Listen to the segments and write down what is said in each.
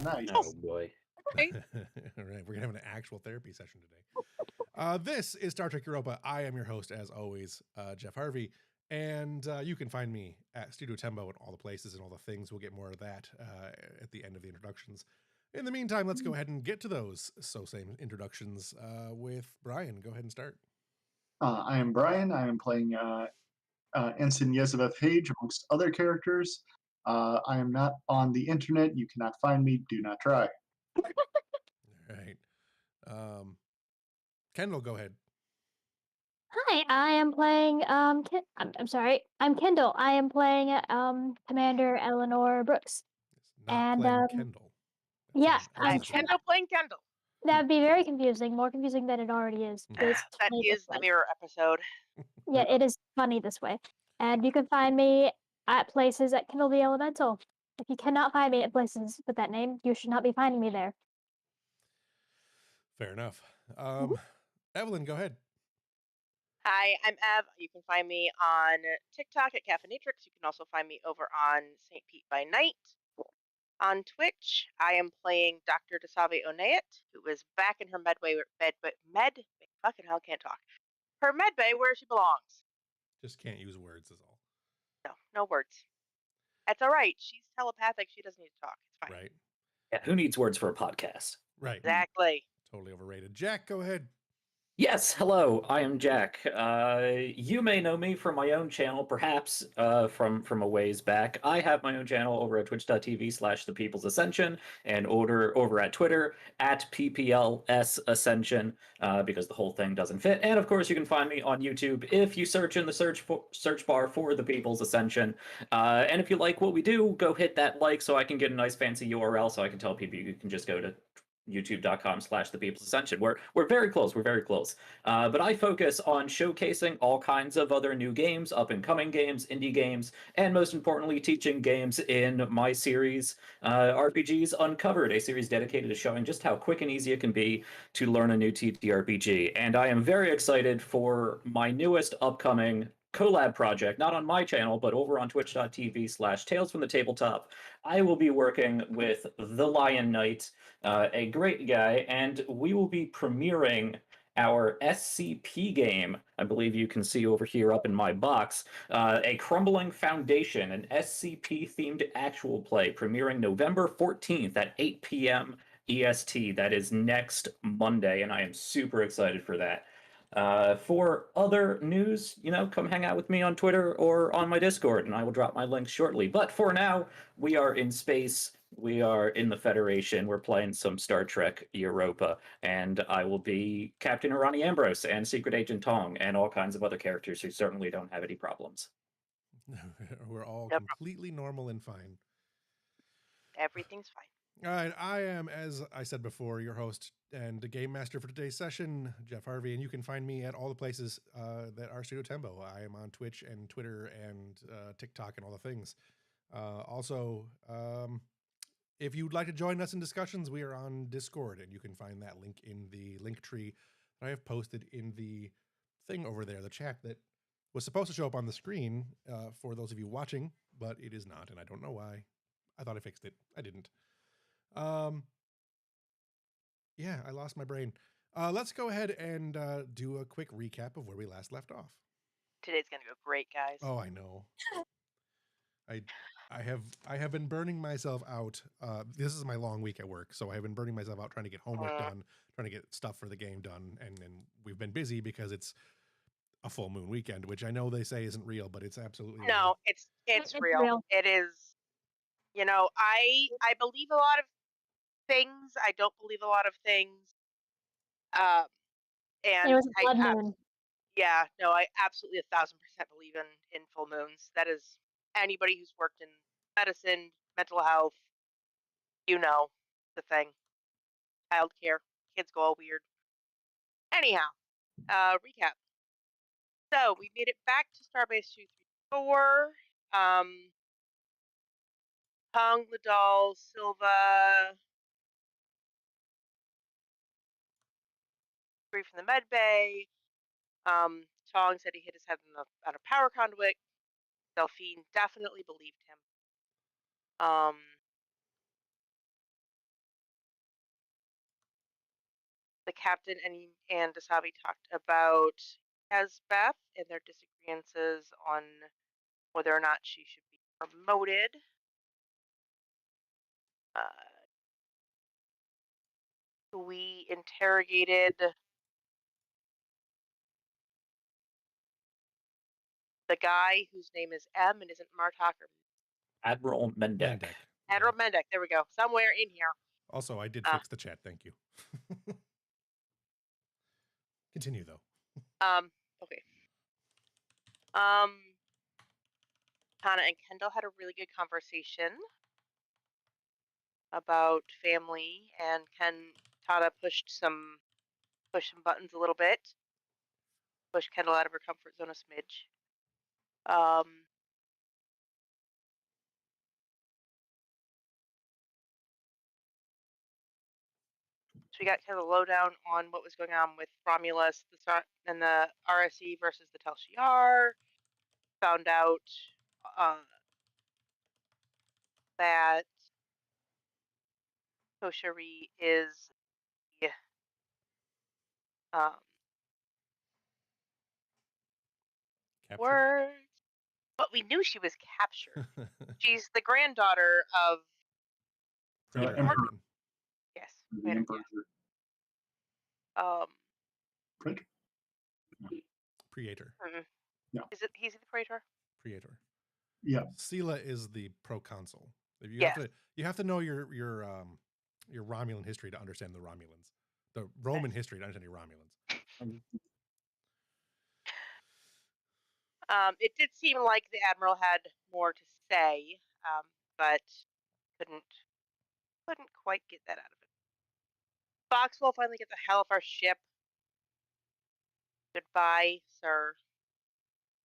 nice. Oh boy. Right. All right, we're gonna have an actual therapy session today. This is Star Trek Europa. I am your host, as always, Jeff Harvey, and you can find me at Studio Tembo and all the places and all the things. We'll get more of that at the end of the introductions. In the meantime, let's go ahead and get to those same introductions with Brian. Go ahead and start. I am Brian. I am playing Ensign Yezebeth Hage, amongst other characters. I am not on the internet. You cannot find me. Do not try. All right. Kendall, go ahead. Hi, I am playing I'm sorry. I'm Kendall. I am playing Commander Eleanor Brooks. It's not And playing Kendall. yeah, someone I'm else's name. Kendall playing Kendall. that'd be very confusing, more confusing than it already is. but it's That funny is this the way. mirror episode. Yeah, it is funny this way. And you can find me at places at Kindle the Elemental. If you cannot find me at places with that name, you should not be finding me there. Fair enough. Evelyn, go ahead. Hi, I'm Ev. You can find me on TikTok at Caffeinatrix. You can also find me over on St. Pete by Night. On Twitch, I am playing Dr. Dasave Onayet, who is back in her fucking hell, can't talk. Her medbay where she belongs. Just can't use words is all. No words. That's all right. She's telepathic. She doesn't need to talk. It's fine. Right. Yeah, who needs words for a podcast? Right. Exactly. Totally overrated. Jack, go ahead. Yes, hello, I am Jack. You may know me from my own channel, perhaps from a ways back. I have my own channel over at twitch.tv/The People's Ascension and over at Twitter at PPLS Ascension because the whole thing doesn't fit. And of course, you can find me on YouTube if you search in the search bar for The People's Ascension. And if you like what we do, go hit that like so I can get a nice fancy URL so I can tell people you can just go to youtube.com/The People's Ascension. We're very close. We're very close. But I focus on showcasing all kinds of other new games, up-and-coming games, indie games, and most importantly, teaching games in my series, RPGs Uncovered, a series dedicated to showing just how quick and easy it can be to learn a new TTRPG. And I am very excited for my newest upcoming collab project, not on my channel, but over on twitch.tv/Tales from the Tabletop. I will be working with The Lion Knight, a great guy, and we will be premiering our SCP game. I believe you can see over here up in my box, a Crumbling Foundation, an SCP-themed actual play, premiering November 14th at 8 p.m. EST. That is next Monday, and I am super excited for that. For other news, come hang out with me on Twitter or on my Discord, and I will drop my links shortly. But for now, we are in space. We are in the Federation. We're playing some Star Trek Europa, and I will be Captain Irani Ambrose and Secret Agent Tong and all kinds of other characters who certainly don't have any problems. We're all Yep. completely normal and fine. Everything's fine. All right, I am, as I said before, your host and the game master for today's session, Jeff Harvey, and you can find me at all the places that are Studio Tembo. I am on Twitch and Twitter and TikTok and all the things. Also, if you'd like to join us in discussions, we are on Discord, and you can find that link in the link tree that I have posted in the thing over there, the chat that was supposed to show up on the screen for those of you watching, but it is not, and I don't know why. I thought I fixed it. I didn't. Yeah, I lost my brain. Let's go ahead and do a quick recap of where we last left off. Today's gonna go great, guys. Oh, I know. I have been burning myself out. This is my long week at work, so I have been burning myself out trying to get homework done, trying to get stuff for the game done, and we've been busy because it's a full moon weekend, which I know they say isn't real, but it's absolutely No, real. it's It's real. real. It is. I believe a lot of things. I don't believe a lot of things. And It was a blood moon. yeah, no, I absolutely 1,000% believe in full moons. That is anybody who's worked in medicine, mental health, the thing. Childcare, kids go all weird. Anyhow, recap. So we made it back to Starbase 234. Hung, Ladal, Silva, free from the med bay. Tong said he hit his head on a power conduit. Delphine definitely believed him. captain and Dasabi talked about Asbeth and their disagreements on whether or not she should be promoted. We interrogated the guy whose name is M and isn't Martok or Admiral Mendek. Mendek. Admiral Mendek. There we go. Somewhere in here. Also, I did fix the chat. Thank you. Continue though. Okay. Tana and Kendall had a really good conversation about family, and Tana pushed some buttons a little bit. Pushed Kendall out of her comfort zone a smidge. So we got kind of a lowdown on what was going on with Romulus and the RSE versus the Tel Shiar. Found out that Koshari is the words, but we knew she was captured. She's the granddaughter of Praetor Emperor. Hartman. yes, The Emperor. Praetor? Praetor. No. Is it? He's the Praetor. Praetor. Yeah. Sela is the proconsul. You Yes. have to know your Romulan history to understand the Romulans. The Roman history to understand your Romulans. It did seem like the Admiral had more to say, but couldn't quite get that out of it. Foxwell finally get the hell off our ship. Goodbye, sir.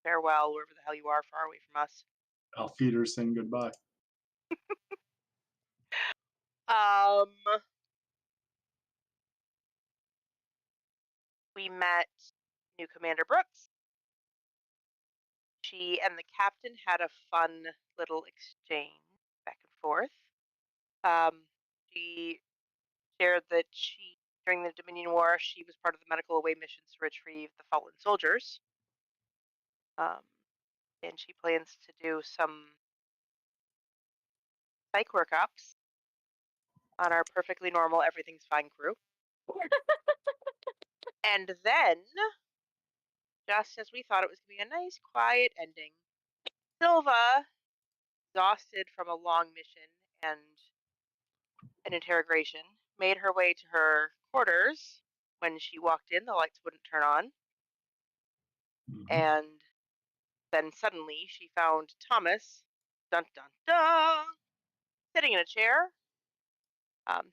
Farewell, wherever the hell you are, far away from us. Alfeeder saying goodbye. We met new Commander Brooks. She and the captain had a fun little exchange back and forth. She shared that during the Dominion War, she was part of the medical away missions to retrieve the fallen soldiers. And she plans to do some psych workups on our perfectly normal, everything's fine crew. And then, just as we thought it was going to be a nice, quiet ending, Silva, exhausted from a long mission and an interrogation, made her way to her quarters. When she walked in, the lights wouldn't turn on. And then suddenly she found Thomas, dun dun dun, sitting in a chair.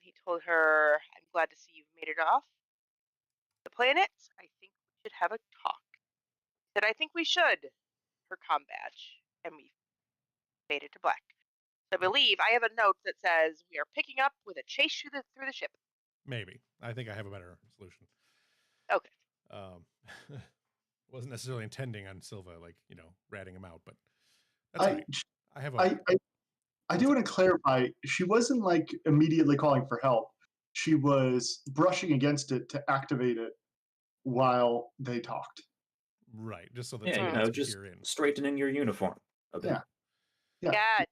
He told her, "I'm glad to see you've made it off the planet. I think we should have a talk." He said, "I think we should." Her comm badge, and we faded to black. So I believe I have a note that says we are picking up with a chase through the ship. Maybe. I think I have a better solution. Okay. Wasn't necessarily intending on Silva, ratting him out, but that's right. I have I do want to clarify. She wasn't immediately calling for help. She was brushing against it to activate it while they talked. Right, just so that just straightening your uniform a bit. Yeah. Gotcha.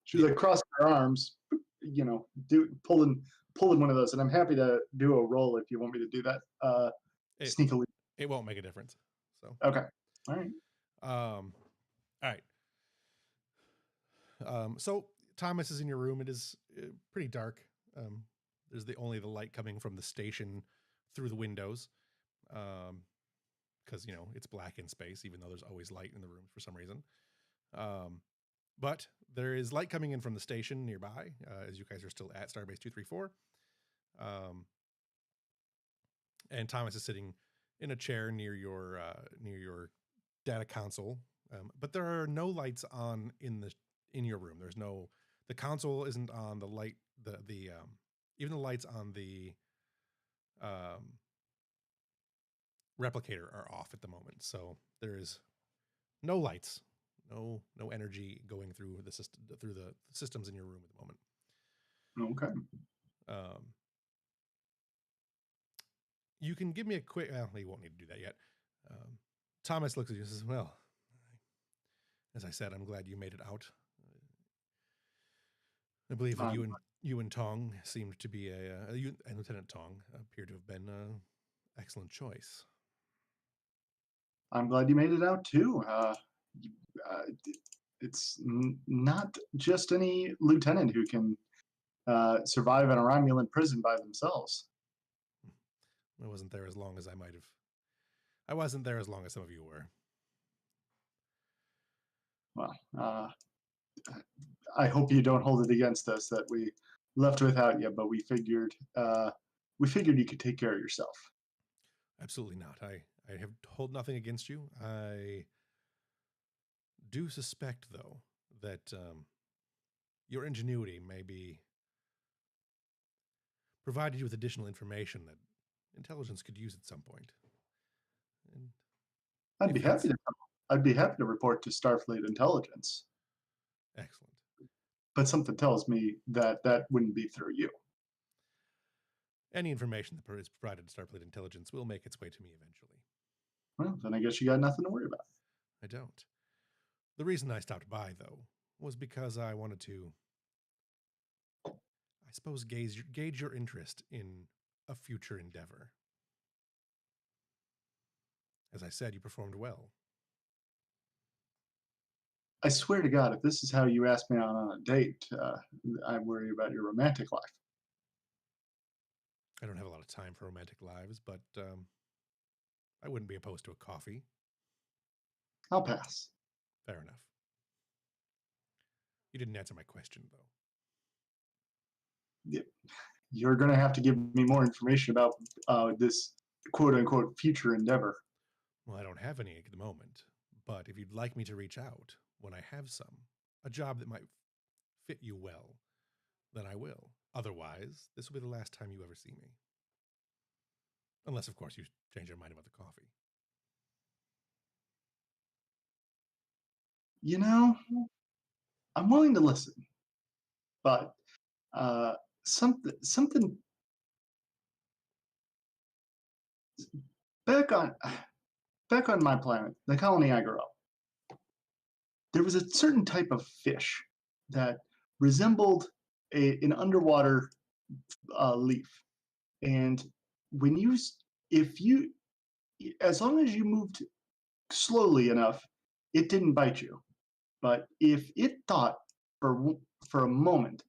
She was crossing her arms, pulling one of those, and I'm happy to do a roll if you want me to do that. Sneakily. It won't make a difference. So okay, all right. All right. So Thomas is in your room. It is pretty dark. There's only the light coming from the station through the windows, because it's black in space, even though there's always light in the room for some reason. But there is light coming in from the station nearby, as you guys are still at Starbase 234. And Thomas is sitting in a chair near your data console, but there are no lights on in your room. The console isn't on. The light, even the lights on the replicator are off at the moment. So there is no lights, no energy going through the systems in your room at the moment. Okay. You can give me a quick. Well, you won't need to do that yet. Thomas looks at you and says, "Well, as I said, I'm glad you made it out. I believe that you and Tong seemed to be you and Lieutenant Tong appear to have been an excellent choice." I'm glad you made it out too. It's not just any lieutenant who can survive in a Romulan prison by themselves. I wasn't there as long as I might have. I wasn't there as long as some of you were. Well, I hope you don't hold it against us that we left without you, but we figured you could take care of yourself. Absolutely not. I have hold nothing against you. I do suspect, though, that your ingenuity may be provided you with additional information that intelligence could use at some point. And I'd be happy to report to Starfleet Intelligence. Excellent. But something tells me that wouldn't be through you. Any information that is provided to Starfleet Intelligence will make its way to me eventually. Well, then I guess you got nothing to worry about. I don't. The reason I stopped by, though, was because I wanted to, I suppose, gauge your interest in a future endeavor. As I said, you performed well. I swear to God, if this is how you ask me out on a date, I worry about your romantic life. I don't have a lot of time for romantic lives, but I wouldn't be opposed to a coffee. I'll pass. Fair enough. You didn't answer my question, though. Yeah. You're going to have to give me more information about this quote-unquote future endeavor. Well, I don't have any at the moment, but if you'd like me to reach out when I have a job that might fit you well, then I will. Otherwise, this will be the last time you ever see me. Unless, of course, you change your mind about the coffee. You know, I'm willing to listen, but something back on my planet, the colony I grew up, there was a certain type of fish that resembled an underwater leaf, and as long as you moved slowly enough, it didn't bite you. But if it thought for a moment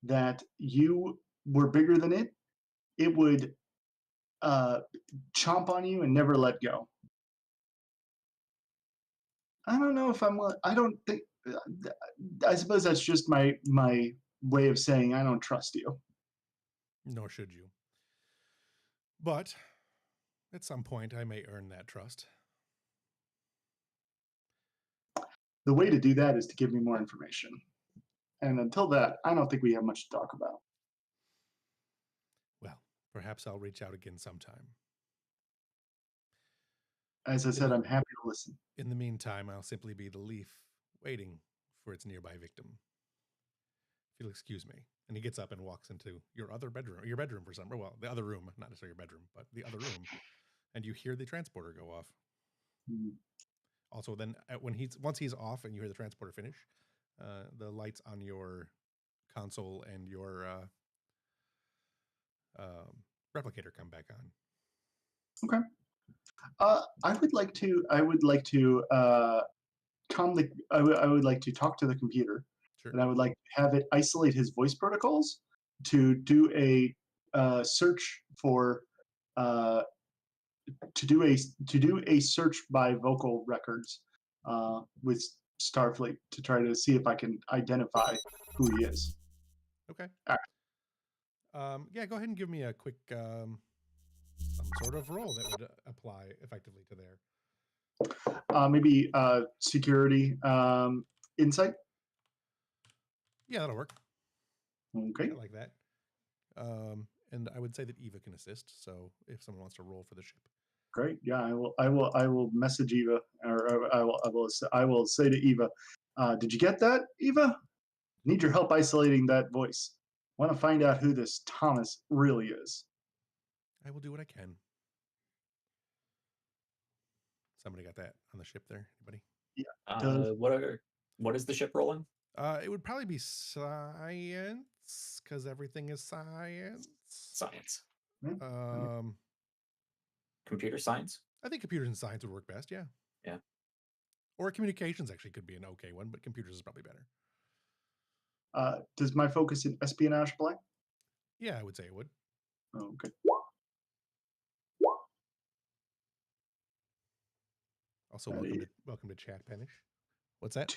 that you were bigger than it, it would chomp on you and never let go. I don't know if I don't think. I suppose that's just my way of saying I don't trust you. Nor should you. But at some point, I may earn that trust. The way to do that is to give me more information. And until that, I don't think we have much to talk about. Well, perhaps I'll reach out again sometime. As I said, I'm happy to listen. In the meantime, I'll simply be the leaf waiting for its nearby victim. If you'll excuse me. And he gets up and walks into your bedroom for some, well, the other room, not necessarily your bedroom, but the other room. And you hear the transporter go off. Mm-hmm. Also, then once he's off and you hear the transporter finish, the lights on your console and your replicator come back on. Okay. I would like to talk to the computer. Sure. And I would like to have it isolate his voice protocols to do a search for to do a search by vocal records with Starfleet to try to see if I can identify who he is. Okay. All right. Yeah, go ahead and give me a quick some sort of roll that would apply effectively to there. Maybe security insight. Yeah, that'll work. Okay. I like that. And I would say that Eva can assist. So if someone wants to roll for the ship. Great. Yeah, I will message Eva, or I will say to Eva, did you get that, Eva? Need your help isolating that voice. Want to find out who this Thomas really is. I will do what I can. Somebody got that on the ship there? Anybody? Does- What is the ship rolling? It would probably be science, because everything is science. Science. Computer science? I think computers and science would work best, yeah. Yeah. Or communications actually could be an okay one, but computers is probably better. Does my focus in espionage apply? Yeah, I would say it would. Oh, good. Also, Alrighty. welcome to chat, Penish. What's that?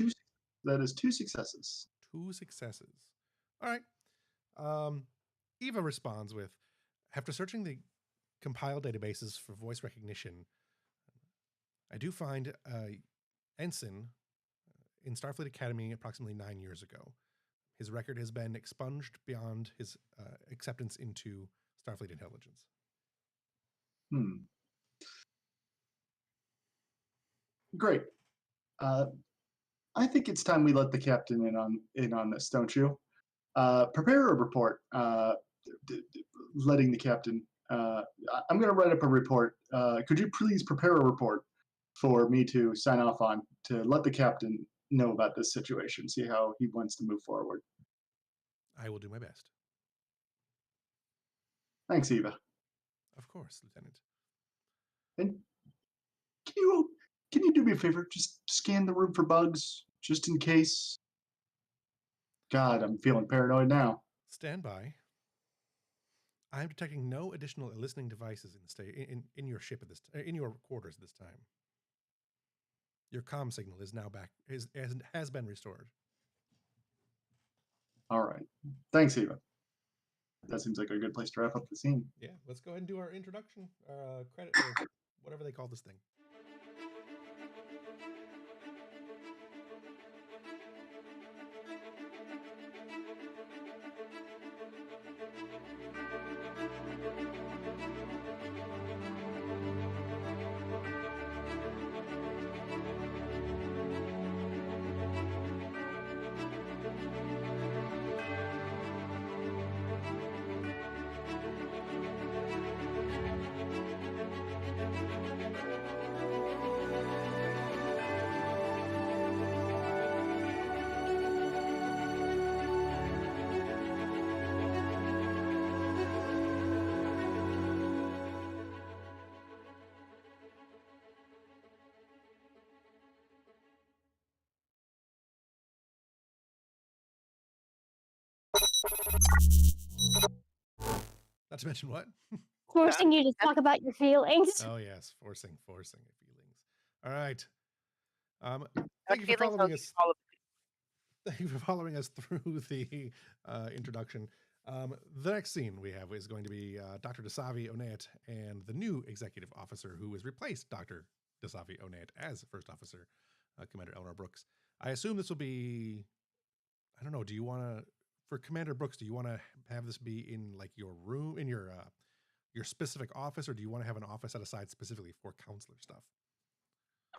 That is 2 successes. 2 successes. All right. Eva responds with, after searching the compiled databases for voice recognition, I do find Ensign in Starfleet Academy approximately 9 years ago. His record has been expunged beyond his acceptance into Starfleet intelligence. Great. I think it's time we let the captain in on this, don't you? Prepare a report. Letting the captain. I'm going to write up a report. Could you please prepare a report for me to sign off on to let the captain know about this situation, see how he wants to move forward? I will do my best. Thanks, Eva. Of course, Lieutenant. And can you do me a favor? Just scan the room for bugs, just in case. God, I'm feeling paranoid now. Stand by. I am detecting no additional listening devices in your ship at this in your quarters at this time. Your comm signal is now back. Has been restored. All right. Thanks, Eva. That seems like a good place to wrap up the scene. Yeah, let's go ahead and do our introduction, credit, or whatever they call this thing. Not to mention what? Forcing you to talk about your feelings. Oh yes, forcing your feelings. All right. What Thank you for feelings following will us. all of Thank you for following us through the introduction. The next scene we have is going to be Dr. Dasavi Onet and the new executive officer who has replaced Dr. Dasavi Onet as first officer, Commander Eleanor Brooks. I assume this will be, I don't know, do you want to, for Commander Brooks, do you want to have this be in like your room, in your specific office, or do you want to have an office set aside specifically for counselor stuff?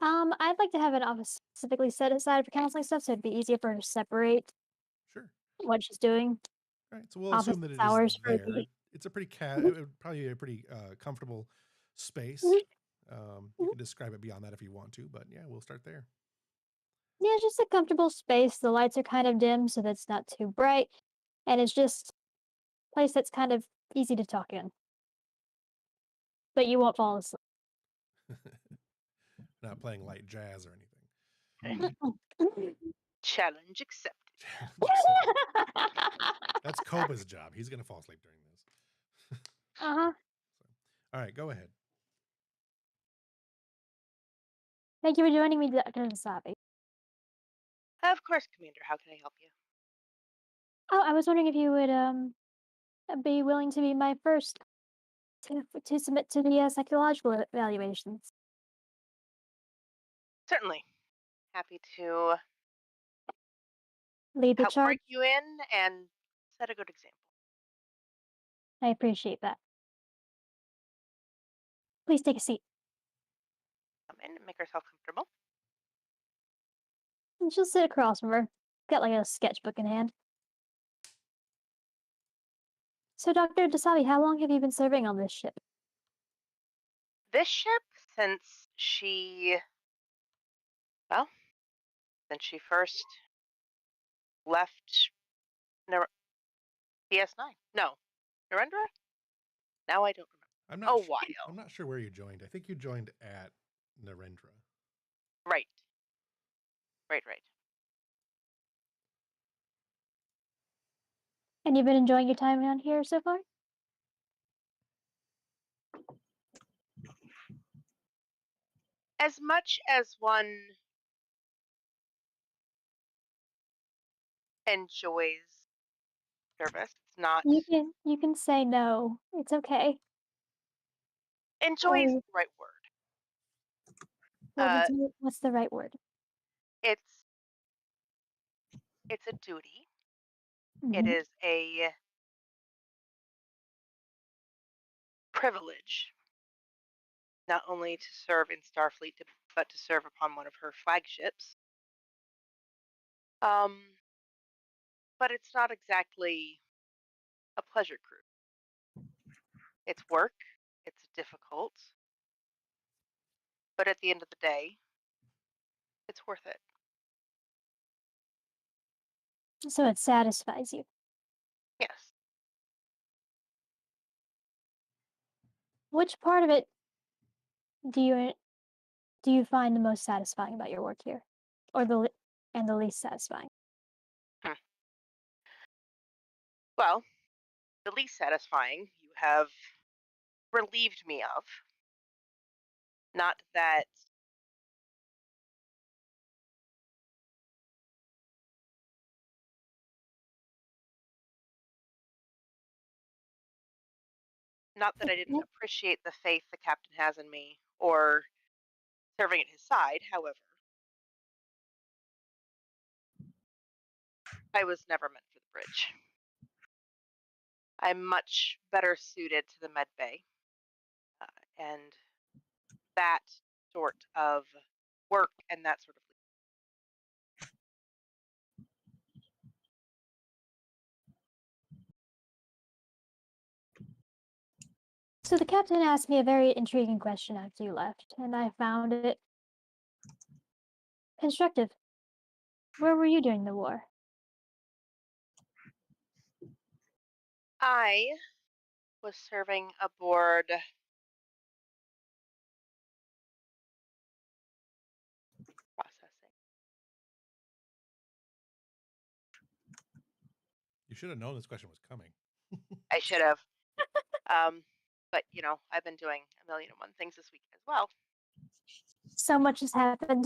I'd like to have an office specifically set aside for counseling stuff, so it'd be easier for her to separate Sure. what she's doing. All right, so we'll Office assume that it hours is for there. the- It's a pretty it would probably be a pretty comfortable space. You can describe it beyond that if you want to, but yeah, we'll start there. Yeah, it's just a comfortable space. The lights are kind of dim, so that's not too bright, and it's just a place that's kind of easy to talk in. But you won't fall asleep. Not playing light jazz or anything. challenge accepted. That's Koba's job. He's going to fall asleep during this. Uh-huh. All right, go ahead. Thank you for joining me, Dr. Dasavi. Of course, Commander. How can I help you? Oh, I was wondering if you would be willing to be my first to submit to the psychological evaluations. Certainly. Happy to Lead the help charge. break you in and set a good example. I appreciate that. Please take a seat. Come in and make herself comfortable. And she'll sit across from her. Got like a sketchbook in hand. So, Dr. Dasavi, how long have you been serving on this ship? This ship since she, well, since she first left DS9. No, Narendra? Now I don't remember. I'm A not. while. I'm not sure where you joined. I think you joined at Narendra. Right. Right. And you've been enjoying your time around here so far? As much as one enjoys service, it's not You can say no. It's okay. enjoys Or the right word. what's the right word? It's a duty. It Mhm. is a privilege not only to serve in Starfleet, but to serve upon one of her flagships. But it's not exactly a pleasure cruise. It's work. It's difficult. But at the end of the day, it's worth it. So it satisfies you. Yes. Which part of it do you find the most satisfying about your work here, or the least satisfying? Well, the least satisfying you have relieved me of. Not that I didn't appreciate the faith the captain has in me or serving at his side. However, I was never meant for the bridge. I'm much better suited to the med bay and that sort of work and that sort of. So the captain asked me a very intriguing question after you left, and I found it constructive. Where were you during the war? I was serving aboard processing. You should have known this question was coming. I should have. But I've been doing a million and one things this week as well. So much has happened.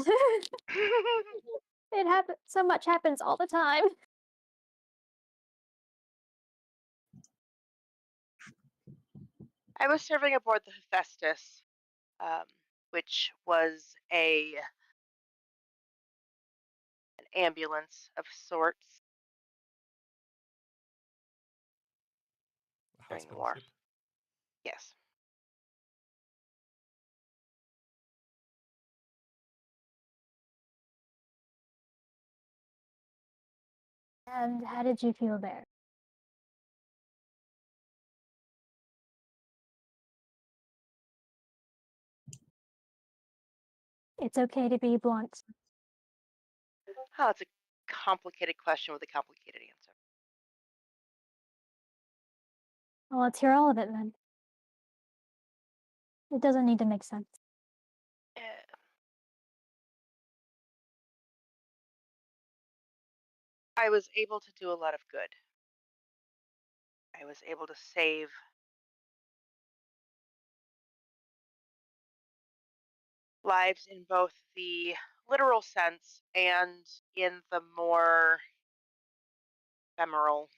So much happens all the time. I was serving aboard the Hephaestus, which was an ambulance of sorts A during the hospital war. ship. Yes. And how did you feel there? It's okay to be blunt. Oh, it's a complicated question with a complicated answer. Well, let's hear all of it then. It doesn't need to make sense. I was able to do a lot of good. I was able to save lives in both the literal sense and in the more ephemeral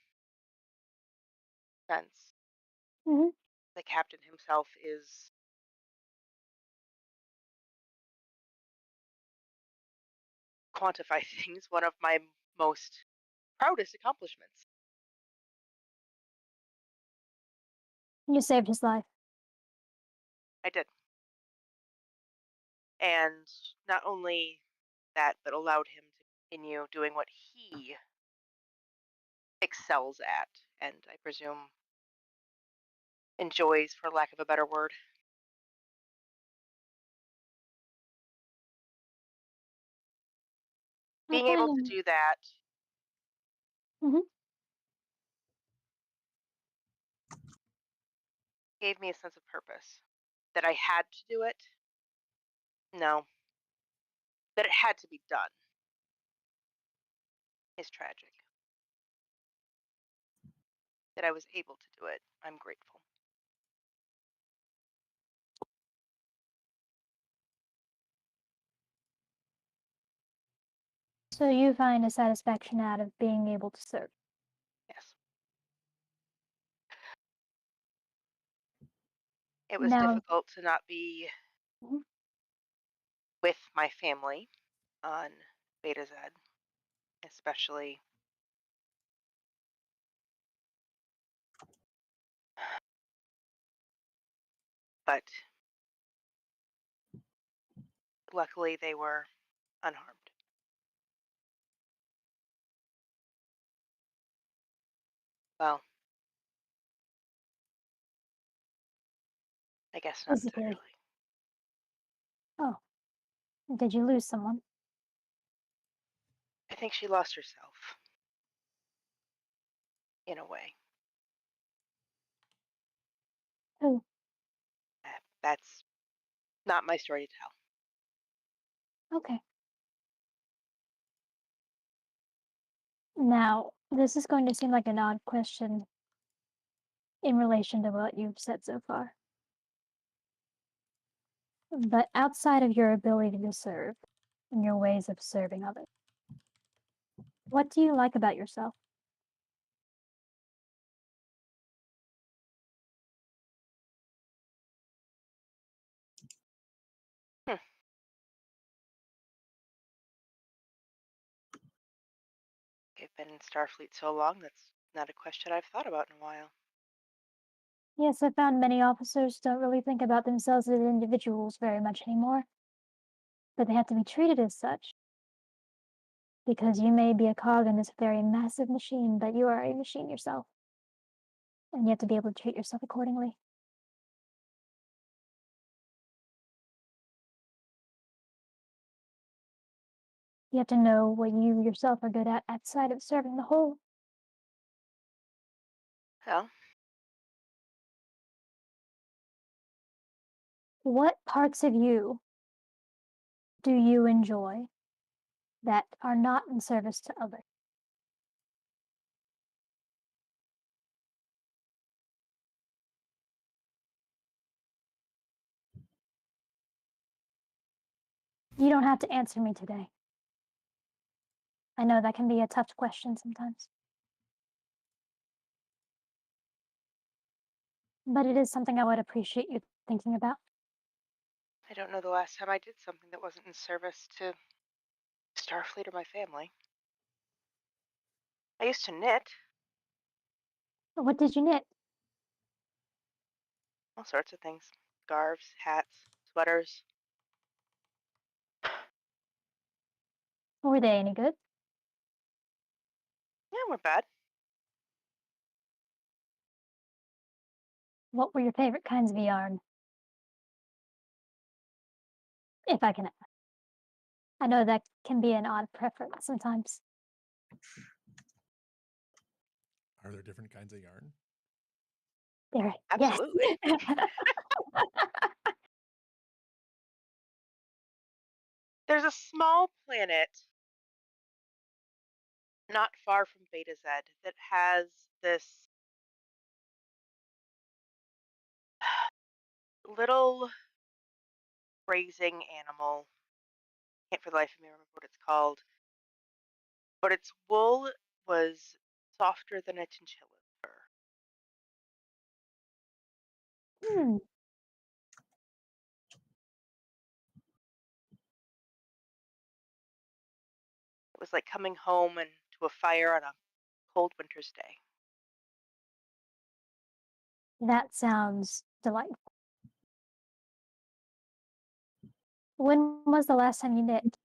sense. Hmm. The captain himself is quantify things one of my most proudest accomplishments. You saved his life. I did. And not only that, but allowed him to continue doing what he excels at, and I presume enjoys, for lack of a better word. being able to Okay. do that Mhm. gave me a sense of purpose. That I had to do it? No. That it had to be done is tragic. That I was able to do it, I'm grateful. So you find a satisfaction out of being able to serve. Yes. It was Now, difficult to not be Mhm. with my family on Beta Z, especially but luckily they were unharmed. Well, I guess not physically. entirely. Oh, did you lose someone? I think she lost herself in a way. Who? That's not my story to tell. Okay. Now, this is going to seem like an odd question in relation to what you've said so far. But outside of your ability to serve and your ways of serving others, what do you like about yourself? Hmm. I've been in Starfleet so long that's not a question I've thought about in a while. Yes, I found many officers don't really think about themselves as individuals very much anymore, but they have to be treated as such. Because you may be a cog in this very massive machine, but you are a machine yourself. And you have to be able to treat yourself accordingly. You have to know what you yourself are good at outside of serving the whole. Well, What parts of you do you enjoy that are not in service to others? You don't have to answer me today. I know that can be a tough question sometimes. But it is something I would appreciate you thinking about. I don't know the last time I did something that wasn't in service to Starfleet or my family. I used to knit What did you knit? all sorts of things. Scarves, hats, sweaters. Were they any good? Yeah, weren't bad. What were your favorite kinds of yarn? If I can ask. I know that can be an odd preference sometimes. Are there different kinds of yarn? There, yes. Absolutely. There's a small planet not far from Beta Z that has this little grazing animal. Can't for the life of me remember what it's called, but its wool was softer than a chinchilla's fur. Hmm. It was like coming home and to a fire on a cold winter's day. That sounds delightful. When was the last time you knit?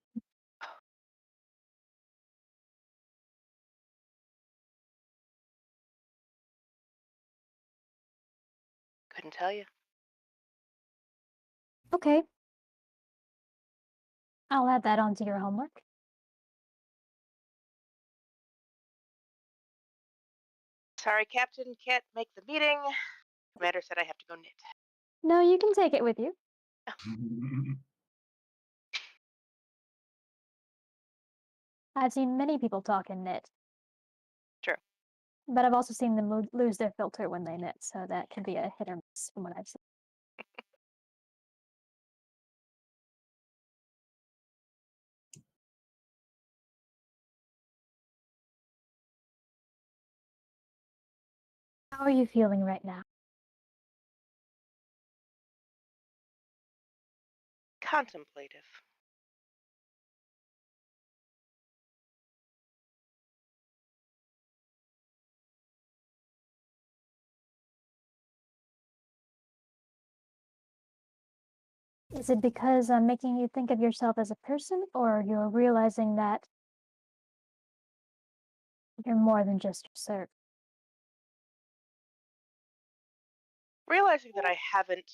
Couldn't tell you. Okay. I'll add that onto your homework. Sorry, Captain, can't make the meeting. Commander said I have to go knit. No, you can take it with you. I've seen many people talk and knit. True. But I've also seen them lose their filter when they knit, so that can be a hit or miss from what I've seen. How are you feeling right now? Contemplative. Is it because I'm making you think of yourself as a person, or you're realizing that you're more than just your servant? Realizing that I haven't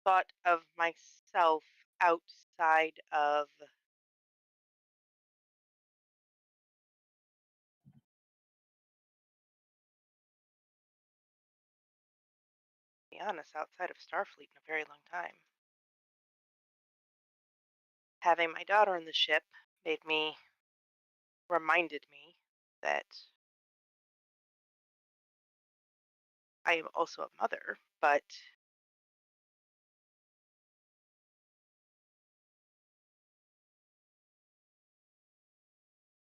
thought of myself outside of be honest, outside of Starfleet in a very long time. Having my daughter on the ship reminded me that I am also a mother, but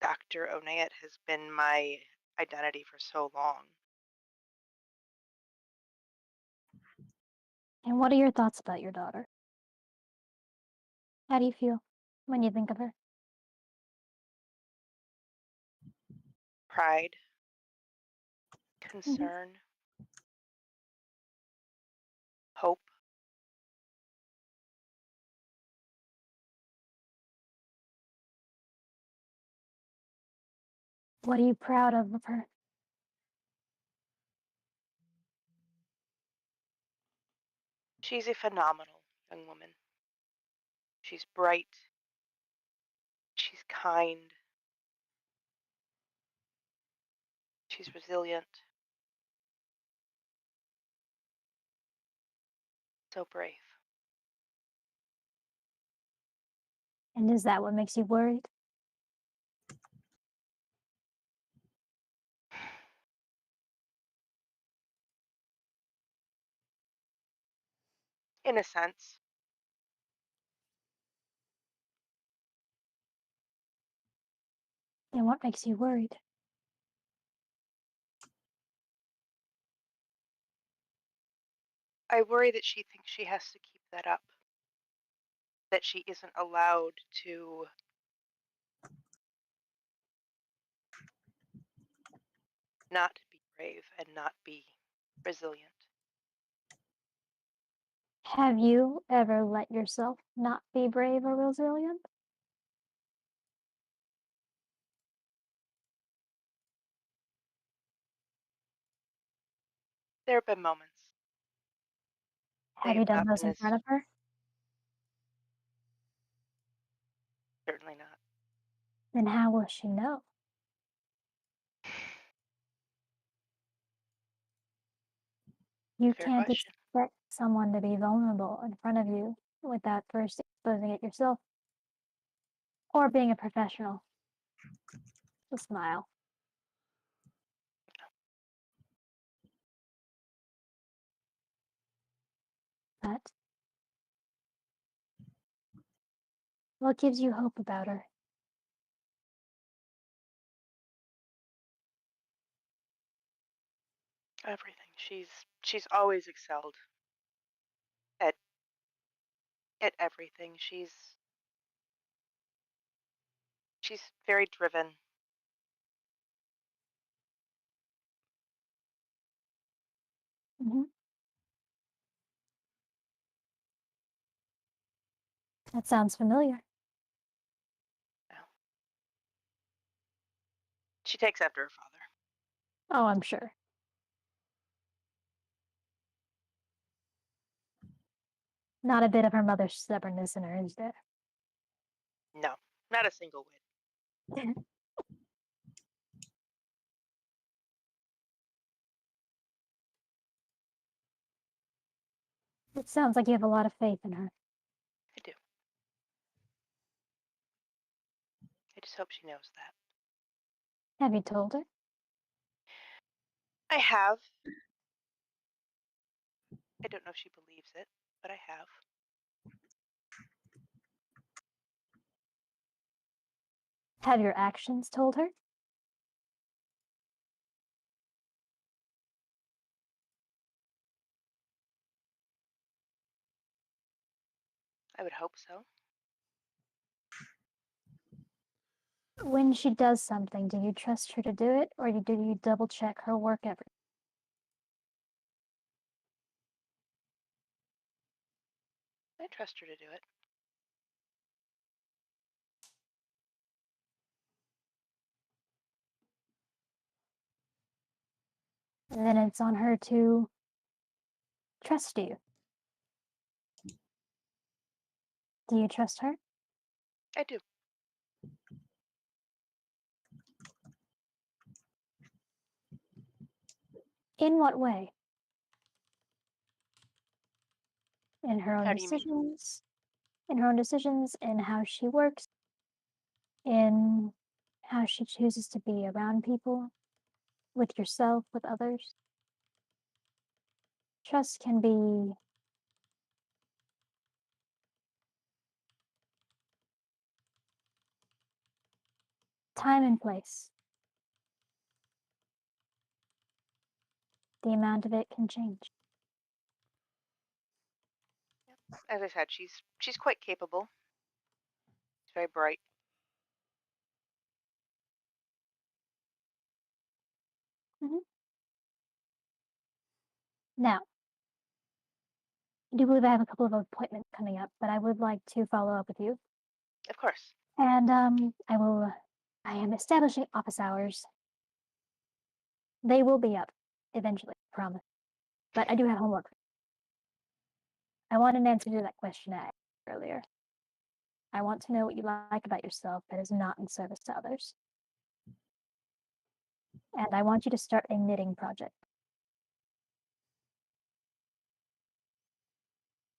Dr. Onayet has been my identity for so long. And what are your thoughts about your daughter? How do you feel when you think of her? Pride, concern, hope. What are you proud of her? She's a phenomenal young woman. She's bright. She's kind. She's resilient. So brave. And is that what makes you worried? In a sense. And what makes you worried? I worry that she thinks she has to keep that up. That she isn't allowed to not be brave and not be resilient. Have you ever let yourself not be brave or resilient? There have been moments. Have you done those in front of her? Certainly not. Then how will she know? You Fair can't question. expect someone to be vulnerable in front of you without first exposing it yourself. Or being a professional. A smile. But what gives you hope about her? Everything. She's always excelled at everything. She's very driven. Mhm. That sounds familiar. She takes after her father. Oh, I'm sure. Not a bit of her mother's stubbornness in her, is there? No, not a single whit. It sounds like you have a lot of faith in her. I do. I just hope she knows that. Have you told her? I have. I don't know if she believes it, but I have. Have your actions told her? I would hope so. When she does something, do you trust her to do it, or do you double check her work every? I trust her to do it. And then it's on her to trust you. Do you trust her? I do. In what way? In her own How do you mean? decisions? In her own decisions, in how she works, in how she chooses to be around people, with yourself, with others. Trust can be time and place. The amount of it can change. As I said, she's quite capable. She's very bright. Now, I do believe I have a couple of appointments coming up, but I would like to follow up with you. Of course. And I am establishing office hours. They will be up eventually, I promise. But I do have homework. I want an answer to that question I asked earlier. I want to know what you like about yourself that is not in service to others. And I want you to start a knitting project.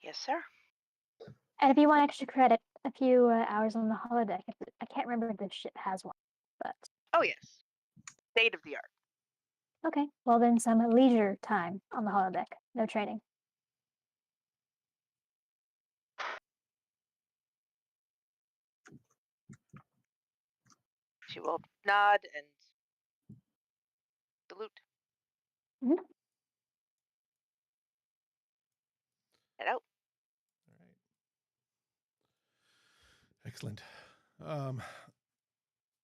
Yes, sir. And if you want extra credit, a few hours on the holodeck. I can't remember if this ship has one, but Oh, yes. State of the art. okay. Well, then some leisure time on the holodeck. No training. She will nod and salute. Mhm. Head out. All right. Excellent.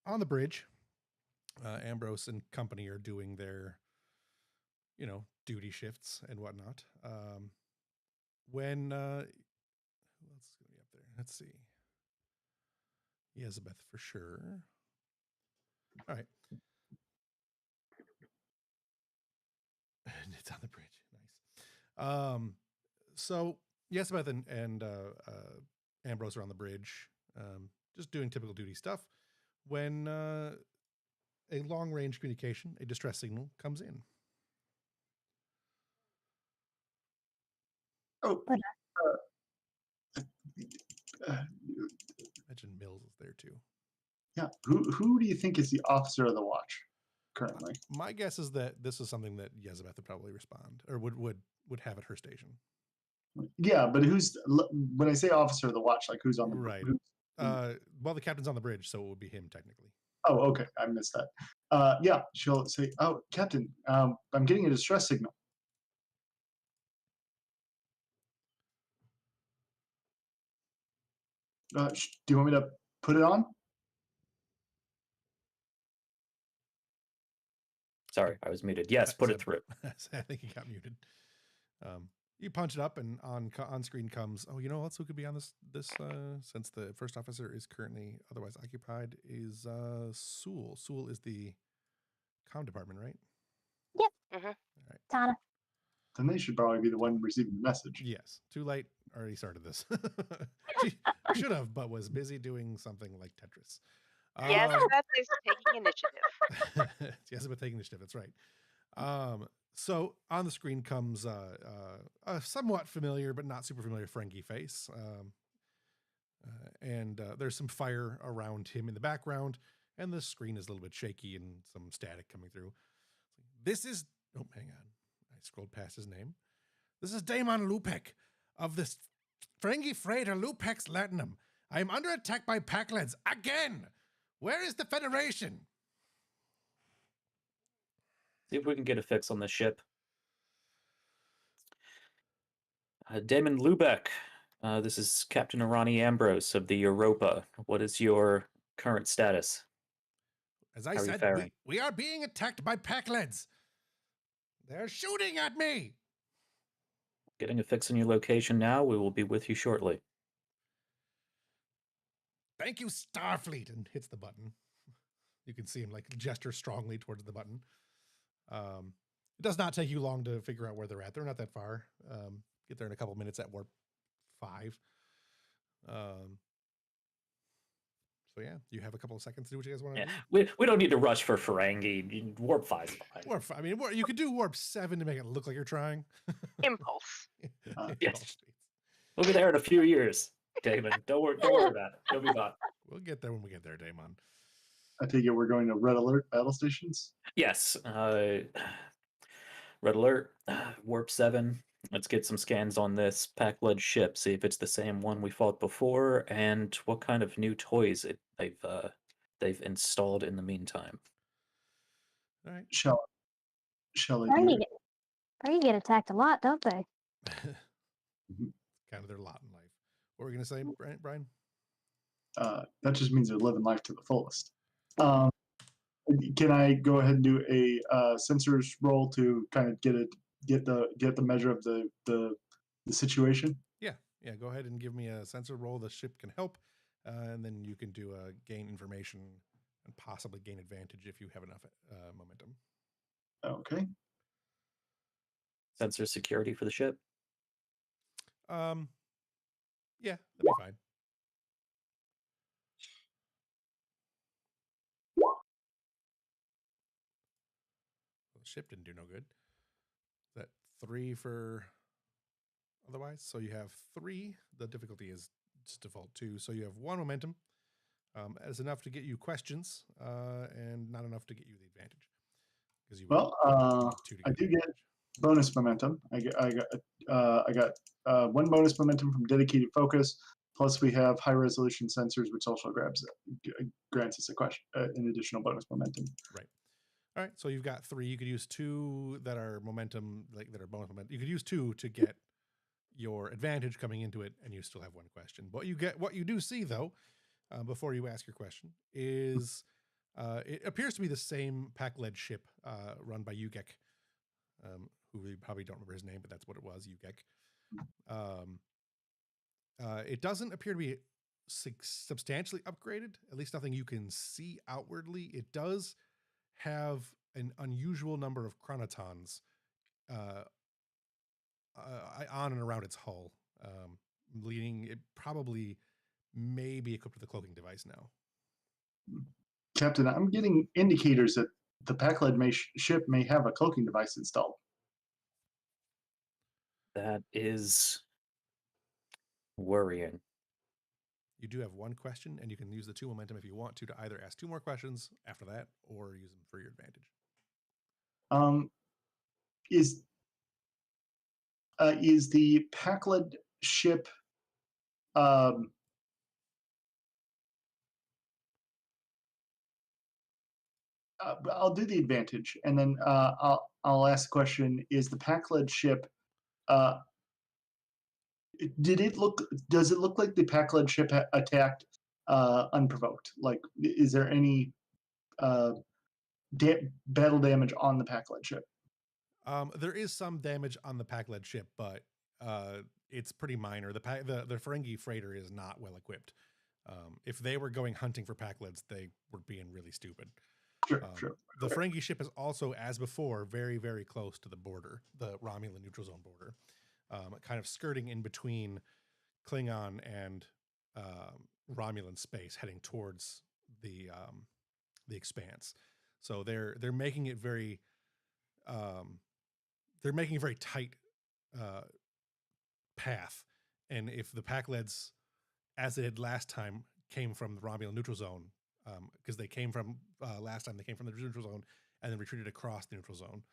On the bridge, Ambrose and company are doing their, duty shifts and whatnot. When who else is going to be up there? Let's see. Elizabeth for sure. All right. It's on the bridge. Nice. So Elizabeth and Ambrose are on the bridge, just doing typical duty stuff. When a long range communication, a distress signal comes in. Oh, But Imagine Mills is there too. yeah. Who do you think is the officer of the watch currently? My guess is that this is something that Elizabeth would probably respond or would have at her station. Yeah, but who's when I say officer of the watch, like who's on the Right. who's, Well, the captain's on the bridge, so it would be him technically. oh, okay, I missed that. Yeah, she'll say, "Oh, Captain, I'm getting a distress signal." Do you want me to put it on? Sorry, I was muted. Yes, put it through. I think he got muted. You punch it up, and on screen comes. Oh, let's who could be on this since the first officer is currently otherwise occupied is Sewell. Sewell is the comm department, right? yep. Mm-hmm. All right. Tana. Then they should probably be the one receiving the message. Yes. Too late. Already started this. She should have, but was busy doing something like Tetris. Yes, that is taking initiative. Yes, but taking initiative. That's right. So on the screen comes a somewhat familiar but not super familiar Ferengi face. And there's some fire around him in the background, and the screen is a little bit shaky and some static coming through. This is, oh, hang on. I scrolled past his name. This is Daemon Lupek of the Ferengi freighter Lupex Latinum. I am under attack by Packleds again. Where is the Federation? See if we can get a fix on this ship. Damon Lubeck, this is Captain Arani Ambrose of the Europa. What is your current status? As I How are you said, faring? we are being attacked by Packleds. They're shooting at me. Getting a fix on your location now. We will be with you shortly. Thank you, Starfleet, and hits the button. You can see him like gesture strongly towards the button. It does not take you long to figure out where they're at. They're not that far. Get there in a couple minutes at warp 5. So yeah, you have a couple of seconds to do what you guys want to do. We don't need to rush for Ferengi. Warp 5's fine. Warp 5. I mean, you could do warp 7 to make it look like you're trying. Impulse. Yes. We'll be there in a few years, Damon. Don't worry about it. You'll be fine. We'll get there when we get there, Damon. I take it we're going to Red Alert battle stations. Yes. Red Alert, Warp 7. Let's get some scans on this pack-led ship, see if it's the same one we fought before, and what kind of new toys they've installed in the meantime. All right. Shall I do Ferengi it? get attacked a lot, don't they? Kind of their lot in life. What were we going to say, Brian? That just means they're living life to the fullest. Can I go ahead and do a sensors roll to kind of get the measure of the situation? Yeah. Go ahead and give me a sensor roll. The ship can help, and then you can do a gain information and possibly gain advantage if you have enough momentum. Okay. Sensor security for the ship. Yeah, that'd be fine. The ship didn't do no good. Is that 3 for otherwise? So you have 3. The difficulty is just default 2. So you have 1 momentum. As enough to get you questions, and not enough to get you the advantage. Because you I do get bonus momentum. I got 1 bonus momentum from dedicated focus. Plus, we have high resolution sensors, which also grants us an additional bonus momentum. Right. All right. So you've got 3. You could use 2 that are momentum, that are bonus momentum. You could use 2 to get your advantage coming into it, and you still have 1 question. What you do see though, before you ask your question, is it appears to be the same pack-led ship run by Ugek, who we probably don't remember his name, but that's what it was, Ugek. It doesn't appear to be substantially upgraded, at least nothing you can see outwardly. It does have an unusual number of chronotons on and around its hull, leading it probably may be equipped with a cloaking device now. Captain, I'm getting indicators that the pack-led ship may have a cloaking device installed. That is worrying. You do have 1 question, and you can use the 2 momentum if you want to either ask 2 more questions after that or use them for your advantage. Is the pack-led ship I'll do the advantage, and then I'll ask the question: is the pack-led ship? Does it look like the pack-led ship attacked unprovoked? Like, is there any battle damage on the pack-led ship? There is some damage on the pack-led ship, but it's pretty minor. The Ferengi freighter is not well equipped. If they were going hunting for pack-leds, they were being really stupid. Sure. The Ferengi ship is also, as before, very, very close to the border, the Romulan neutral zone border, kind of skirting in between Klingon and Romulan space, heading towards the Expanse. So they're making it very they're making a very tight path, and if the pack leads, as it did last time, came from the Romulan neutral zone, because they came from last time they came from the neutral zone and then retreated across the neutral zone.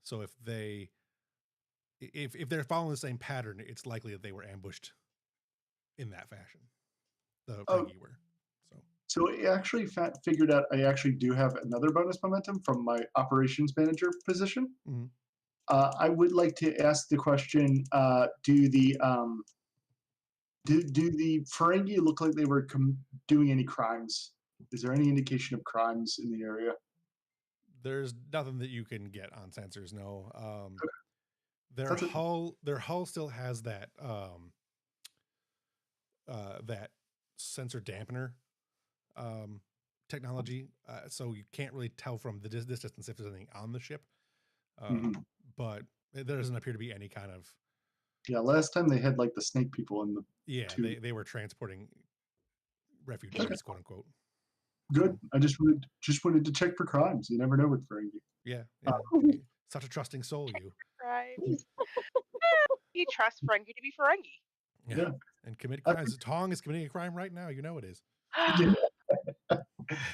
So if they're following the same pattern, it's likely that they were ambushed in that fashion. The Ferengi were. So I actually figured out I actually do have another bonus momentum from my operations manager position. Mhm. I would like to ask the question: do the Ferengi look like they were doing any crimes? Is there any indication of crimes in the area? There's nothing that you can get on sensors. No. Their That's it. hull still has that that sensor dampener technology, so you can't really tell from this distance if there's anything on the ship. But there doesn't appear to be any kind of. Yeah, last time they had like the snake people in the. Yeah, tube. they were transporting refugees, quote unquote. Good. I just wanted to check for crimes. You never know with Ferengi. Yeah. Such a trusting soul, you. Crimes. You trust Ferengi to be Ferengi. Yeah. And commit crimes. Tong is committing a crime right now. You know it is.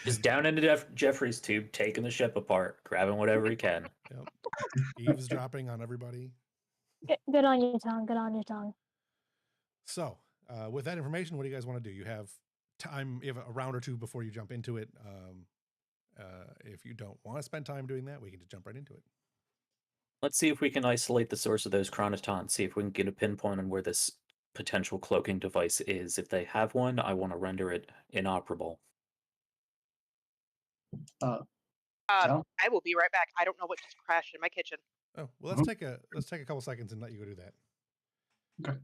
Just down into Jeffrey's tube, taking the ship apart, grabbing whatever he can. Yep. Eavesdropping on everybody. Good on you, Tom. Good on you, Tom. So, with that information, what do you guys want to do? You have time, you have a round or two before you jump into it. If you don't want to spend time doing that, we can just jump right into it. Let's see if we can isolate the source of those chronotons, see if we can get a pinpoint on where this potential cloaking device is. If they have one, I want to render it inoperable. I will be right back. I don't know what just crashed in my kitchen. Oh, well, let's take a couple seconds and let you go do that. Okay.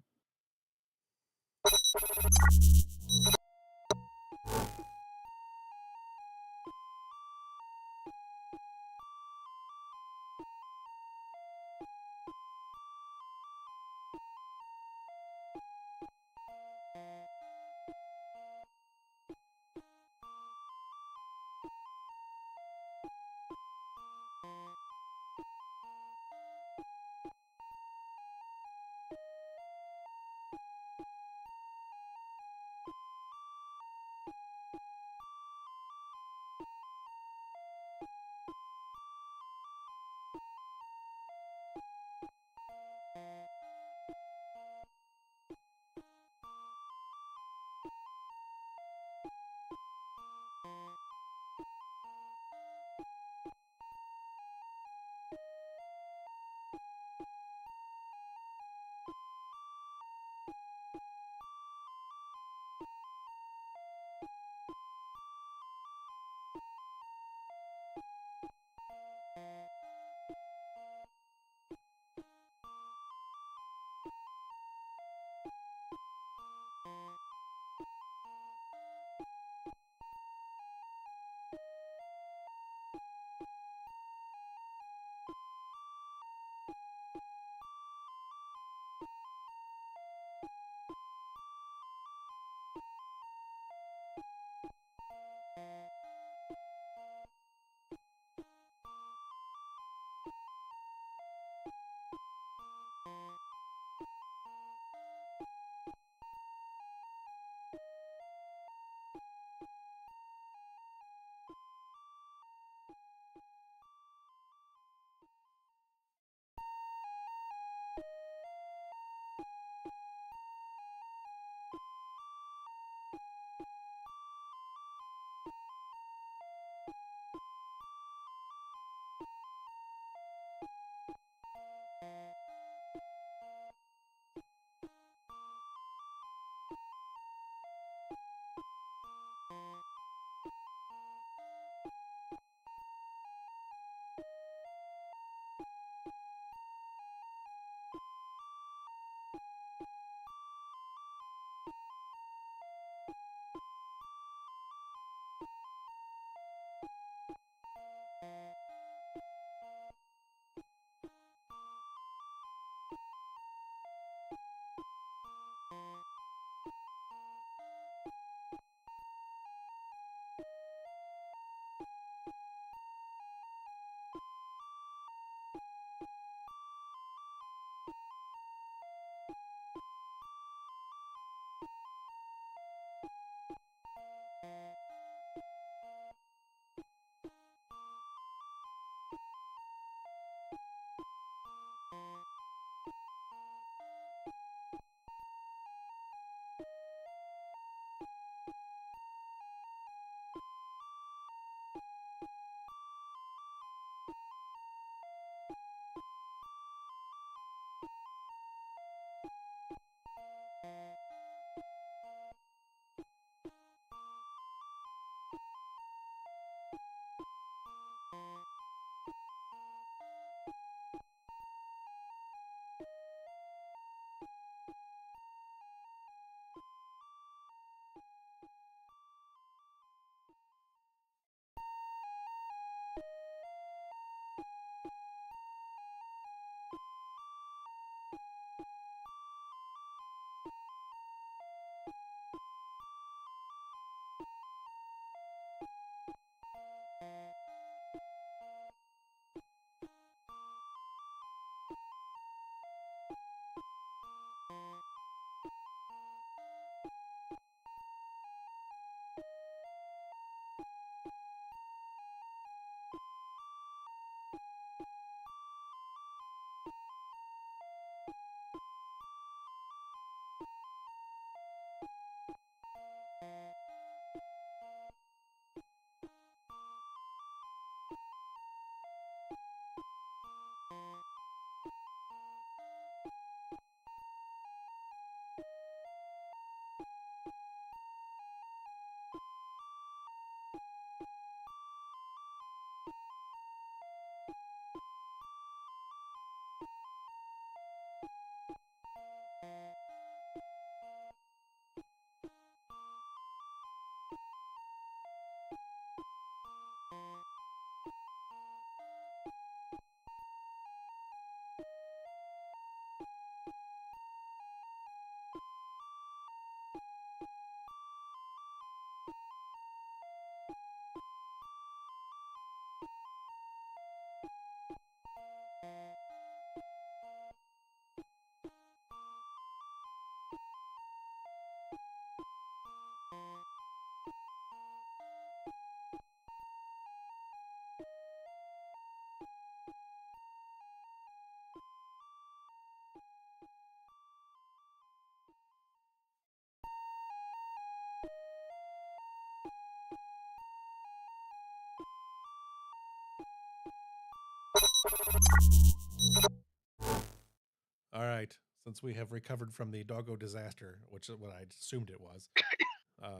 All right. Since we have recovered from the doggo disaster, which is what I assumed it was,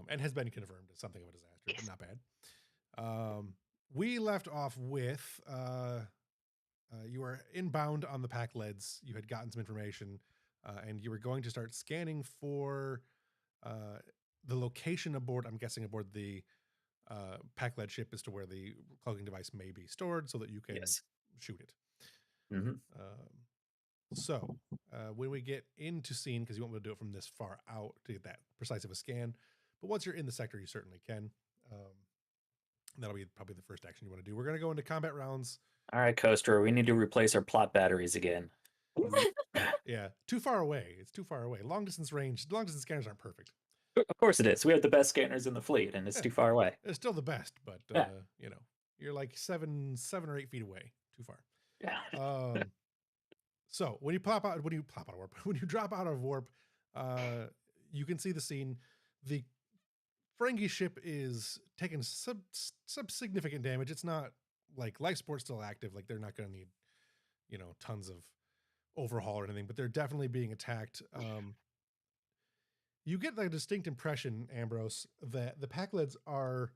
and has been confirmed as something of a disaster, but not bad. We left off with you were inbound on the pack leads. You had gotten some information, and you were going to start scanning for the location aboard. I'm guessing aboard the pack lead ship as to where the cloaking device may be stored, so that you can shoot it. Mm-hmm. So when we get into scene, because you won't be able to do it from this far out to get that precise of a scan, but once you're in the sector, you certainly can. That'll be probably the first action you want to do. We're going to go into combat rounds. All right, Coaster, we need to replace our plot batteries again. Yeah, too far away. It's too far away. Long distance scanners aren't perfect. Of course it is. We have the best scanners in the fleet, and it's too far away. It's still the best, but you know, you're like 7 or 8 feet away. Too far. Yeah. So when you drop out of warp, you can see the scene. The Ferengi ship is taking some significant damage. It's not like life support still active. Like they're not going to need, tons of overhaul or anything, but they're definitely being attacked. You get the distinct impression, Ambrose, that the Packleads are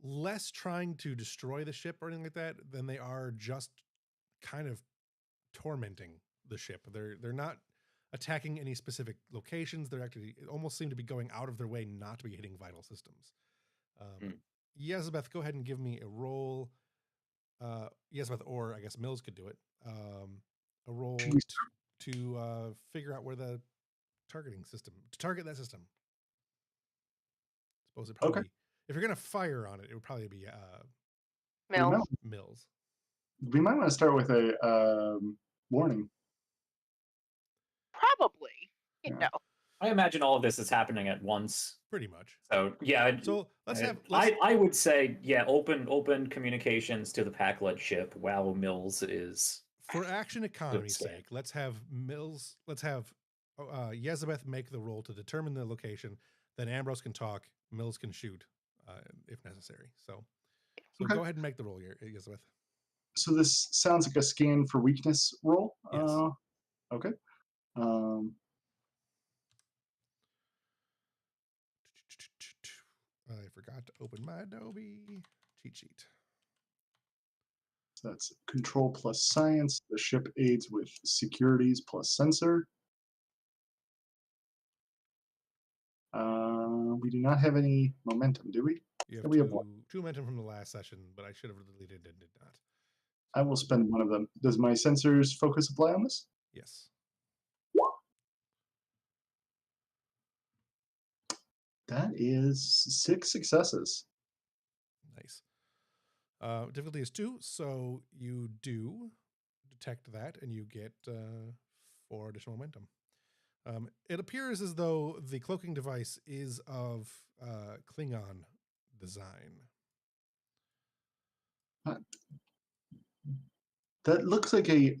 less trying to destroy the ship or anything like that than they are just kind of tormenting the ship. They're not attacking any specific locations. They're actually almost seem to be going out of their way not to be hitting vital systems. Yezabeth, go ahead and give me a roll. Yezabeth, or I guess Mills could do it. A roll to figure out where the target that system. I suppose it probably, if you're going to fire on it, it would probably be Mills. We might want to start with a warning. Probably, you know. I imagine all of this is happening at once. Pretty much. So yeah. So I would say open communications to the Packlet ship while Mills is For action economy's scan. sake, let's have Yezabeth make the roll to determine the location. Then Ambrose can talk, Mills can shoot if necessary. So Okay. go ahead and make the roll, Yezabeth. So this sounds like a scan for weakness roll. Yes. Okay. I forgot to open my Adobe cheat sheet. So that's control plus science. The ship aids with securities plus sensor. We do not have any momentum, do we? You have We have one. two momentum from the last session, but I should have deleted and did not. I will spend one of them. Does my sensors focus apply on this? Yes. That is 6 successes. Nice. Difficulty is 2, so you do detect that, and you get 4 additional momentum. It appears as though the cloaking device is of Klingon design. That looks like a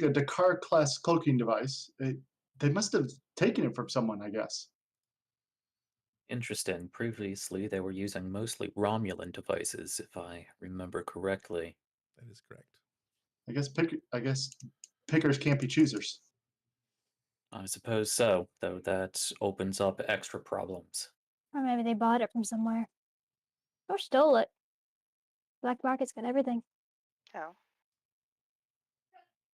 Dakar class cloaking device. They must have taken it from someone, I guess. Interesting. Previously, they were using mostly Romulan devices, if I remember correctly. That is correct. I guess pickers can't be choosers. I suppose so, though that opens up extra problems. Or maybe they bought it from somewhere. Or stole it. Black market's got everything. Oh.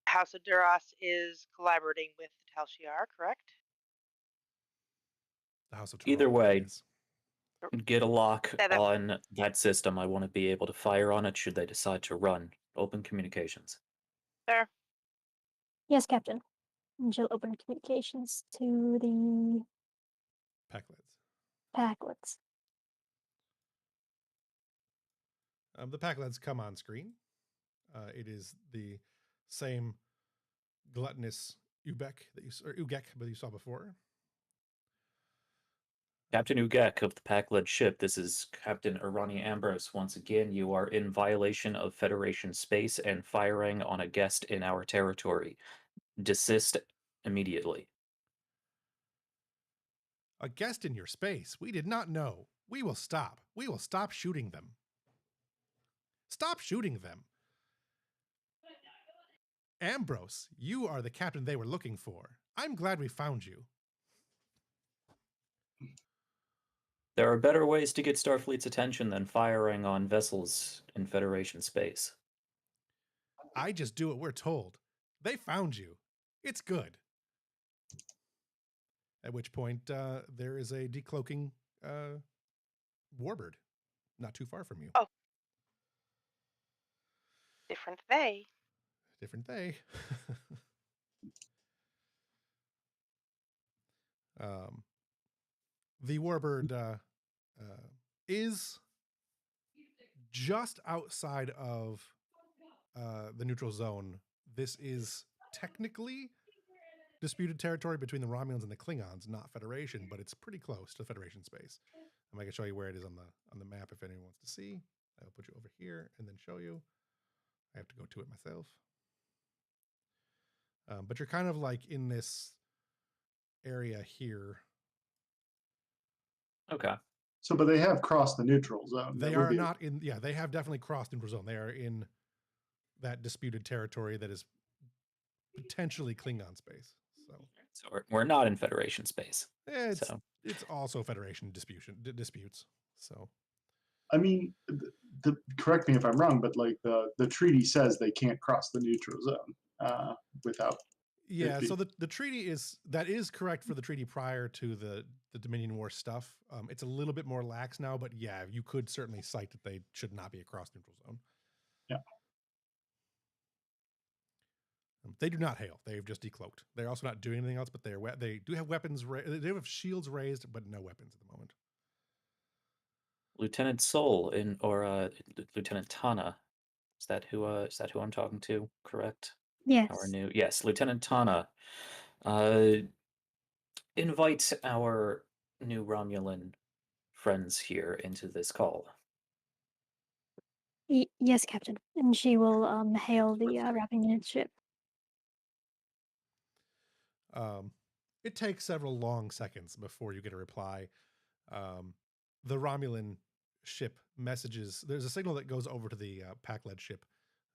House of Duras is collaborating with the Tal Shiar, correct? The House of Either Toronto, way, yes. get a lock that- on that system. I want to be able to fire on it should they decide to run. Open communications. There. Yes, Captain. And she'll open communications to the Packlets. The Packlets come on screen. It is the same gluttonous Ubek Ugek that you saw before. Captain Ugek of the Pack-led ship, this is Captain Irani Ambrose. Once again, you are in violation of Federation space and firing on a guest in our territory. Desist immediately. A guest in your space? We did not know. We will stop. We will stop shooting them. Stop shooting them. Ambrose, you are the captain they were looking for. I'm glad we found you. There are better ways to get Starfleet's attention than firing on vessels in Federation space. I just do what we're told. They found you. It's good. At which point, there is a decloaking warbird not too far from you. Oh. Different they. Different they. The warbird is just outside of the neutral zone. This is technically disputed territory between the Romulans and the Klingons, not Federation, but it's pretty close to Federation space. I can show you where it is on the map if anyone wants to see. I'll put you over here and then show you. I have to go to it myself. But you're kind of like in this area here. Okay. So, but they have crossed the neutral zone. They are not in, yeah, they have definitely crossed neutral zone. They are in that disputed territory that is potentially Klingon space. So we're not in Federation space. It's also Federation disputes. So, I mean, correct me if I'm wrong, but like the treaty says they can't cross the neutral zone without. Yeah, so the treaty is correct for the treaty prior to the Dominion War stuff. It's a little bit more lax now, but yeah, you could certainly cite that they should not be across neutral zone. Yeah. They do not hail. They've just decloaked. They're also not doing anything else, but they do have weapons. They have shields raised, but no weapons at the moment. Lieutenant Sol or Lieutenant Tana. Is that who I'm talking to? Correct. Yes. Yes, Lieutenant Tana. Invite our new Romulan friends here into this call. Yes, Captain. And she will hail the wrapping unit ship. It takes several long seconds before you get a reply. The Romulan ship messages. There's a signal that goes over to the Pac-led ship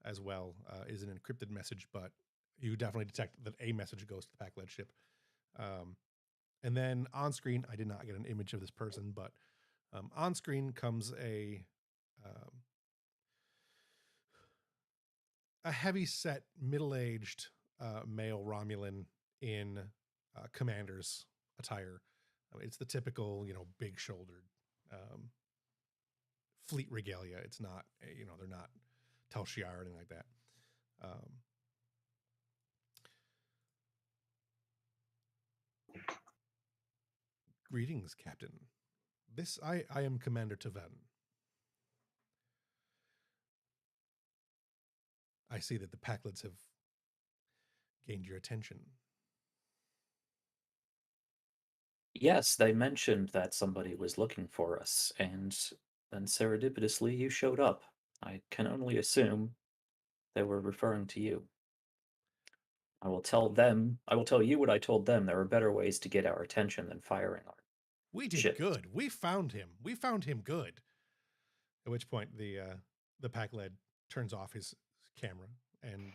as well. Is an encrypted message, but you definitely detect that a message goes to the Pac-led ship. And then on screen, I did not get an image of this person, but on screen comes a heavy-set, middle-aged male Romulan in commander's attire. It's the typical, big-shouldered fleet regalia. It's not, they're not Tel Shiar or anything like that. Greetings, Captain. I am Commander Taven. I see that the Packlets have gained your attention. Yes, they mentioned that somebody was looking for us, and then serendipitously you showed up. I can only assume they were referring to you. I will tell you what I told them. There are better ways to get our attention than firing our We did ship. good. We found him. We found him good. At which point the Pack-led turns off his camera, and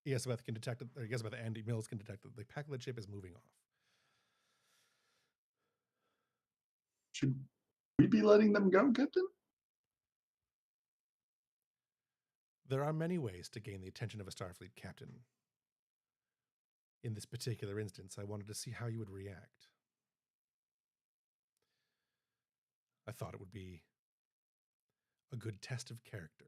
Elizabeth can detect it, or Elizabeth and Andy Mills can detect that the Pack-led ship is moving off. Should we be letting them go, Captain? There are many ways to gain the attention of a Starfleet captain. In this particular instance, I wanted to see how you would react. I thought it would be a good test of character.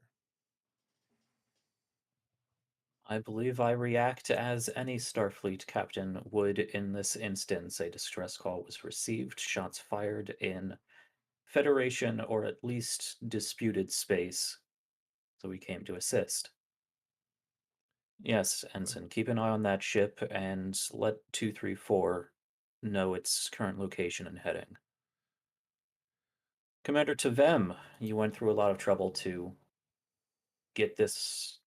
I believe I react as any Starfleet captain would in this instance. A distress call was received, shots fired in Federation or at least disputed space, so we came to assist. Yes, Ensign, keep an eye on that ship and let 234 know its current location and heading. Commander Tavem, you went through a lot of trouble to get this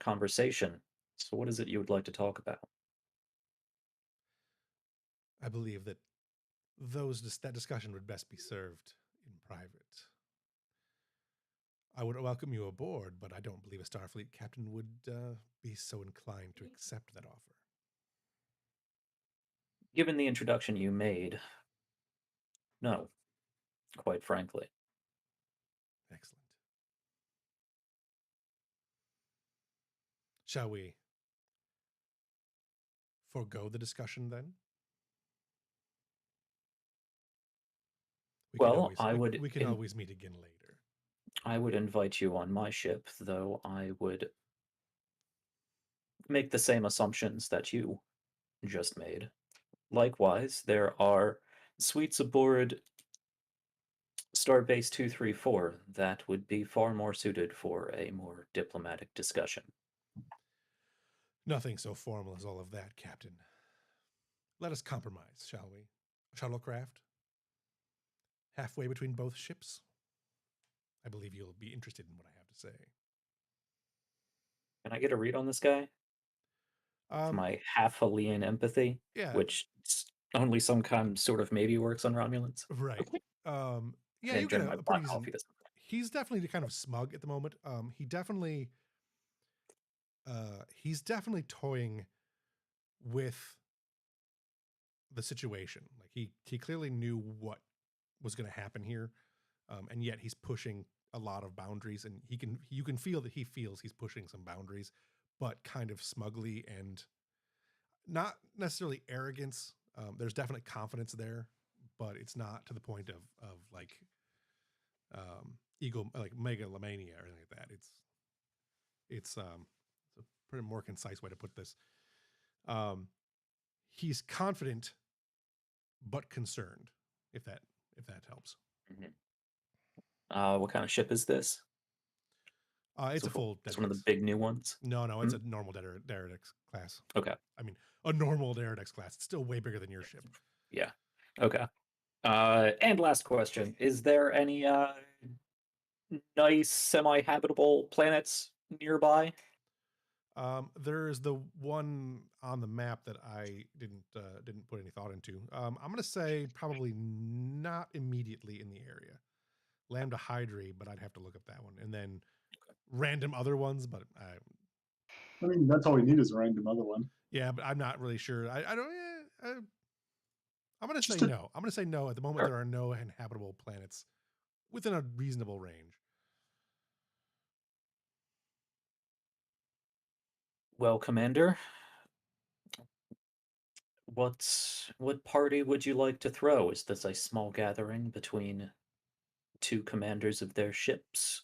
conversation. So what is it you would like to talk about? I believe that that discussion would best be served in private. I would welcome you aboard, but I don't believe a Starfleet captain would be so inclined to accept that offer. Given the introduction you made, no, quite frankly. Excellent. Shall we forego the discussion then? We can always meet again later. I would invite you on my ship, though I would make the same assumptions that you just made. Likewise, there are suites aboard Starbase 234 that would be far more suited for a more diplomatic discussion. Nothing so formal as all of that, Captain. Let us compromise, shall we? A shuttlecraft? Halfway between both ships? I believe you'll be interested in what I have to say. Can I get a read on this guy? My half-Halian empathy, yeah, which only some kind sort of maybe works on Romulans. Right. Yeah, And you drink get my a black pretty coffee. He's definitely kind of smug at the moment. He's definitely toying with the situation. Like he clearly knew what was going to happen here, and yet he's pushing a lot of boundaries, and you can feel that he feels he's pushing some boundaries, but kind of smugly and not necessarily arrogance. There's definitely confidence there, but it's not to the point of like ego, like megalomania or anything like that. It's a pretty more concise way to put this. He's confident but concerned, if that helps. Mm-hmm. What kind of ship is this? It's a full. It's one of the big new ones. No, it's a normal Deredex class. Okay. I mean, a normal Deredex class. It's still way bigger than your ship. Yeah. Okay. And last question: is there any nice semi-habitable planets nearby? There's the one on the map that I didn't put any thought into. I'm gonna say probably not immediately in the area. Lambda Hydri, but I'd have to look up that one, and then random other ones. But I mean, that's all we need is a random other one. yeah, but I'm not really sure. I don't. I'm gonna say Just a- no. I'm gonna say no. At the moment, Sure. there are no inhabitable planets within a reasonable range. Well, Commander, what party would you like to throw? Is this a small gathering between two commanders of their ships,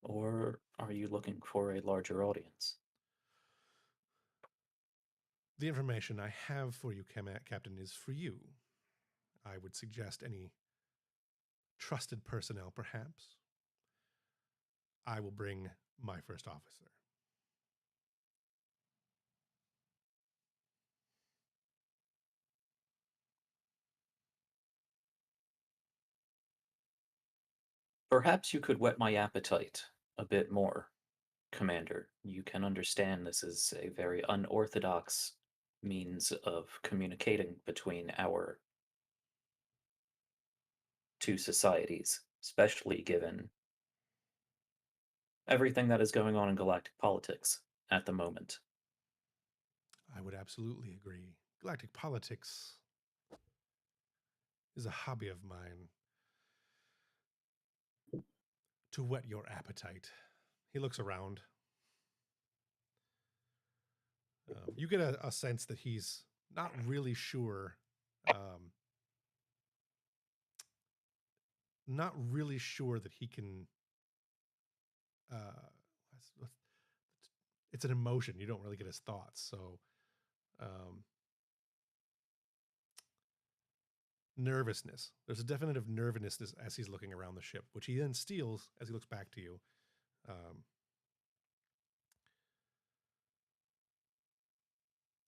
or are you looking for a larger audience? The information I have for you, Captain, is for you. I would suggest any trusted personnel, perhaps. I will bring my first officer. Perhaps you could whet my appetite a bit more, Commander. You can understand this is a very unorthodox means of communicating between our two societies, especially given everything that is going on in galactic politics at the moment. I would absolutely agree. Galactic politics is a hobby of mine. To whet your appetite. He looks around. You get a sense that he's not really sure. Not really sure that he can. It's an emotion. You don't really get his thoughts. So, nervousness. There's a definitive nervousness as he's looking around the ship, which he then steals as he looks back to you.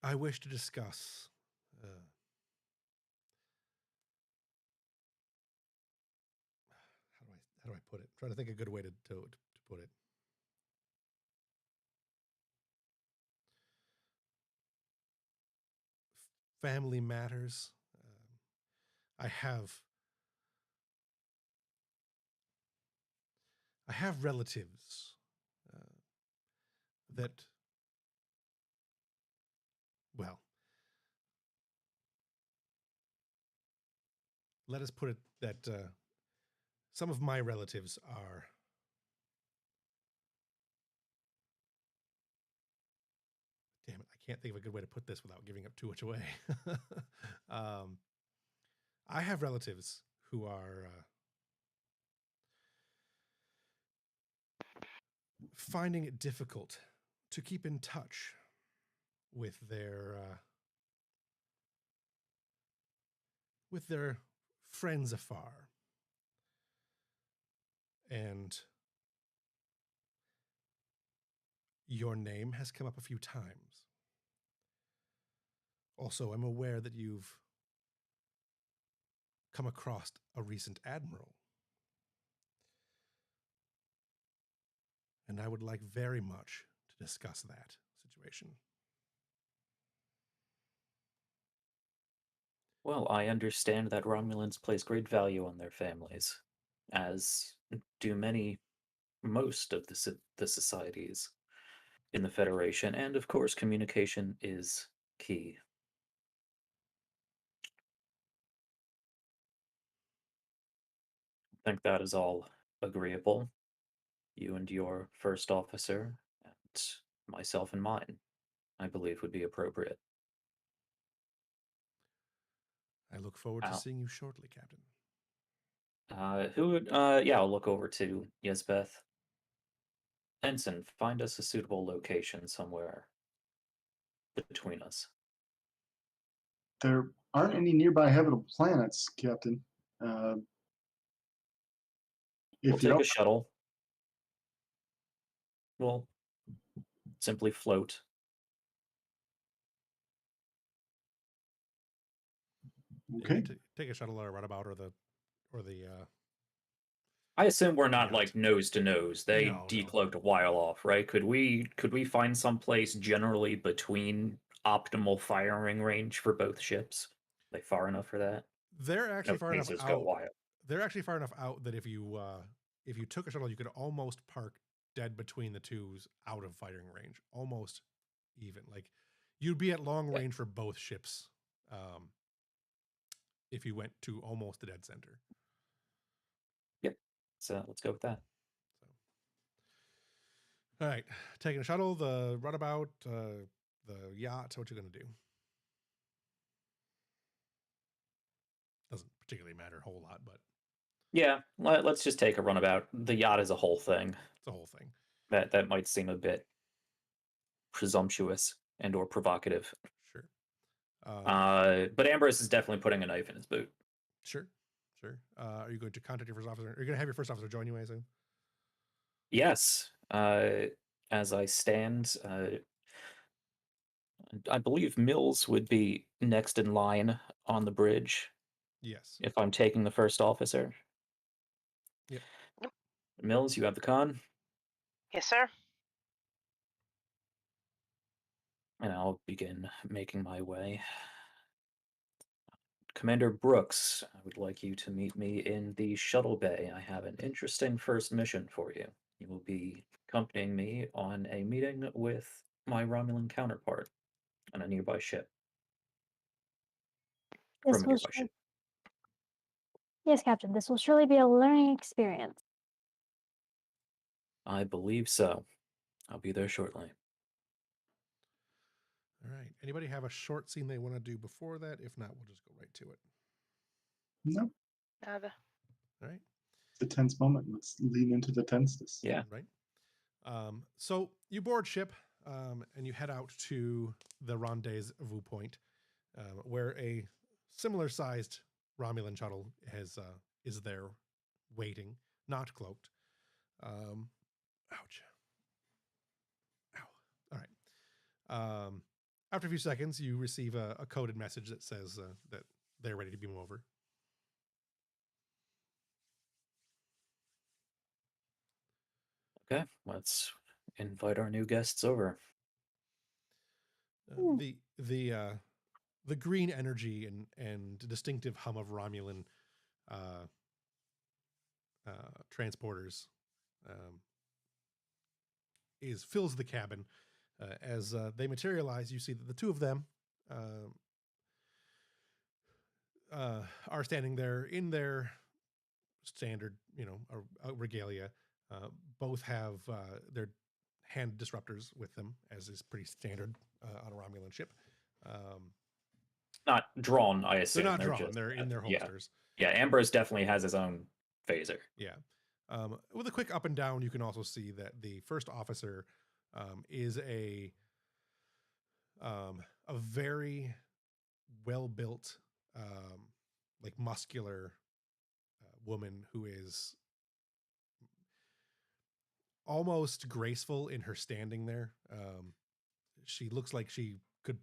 I wish to discuss how do I put it? I'm trying to think a good way to put it. Family matters. I have relatives that, well, let us put it that some of my relatives are damn it, I can't think of a good way to put this without giving up too much away. I have relatives who are finding it difficult to keep in touch with their friends afar. And your name has come up a few times. Also, I'm aware that you've come across a recent admiral. And I would like very much to discuss that situation. Well, I understand that Romulans place great value on their families, as do most of the societies in the Federation, and of course, communication is key. I think that is all agreeable. You and your first officer, and myself and mine, I believe would be appropriate. I look forward to seeing you shortly, Captain. Who would, yeah, I'll look over to Yesbeth. Ensign, find us a suitable location somewhere between us. There aren't any nearby habitable planets, Captain. We'll If take you're a shuttle. We'll simply float. okay, Take a shuttle or a runabout or the I assume we're not yacht. like nose to nose. They No. decloaked a while off, right? Could we find some place generally between optimal firing range for both ships? Like far enough for that? They're actually No, far enough cases go out. wild. They're actually far enough out that if you took a shuttle, you could almost park dead between the twos out of firing range, almost even. Like you'd be at long range for both ships if you went to almost a dead center. Yep. So let's go with that. All right, taking a shuttle, the runabout, the yacht. What you gonna do? Doesn't particularly matter a whole lot, but Yeah, let's just take a runabout. The yacht is a whole thing. it's a whole thing. That might seem a bit presumptuous and or provocative. Sure. But Ambrose is definitely putting a knife in his boot. Sure. Are you going to contact your first officer? Are you going to have your first officer join you, I assume? Yes. As I stand, I believe Mills would be next in line on the bridge Yes. if I'm taking the first officer. Yep. Mills, you have the con, Yes, sir. and I'll begin making my way. Commander Brooks, I would like you to meet me in the shuttle bay. I have an interesting first mission for you. You will be accompanying me on a meeting with my Romulan counterpart on a nearby ship. This From a will nearby ship. Yes, Captain. This will surely be a learning experience. I believe so. I'll be there shortly. All right. Anybody have a short scene they want to do before that? If not, we'll just go right to it. No, Nada. All right. it's a tense moment. Let's lean into the tenseness. Yeah. Right. So you board ship and you head out to the rendezvous point where a similar sized Romulan shuttle is there waiting, not cloaked. Ouch. Ow. All right. After a few seconds, you receive a coded message that says that they're ready to beam over. Okay, let's invite our new guests over. The green energy and distinctive hum of Romulan transporters fills the cabin. As they materialize, you see that the two of them are standing there in their standard, regalia. Both have their hand disruptors with them, as is pretty standard on a Romulan ship. Not drawn, I assume. They're not drawn. Just, they're in their holsters. Yeah, Ambrose definitely has his own phaser. Yeah. With a quick up and down, you can also see that the first officer is a very well-built, like muscular woman who is almost graceful in her standing there. She looks like she could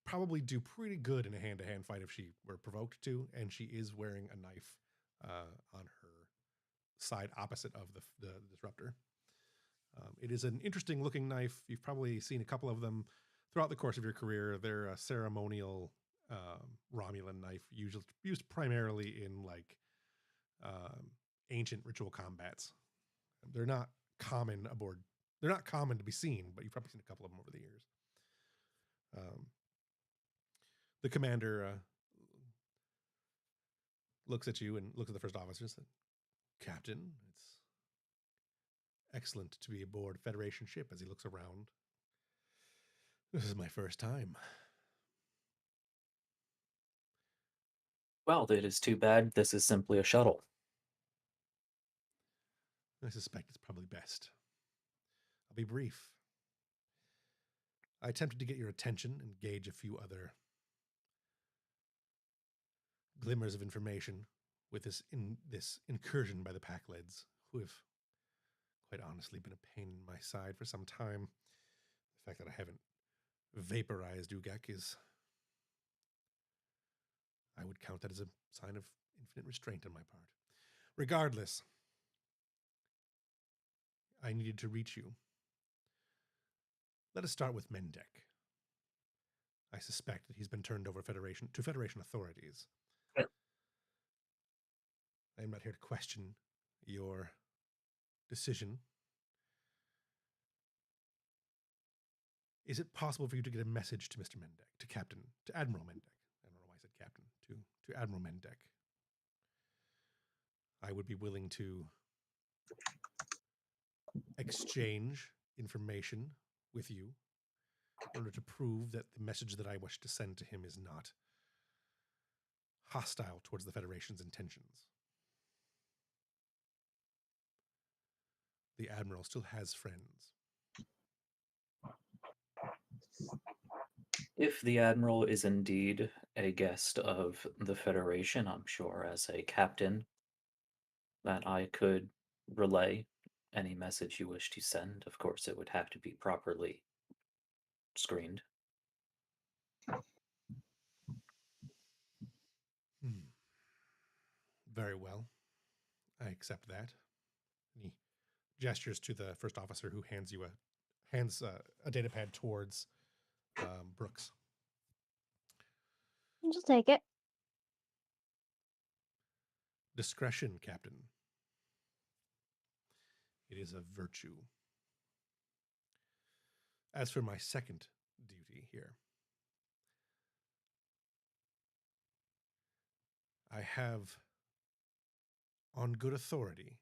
probably do pretty good in a hand-to-hand fight if she were provoked to, and she is wearing a knife on her side opposite of the disruptor. It is an interesting looking knife. You've probably seen a couple of them throughout the course of your career. They're a ceremonial Romulan knife, used primarily in like ancient ritual combats. They're not common aboard. They're not common to be seen, but you've probably seen a couple of them over the years. The commander looks at you and looks at the first officer and says, "Captain, it's excellent to be aboard Federation ship." As he looks around, "This is my first time." Well, it is too bad this is simply a shuttle. I suspect it's probably best. I'll be brief. I attempted to get your attention and gauge a few other glimmers of information with this incursion by the Packlids, who have quite honestly been a pain in my side for some time. The fact that I haven't vaporized Ugek is, I would count that as a sign of infinite restraint on my part. Regardless, I needed to reach you. Let us start with Mendek. I suspect that he's been turned over to Federation authorities. I am not here to question your decision. Is it possible for you to get a message to Mr. Mendek, to Admiral Mendek? I don't know why I said Captain. To Admiral Mendek. I would be willing to exchange information with you in order to prove that the message that I wish to send to him is not hostile towards the Federation's intentions. The Admiral still has friends. If the Admiral is indeed a guest of the Federation, I'm sure as a captain that I could relay any message you wish to send. Of course, it would have to be properly screened. Very well. I accept that. And he gestures to the first officer who hands a data pad towards Brooks. You just take it. Discretion, Captain. It is a virtue. As for my second duty here, I have, on good authority,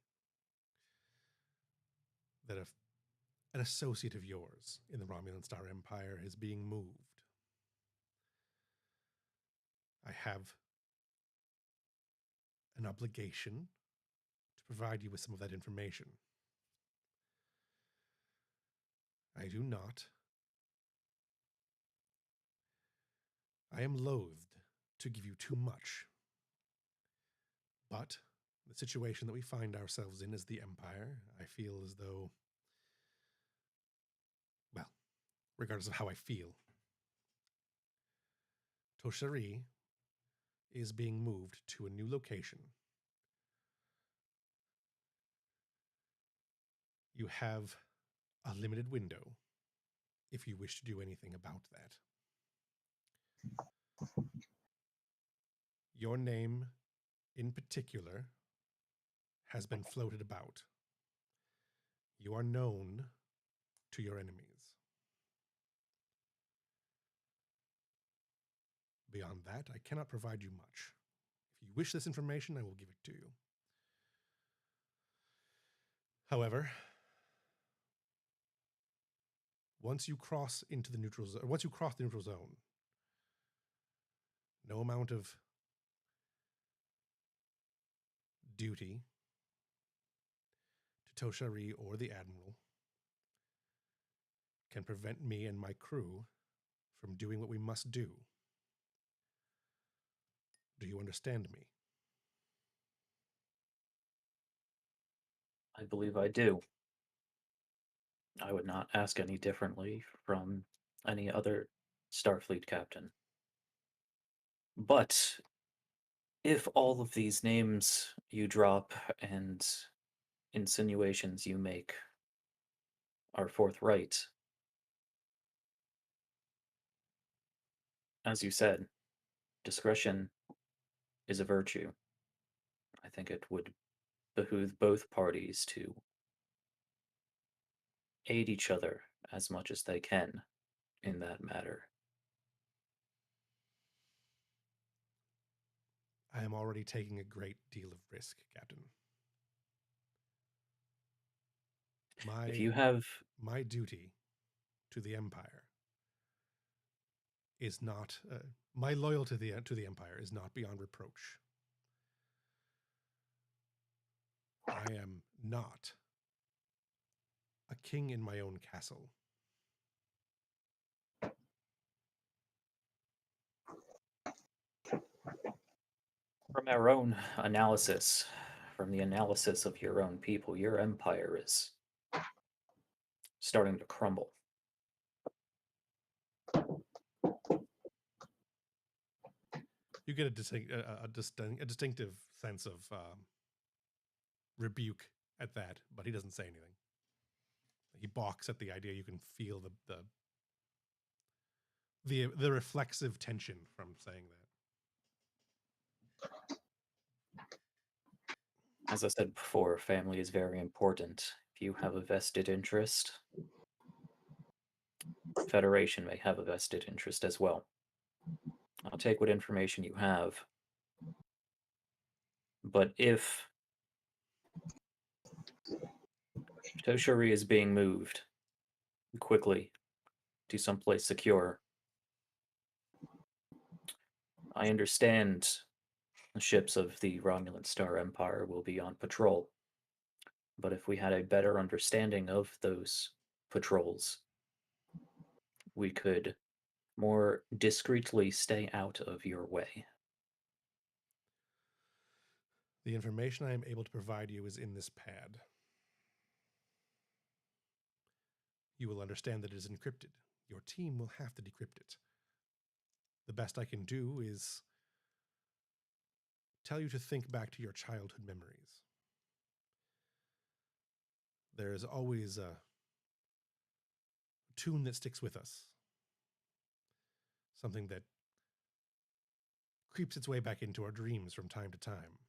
that an associate of yours in the Romulan Star Empire is being moved. I have an obligation to provide you with some of that information. I do not. I am loath to give you too much. But the situation that we find ourselves in as the Empire, I feel as though, well, regardless of how I feel, Toshari is being moved to a new location. You have a limited window if you wish to do anything about that. Your name, in particular, has been floated about. You are known to your enemies. Beyond that, I cannot provide you much. If you wish this information, I will give it to you. However, once you cross the neutral zone, no amount of duty to Toshari or the Admiral can prevent me and my crew from doing what we must do. Do you understand me? I believe I do. I would not ask any differently from any other Starfleet captain. But if all of these names you drop and insinuations you make are forthright, as you said, discretion is a virtue. I think it would behoove both parties to aid each other as much as they can in that matter. I am already taking a great deal of risk, Captain. If you have my duty to the Empire is not my loyalty to the Empire is not beyond reproach. I am not a king in my own castle. from our own analysis, from the analysis of your own people, your empire is starting to crumble. You get a distinctive sense of rebuke at that, but he doesn't say anything. He balks at the idea. You can feel the reflexive tension from saying that. As I said before, family is very important. If you have a vested interest, Federation may have a vested interest as well. I'll take what information you have. But if Toshuri is being moved quickly to someplace secure, I understand the ships of the Romulan Star Empire will be on patrol. But if we had a better understanding of those patrols, we could more discreetly stay out of your way. The information I am able to provide you is in this pad. You will understand that it is encrypted. Your team will have to decrypt it. The best I can do is tell you to think back to your childhood memories. There is always a tune that sticks with us. Something that creeps its way back into our dreams from time to time.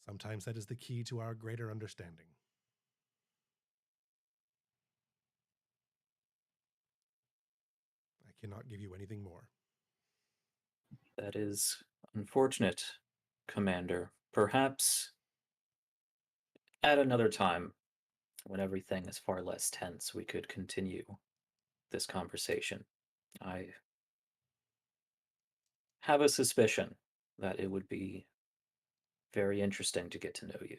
Sometimes that is the key to our greater understanding. I cannot give you anything more. That is unfortunate, Commander. Perhaps at another time, when everything is far less tense, we could continue this conversation. I have a suspicion that it would be very interesting to get to know you.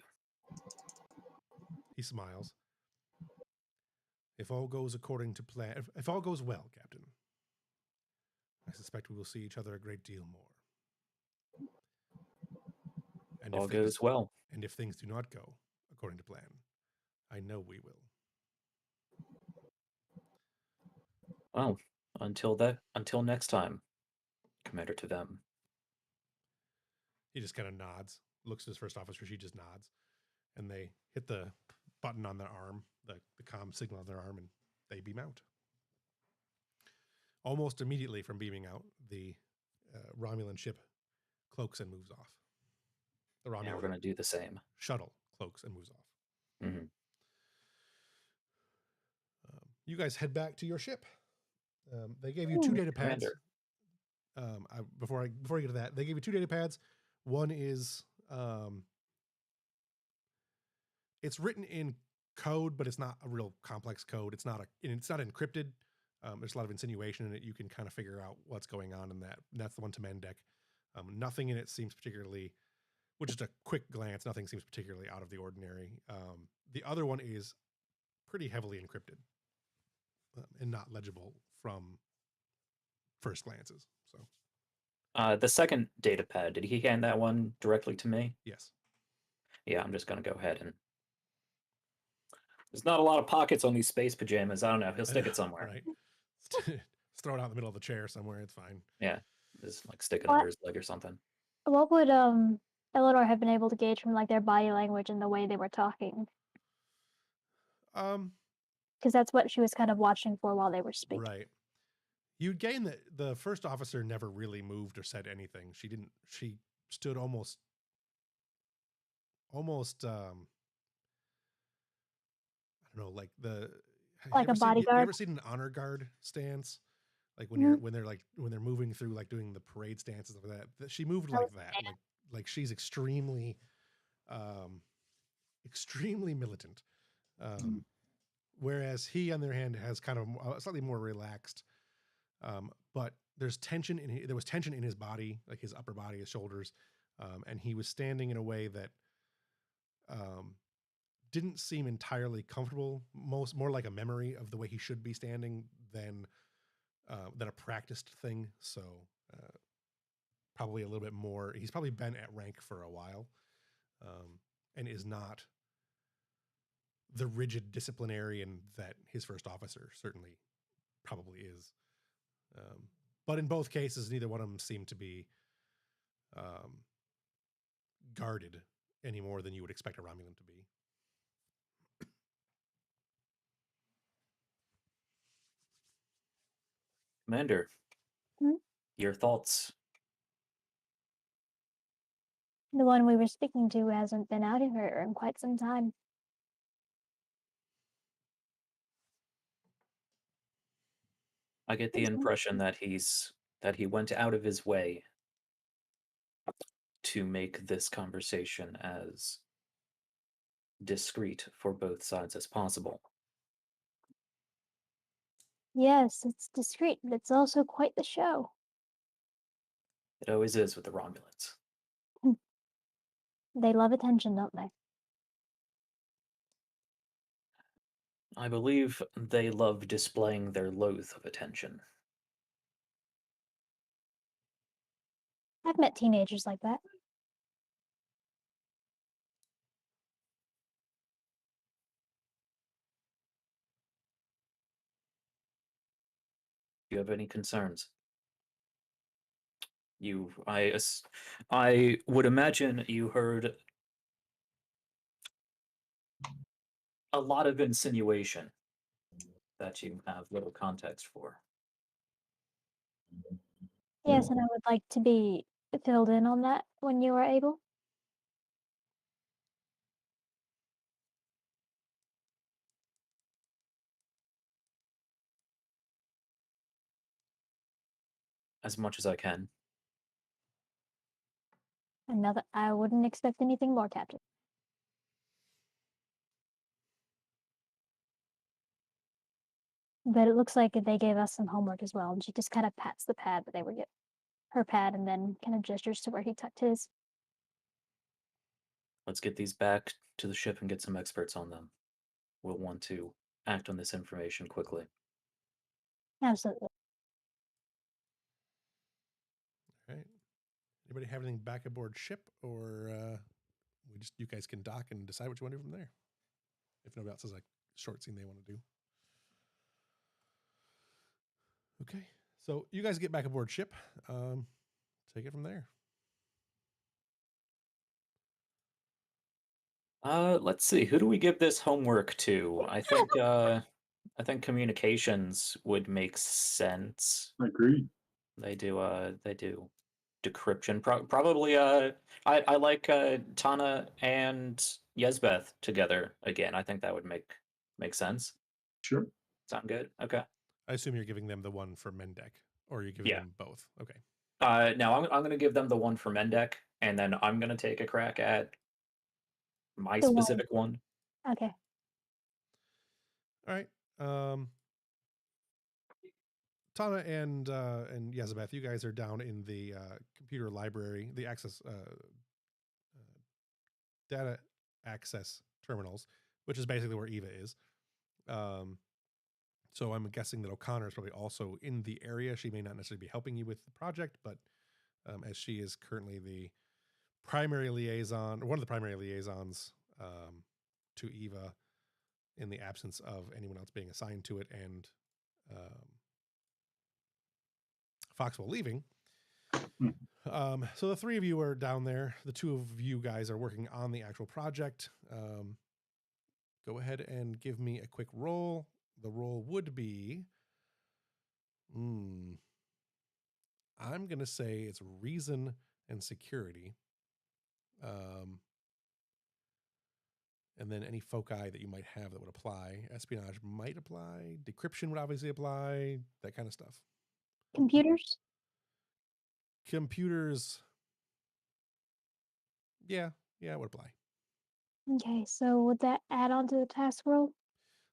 He smiles. If all goes according to plan, if all goes well, Captain, I suspect we will see each other a great deal more. And All goes well. And if things do not go according to plan, I know we will. Well, until next time, Commander Tavem. He just kind of nods, looks at his first officer, she just nods, and they hit the button on their arm, the comm signal on their arm, and they beam out. Almost immediately from beaming out, the Romulan ship cloaks and moves off. The Romulan we're going to do the same. Shuttle cloaks and moves off. Mm-hmm. You guys head back to your ship. They gave you 2 data pads. Before I get to that, they gave you 2 data pads. One is it's written in code, but it's not a real complex code. It's not encrypted. There's a lot of insinuation in it. You can kind of figure out what's going on in that. And that's the one to Mendek. Nothing in it seems particularly, with just a quick glance, nothing seems particularly out of the ordinary. The other one is pretty heavily encrypted and not legible from first glances. So the second data pad, did he hand that one directly to me? Yes. Yeah, I'm just going to go ahead and... There's not a lot of pockets on these space pajamas. I don't know. He'll stick it somewhere. Right. Just throw it out in the middle of the chair somewhere. It's fine. Yeah. Just like stick it under his leg or something. What would Eleanor have been able to gauge from like their body language and the way they were talking? Because that's what she was kind of watching for while they were speaking. Right. You'd gain that the first officer never really moved or said anything. She stood almost I don't know, like like a bodyguard. You ever seen an honor guard stance? Like when they're moving through, like doing the parade stances like that. She moved like that. Like she's extremely militant. Whereas he, on the other hand, has kind of slightly more relaxed. But there's tension there was tension in his body, like his upper body, his shoulders, and he was standing in a way that didn't seem entirely comfortable. More like a memory of the way he should be standing than a practiced thing. So probably a little bit more. He's probably been at rank for a while, and is not the rigid disciplinarian that his first officer certainly probably is. But in both cases, neither one of them seemed to be guarded any more than you would expect a Romulan to be. Commander, Hmm? your thoughts? The one we were speaking to hasn't been out here in quite some time. I get the It's impression that he went out of his way to make this conversation as discreet for both sides as possible. Yes, it's discreet, but it's also quite the show. It always is with the Romulans. They love attention, don't they? I believe they love displaying their loathe of attention. I've met teenagers like that. Do you have any concerns? I would imagine you heard a lot of insinuation that you have little context for. Yes, and I would like to be filled in on that when you are able. As much as I can. Another, I wouldn't expect anything more, Captain. But it looks like they gave us some homework as well, and she just kind of pats the pad that they were get her pad, and then kind of gestures to where he tucked his. Let's get these back to the ship and get some experts on them. We'll want to act on this information quickly. Absolutely. All right. Anybody have anything back aboard ship, or you guys can dock and decide what you want to do from there? If nobody else has a short scene they want to do. Okay, so you guys get back aboard ship. Take it from there. Let's see. Who do we give this homework to? I think communications would make sense. Agreed. They do decryption. Probably I like Tana and Yesbeth together again. I think that would make sense. Sure. Sound good? Okay. I assume you're giving them the one for Mendek, or you're giving Yeah. them both. Okay. No, I'm gonna give them the one for Mendek, and then I'm gonna take a crack at my The one. specific one. Okay. All right. Tana and Yazabeth, you guys are down in the computer library, the access data access terminals, which is basically where Eva is. So I'm guessing that O'Connor is probably also in the area. She may not necessarily be helping you with the project, but as she is currently the primary liaison, or one of the primary liaisons to Eva in the absence of anyone else being assigned to it and Foxwell leaving. So the three of you are down there. The two of you guys are working on the actual project. Go ahead and give me a quick roll. The roll would be, I'm going to say it's reason and security. And then any foci that you might have that would apply. Espionage might apply. Decryption would obviously apply. That kind of stuff. Computers? Computers. Yeah, it would apply. Okay, so would that add on to the task roll?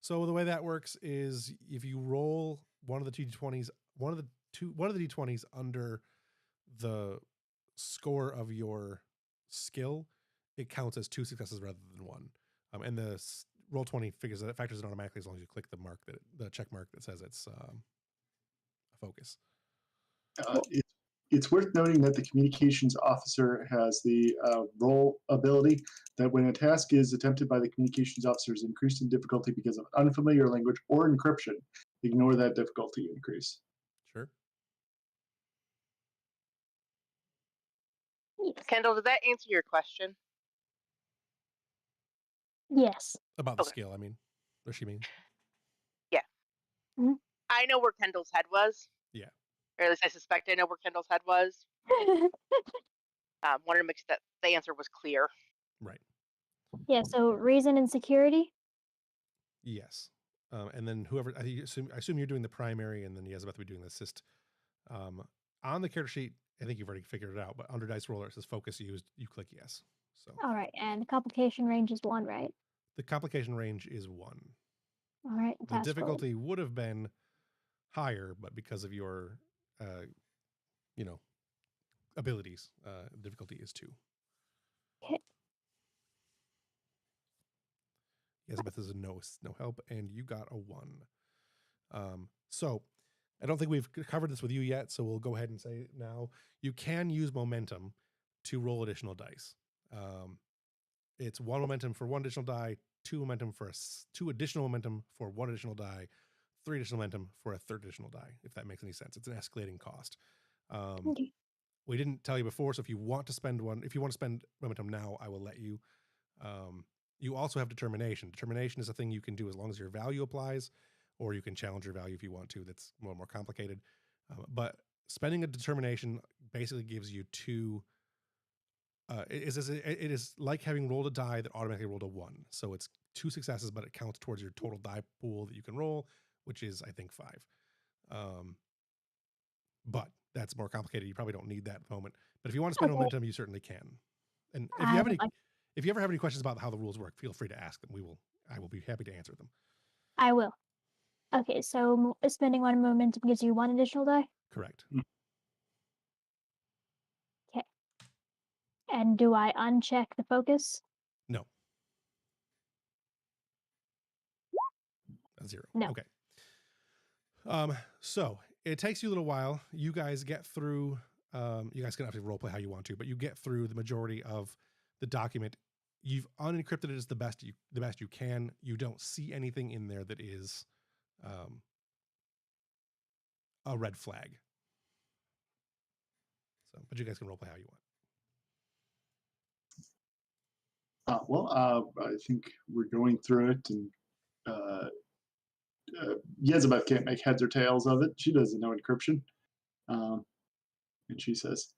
So the way that works is if you roll one of the d20s, one of the d20s under the score of your skill, it counts as 2 successes rather than 1. And the roll 20 factors it automatically as long as you click the check mark that says it's a focus. It's worth noting that the communications officer has the role ability that when a task is attempted by the communications officer is increased in difficulty because of unfamiliar language or encryption, ignore that difficulty increase. Sure. Yes. Kendall, did that answer your question? Yes. About the Okay. skill, I mean. Or she mean? I know where Kendall's head was. Yeah. Or at least I suspect I know where Kendall's head was. Wanted to make sure that the answer was clear. Right. Yeah, so reason and security? Yes. And then whoever, I assume you're doing the primary, and then Yazabeth will be doing the assist. On the character sheet, I think you've already figured it out, but under Dice Roller, it says focus used. You click yes. So All right, and complication range is 1, right? the complication range is 1. All right, The task forward. difficulty would have been higher, but because of your, abilities, difficulty is 2. Okay. Yazabeth is a no help, and you got a 1. So I don't think we've covered this with you yet, so we'll go ahead and say now you can use momentum to roll additional dice. It's 1 momentum for 1 additional die, 2 momentum for 2 additional momentum for 1 additional die, 3 additional momentum for a 3rd additional die, if that makes any sense. It's an escalating cost. Okay. We didn't tell you before, so if you want to spend momentum now, I will let you. You also have determination. Determination is a thing you can do as long as your value applies, or you can challenge your value if you want to. That's more complicated. But spending a determination basically gives you 2. It is like having rolled a die that automatically rolled a 1. So it's 2 successes, but it counts towards your total die pool that you can roll, which is, I think, 5. But that's more complicated. You probably don't need that at the moment. But if you want to spend Okay. momentum, you certainly can. And if I you ever have any questions about how the rules work, feel free to ask them. I will be happy to answer them. I will. Okay, so spending 1 momentum gives you 1 additional die? Correct. Okay. And do I uncheck the focus? No. A 0. No. Okay. So it takes you a little while. You guys get through. You guys can have to roleplay how you want to, but you get through the majority of the document. You've unencrypted it as the best you can. You don't see anything in there that is a red flag. So, but you guys can roleplay how you want. I think we're going through it, and Yezebeth can't make heads or tails of it. She doesn't know encryption. And she says,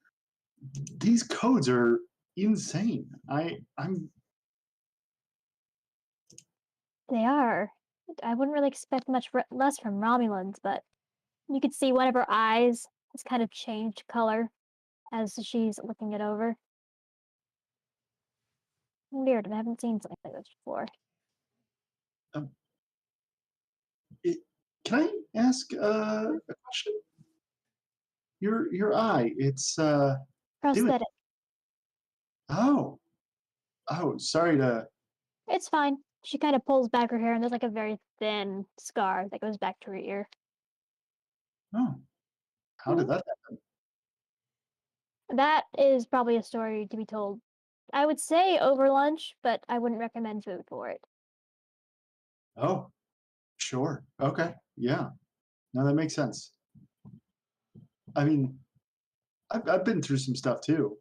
"These codes are insane. I'm They are. I wouldn't really expect much less from Romulans, but you could see one of her eyes has kind of changed color as she's looking it over. Weird, I haven't seen something like this before. Can I ask a question? Your eye, it's Prosthetic. oh, sorry to. It's fine. She kind of pulls back her hair, and there's like a very thin scar that goes back to her ear. Oh, how did that happen? That is probably a story to be told. I would say over lunch, but I wouldn't recommend food for it. Oh, sure. Okay. Yeah. No, that makes sense. I mean, I've been through some stuff too.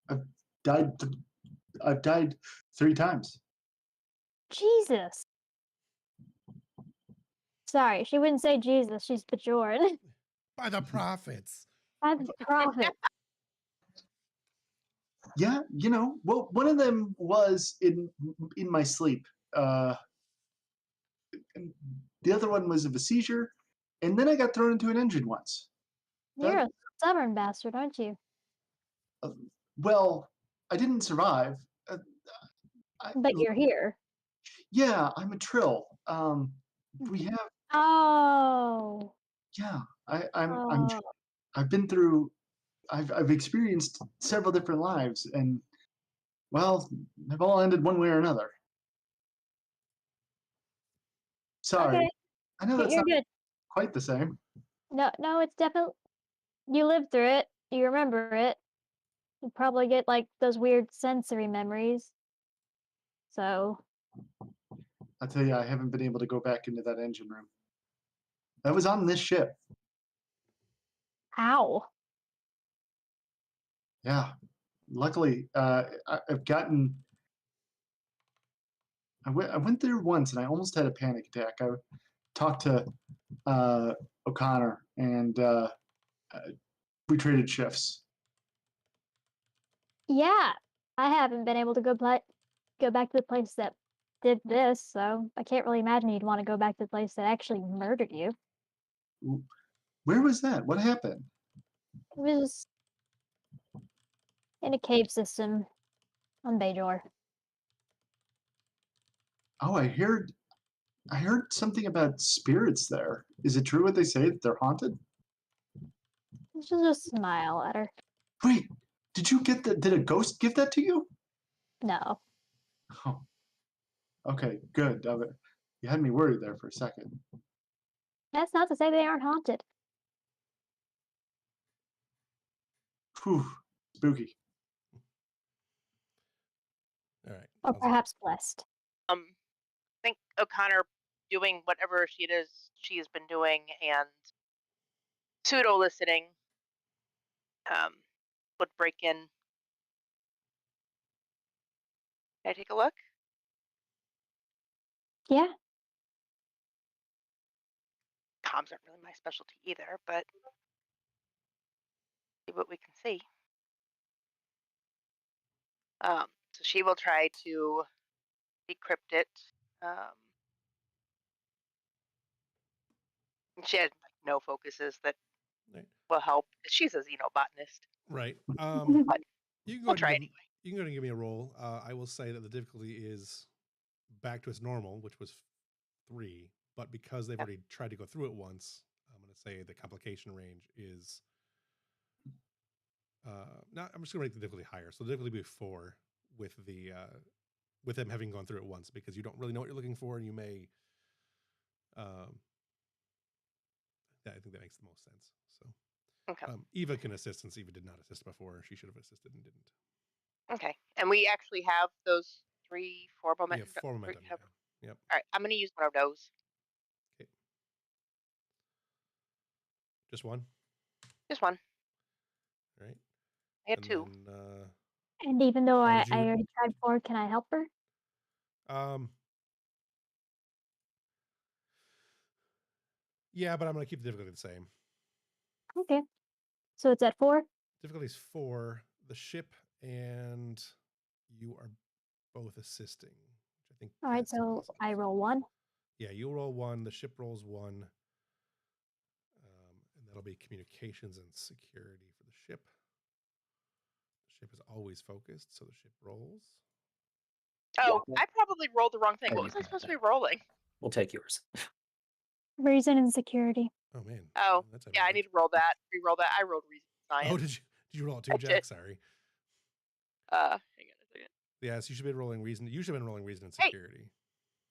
I've died. I've died 3 times. Jesus. Sorry, she wouldn't say Jesus. She's Bajoran. By the prophets. I'm the prophet. Yeah, well, one of them was in my sleep. And the other one was of a seizure, and then I got thrown into an engine once. You're a stubborn bastard, aren't you? Well, I didn't survive. But you're here. Yeah, I'm a trill. We have. Oh. Yeah, Oh. I've been through. I've experienced several different lives, and well, they've all ended one way or another. Sorry, Okay. I know that's You're not good. quite the same. No, it's definitely. You lived through it. You remember it. You probably get like those weird sensory memories. So. I tell you, I haven't been able to go back into that engine room. That was on this ship. How? Yeah. Luckily, I've gotten. I went there once and I almost had a panic attack. I talked to O'Connor and we traded shifts. Yeah, I haven't been able to go back to the place that did this, so I can't really imagine you'd want to go back to the place that actually murdered you. Where was that? What happened? It was in a cave system on Bajor. Oh, I heard something about spirits there. Is it true what they say that they're haunted? She'll just smile at her. Wait, did you get that? Did a ghost give that to you? No. Oh, okay, good. You had me worried there for a second. That's not to say they aren't haunted. Whew, spooky. All right. Or perhaps blessed. I think O'Connor doing whatever she has been doing and pseudo listening would break in. Can I take a look? Yeah. Comms aren't really my specialty either, but see what we can see. So she will try to decrypt it. She has no focuses that Right. will help. She's a xenobotanist. Right. But You can go we'll ahead try and anyway. you can go ahead and give me a roll. I will say that the difficulty is back to its normal, which was 3. But because they've already tried to go through it once, I'm going to say the complication range is not. I'm just going to make the difficulty higher. So the difficulty will be 4 with the with them having gone through it once, because you don't really know what you're looking for, and you may. I think that makes the most sense. So. Okay. Eva can assist since Eva did not assist before. She should have assisted and didn't. Okay. And we actually have those 4 momentum. Yeah, 4 momentum. Yeah. Yep. All right. I'm going to use one of those. Okay. Just one? Just one. All right. I had 2. Then, And even though I did you- already tried 4, can I help her? Yeah, but I'm going to keep the difficulty the same. Okay. So it's at 4? Difficulty is 4. The ship and you are both assisting, which I think. All right, that's so easy. I roll 1. Yeah, you roll 1. The ship rolls 1. And that'll be communications and security for the ship. The ship is always focused, so the ship rolls. Oh, Yeah. I probably rolled the wrong thing. Oh, What you was I can have supposed to that. be rolling? We'll take yours. Reason and security. Oh man. Oh, That's yeah, I need to roll that. Re-roll that. I rolled reason science. Oh, did you roll it too, I Jack? did. Sorry. Hang on a second. Yes, you should have been rolling reason. You should have been rolling reason and Hey. security.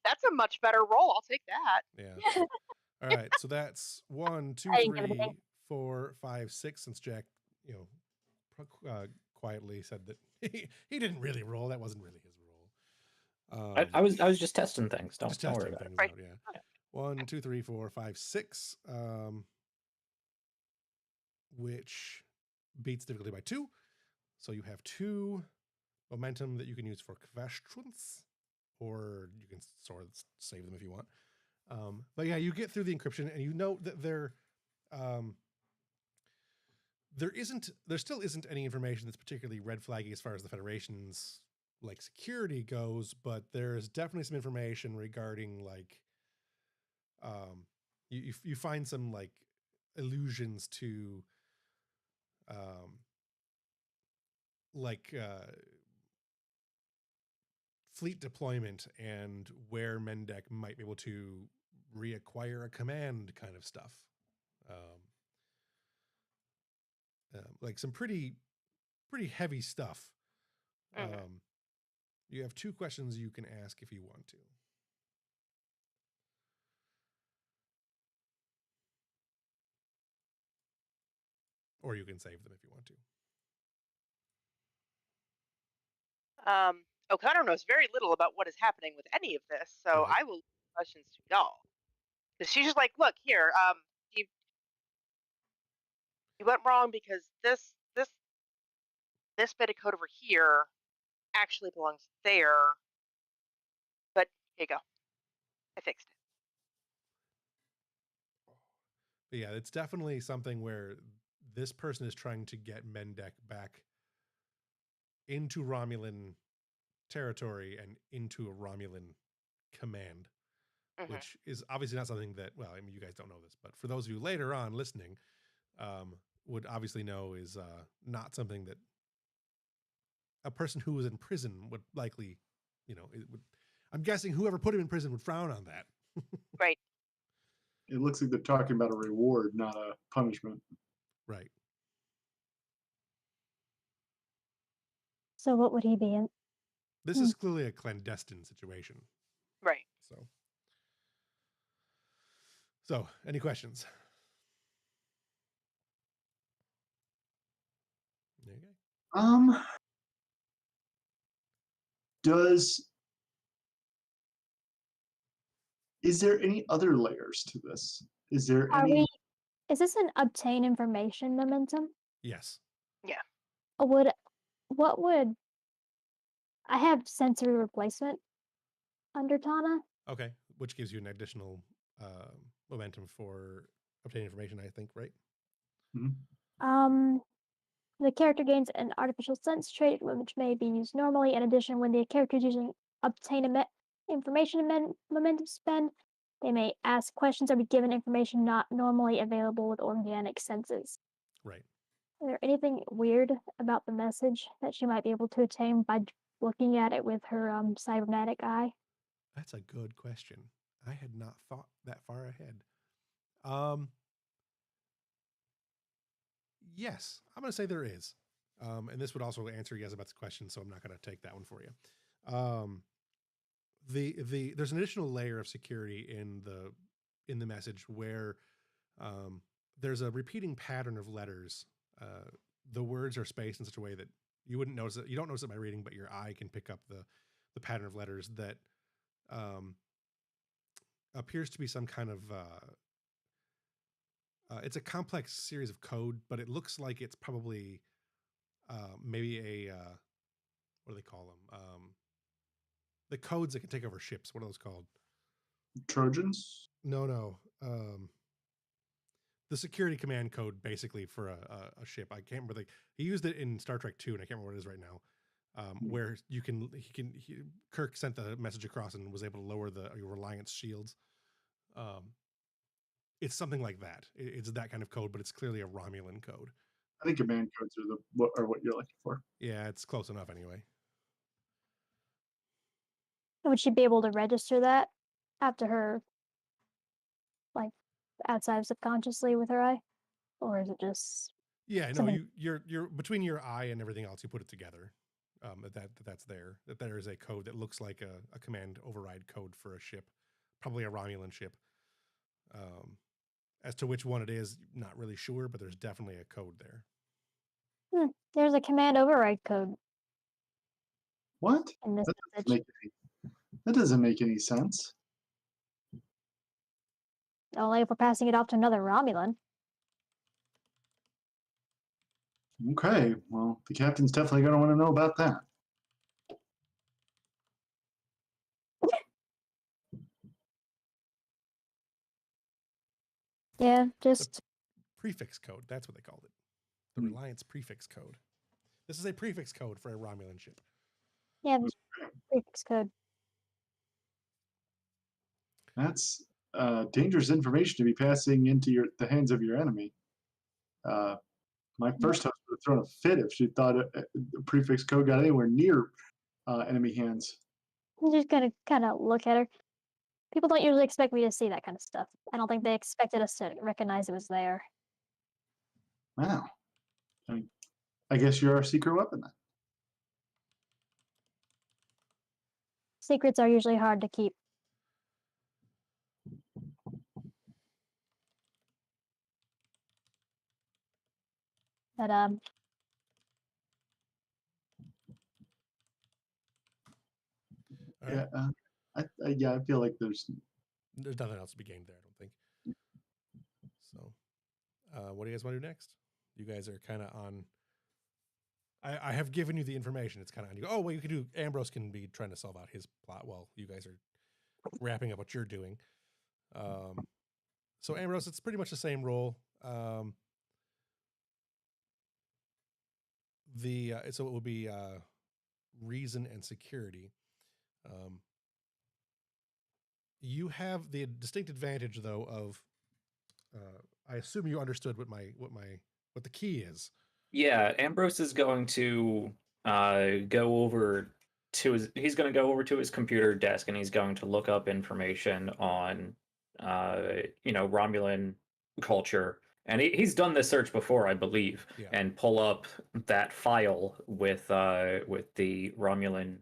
That's a much better roll. I'll take that. Yeah. All right. So that's 1, 2, I didn't give it a 3, name. 4, 5, 6. Since Jack, quietly said that he didn't really roll. That wasn't really his roll. I was just testing things. Don't just worry testing about it. things Right. out. Yeah. 1, 2, 3, 4, 5, 6. Which beats difficulty by 2. So you have 2 momentum that you can use for questions, or you can sort of save them if you want. But yeah, you get through the encryption, and you note that there still isn't any information that's particularly red flaggy as far as the Federation's like security goes, but there's definitely some information regarding like you find some like allusions to fleet deployment and where Mendek might be able to reacquire a command kind of stuff. Like some pretty heavy stuff. Mhm. You have 2 questions you can ask if you want to. Or you can save them if you want to. O'Connor knows very little about what is happening with any of this, so Right. I will leave questions to y'all. Because she's just like, look here, you went wrong because this bit of code over here actually belongs there, but Here you go. I fixed it. But yeah, it's definitely something where this person is trying to get Mendek back into Romulan territory and into a Romulan command, Mhm. which is obviously not something that, well, I mean, you guys don't know this, but for those of you later on listening, would obviously know is not something that a person who was in prison would likely, I'm guessing whoever put him in prison would frown on that. Right. It looks like they're talking about a reward, not a punishment. Right. So what would he be in? This is clearly a clandestine situation. Right. So any questions? Okay. Is there any other layers to this? Is there Are any? we? Is this an obtain information momentum? Yes. Yeah. What would I have sensory replacement under Tana? Okay, which gives you an additional momentum for obtaining information, I think, right? Mhm. The character gains an artificial sense trait, which may be used normally. In addition, when the character is using obtain information momentum spend, they may ask questions or be given information not normally available with organic senses. Right. Is there anything weird about the message that she might be able to attain by looking at it with her cybernetic eye? That's a good question. I had not thought that far ahead. Yes, I'm going to say there is. And this would also answer Yezabet's question, so I'm not going to take that one for you. There's an additional layer of security in the message where there's a repeating pattern of letters. The words are spaced in such a way that you wouldn't notice it. You don't notice it by reading, but your eye can pick up the pattern of letters that appears to be some kind of it's a complex series of code, but it looks like it's probably maybe a what do they call them? The codes that can take over ships. What are those called? Trojans? No. The security command code, basically, for a ship. I can't remember. He used it in Star Trek 2, and I can't remember what it is right now. Where Kirk sent the message across and was able to lower your Reliance shields. It's something like that. It's that kind of code, but it's clearly a Romulan code. I think command codes are what you're looking for. Yeah, it's close enough anyway. Would she be able to register that after her, like, outside subconsciously with her eye? Or is it just Yeah, no, something? you're between your eye and everything else, you put it together. That's there. That there is a code that looks like a command override code for a ship, probably a Romulan ship. As to which one it is, not really sure, but there's definitely a code there. There's a command override code What? in this That message. doesn't make any sense. Only if we're passing it off to another Romulan. Okay, well, the captain's definitely going to want to know about that. Yeah, just Prefix code. That's what they called it. The Reliance prefix code. This is a prefix code for a Romulan ship. yeah, prefix code. That's dangerous information to be passing into the hands of your enemy. My first host would have thrown a fit if she thought a prefix code got anywhere near enemy hands. I'm just gonna kind of look at her. People don't usually expect me to see that kind of stuff. I don't think they expected us to recognize it was there. Wow. I guess you're our secret weapon then. Secrets are usually hard to keep. But Right. Yeah, I feel like there's nothing else to be gained there, I don't think. So, what do you guys want to do next? You guys are kind of on. I have given you the information. It's kind of on you. Oh, well, you can do. Ambrose can be trying to solve out his plot while you guys are wrapping up what you're doing. So Ambrose, it's pretty much the same role. So it will be reason and security. You have the distinct advantage, though, of I assume you understood what the key is. Yeah, Ambrose is going to go over to his computer desk, and he's going to look up information on Romulan culture. And he's done this search before, I believe, Yeah. and pull up that file with the Romulan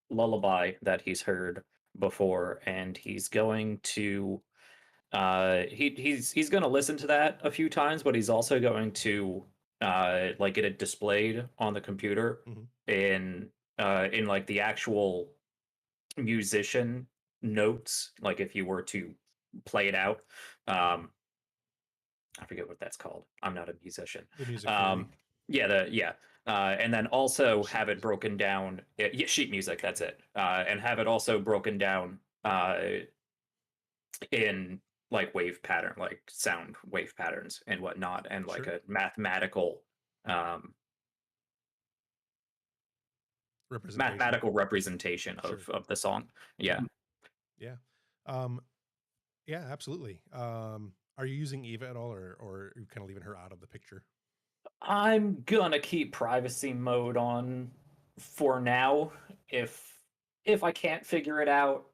lullaby that he's heard before, and he's going to he's going to listen to that a few times, but he's also going to like get it displayed on the computer in like the actual musician notes, like if you were to play it out. I forget what that's called. I'm not a musician. The music theory. Yeah, and then also have it broken down. Yeah, sheet music. That's it. And have it also broken down in like wave pattern, like sound wave patterns and whatnot, and like Sure. a mathematical representation Sure. of the song. Yeah. Yeah. Yeah, absolutely. Are you using Eva at all, or are you kind of leaving her out of the picture? I'm gonna keep privacy mode on for now. If I can't figure it out,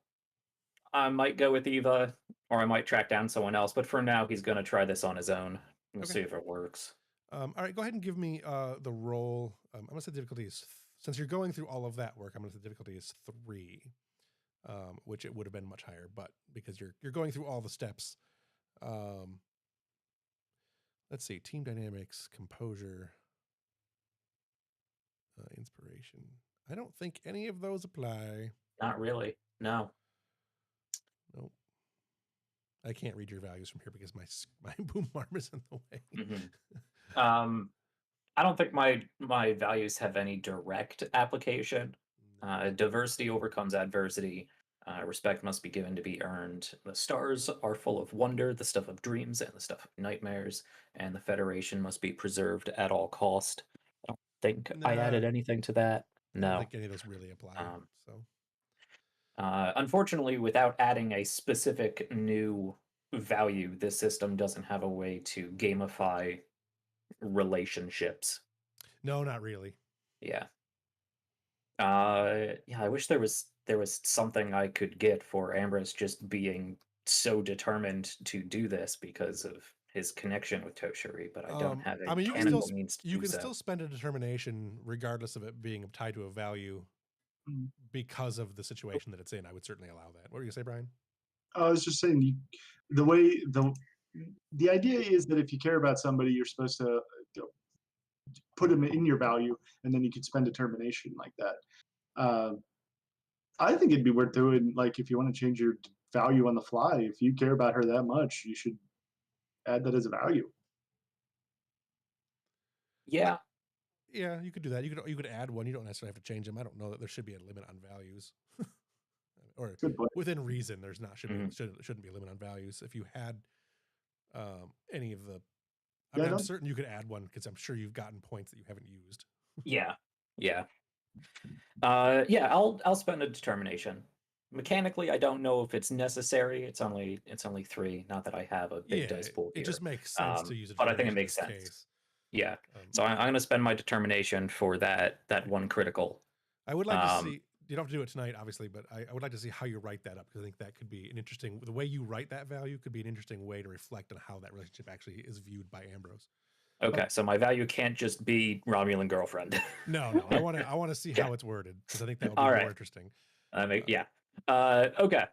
I might go with Eva, or I might track down someone else. But for now, he's gonna try this on his own. We'll see if it works. All right, go ahead and give me the roll. I'm gonna say the difficulty is since you're going through all of that work. I'm gonna say the difficulty is 3, which it would have been much higher, but because you're going through all the steps. Let's see: team dynamics, composure, inspiration. I don't think any of those apply. Not really. No. Nope. I can't read your values from here because my boom arm is in the way. I don't think my values have any direct application. Diversity overcomes adversity. Respect must be given to be earned. The stars are full of wonder, the stuff of dreams and the stuff of nightmares, and the Federation must be preserved at all cost. I don't think I added anything to that. No. I don't think any of those really apply. Unfortunately, without adding a specific new value, this system doesn't have a way to gamify relationships. No, not really. Yeah. I wish there was something I could get for Ambrose just being so determined to do this because of his connection with Toshiri, but I don't have a mechanical means to do so. You can still spend a determination regardless of it being tied to a value because of the situation that it's in. I would certainly allow that. What were you gonna say, Brian? I was just saying the idea is that if you care about somebody, you're supposed to put them in your value, and then you can spend determination like that. I think it'd be worth doing, like, if you want to change your value on the fly. If you care about her that much, you should add that as a value. Yeah. Yeah, you could do that. You could add one. You don't necessarily have to change them. I don't know that there should be a limit on values. Or within reason, there's not shouldn't be a limit on values. If you had any of the, I'm certain you could add one because I'm sure you've gotten points that you haven't used. Yeah. I'll spend a determination. Mechanically, I don't know if it's necessary. It's only 3. Not that I have a big dice pool here. It just makes sense to use it. But I think it makes sense. Case. Yeah. So I'm going to spend my determination for that one critical. I would like to see. You don't have to do it tonight, obviously, but I would like to see how you write that up, because I think that could be an interesting. The way you write that value could be an interesting way to reflect on how that relationship actually is viewed by Ambrose. Okay, so my value can't just be Romulan girlfriend. No. I want to see how it's worded, because I think that would be more interesting. Okay.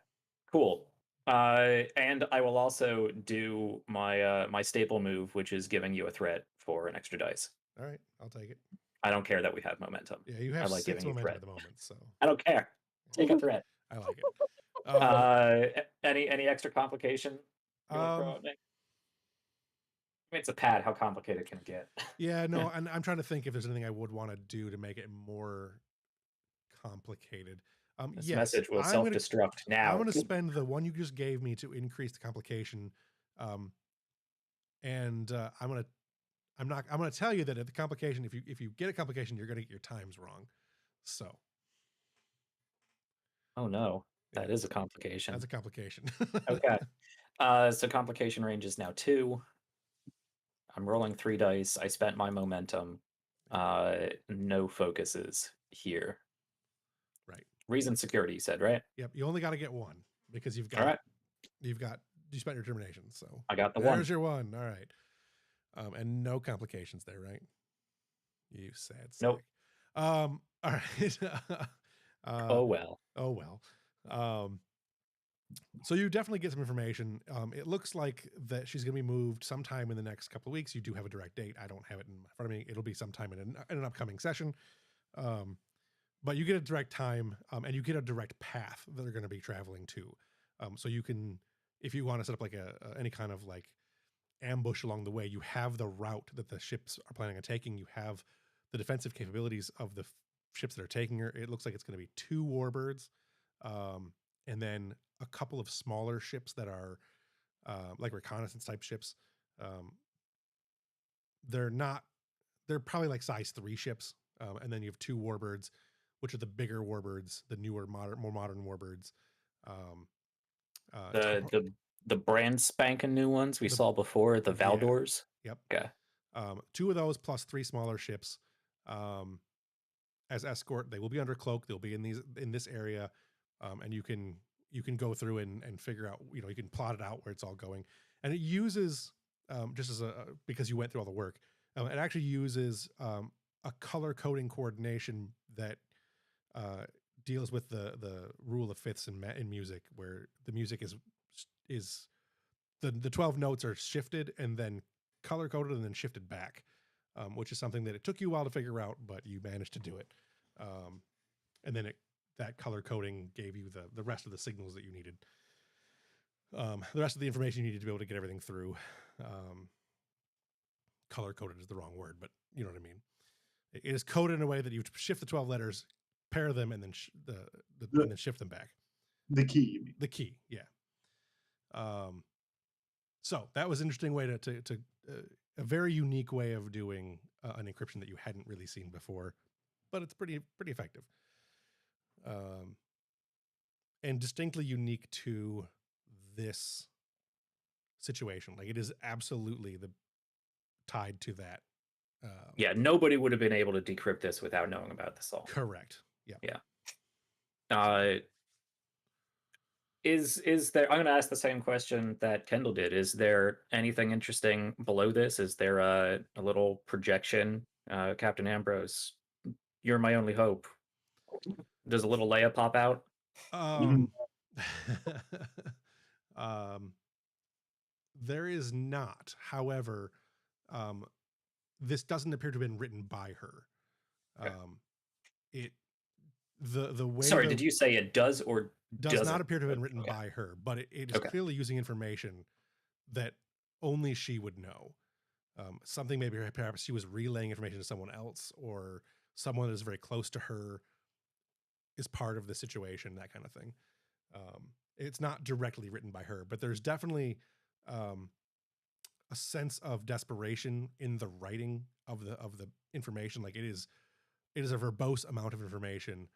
Cool. And I will also do my my staple move, which is giving you a threat for an extra dice. All right, I'll take it. I don't care that we have momentum. Yeah, you have 6 momentum at the moment, so I don't care. Take a threat. I like it. Any extra complication? I mean, it's a pad. How complicated can it get? Yeah, no, and I'm trying to think if there's anything I would want to do to make it more complicated. This Yes, message will I'm gonna self-destruct now. I'm gonna spend the one you just gave me to increase the complication, and I'm gonna tell you that at the complication, if you get a complication, you're gonna get your times wrong. So Oh no, that yeah, is a complication. that's a complication. Okay. So complication range is now 2. I'm rolling 3 dice. I spent my momentum. No focuses here. Right. Reason security, you said, right? Yep. You only got to get one because you've All got right. you spent your determination. So I got the there's 1. your 1. All right. And no complications there, right? You sad sack. Nope. All right. Oh well. Oh well. So you definitely get some information. It looks like that she's going to be moved sometime in the next couple of weeks. You do have a direct date. I don't have it in front of me. It'll be sometime in an upcoming session. But you get a direct time, and you get a direct path that they're going to be traveling to. So you can, if you want to set up like any kind of like ambush along the way, you have the route that the ships are planning on taking. You have the defensive capabilities of the ships that are taking her. It looks like it's going to be 2 warbirds, and then a couple of smaller ships that are like reconnaissance type ships. They're probably like size 3 ships, and then you have 2 warbirds, which are the bigger warbirds, the newer, more modern warbirds. The brand spanking new ones we saw before, the Valdors. Yep. Okay. 2 of those plus 3 smaller ships as escort. They will be under cloak. They'll be in this area, and you can go through and figure out. You can plot it out where it's all going, and it uses just as because you went through all the work. It actually uses a color coding coordination that deals with the rule of fifths in music, where the music is the 12 notes are shifted and then color coded and then shifted back, which is something that it took you a while to figure out, but you managed to do it. And then that color coding gave you the rest of the signals that you needed. The rest of the information you needed to be able to get everything through. Color coded is the wrong word, but you know what I mean. It is coded in a way that you shift the 12 letters, pair them, and then and then shift them back. The key, you mean? The key, yeah. So that was an interesting way to a very unique way of doing an encryption that you hadn't really seen before, but it's pretty effective, and distinctly unique to this situation. Like, it is absolutely tied to that. Yeah, nobody would have been able to decrypt this without knowing about this all. Correct. Yeah. Yeah. Is there? I'm going to ask the same question that Kendall did. Is there anything interesting below this? Is there a little projection, Captain Ambrose? You're my only hope. Does a little Leia pop out? There is not. However, this doesn't appear to have been written by her. Okay. The way. Sorry, did you say it does or does not appear to have been written by her, but it is clearly using information that only she would know. Something maybe perhaps she was relaying information to someone else, or someone that is very close to her is part of the situation, that kind of thing. It's not directly written by her, but there's definitely a sense of desperation in the writing of the information. Like, it is a verbose amount of information,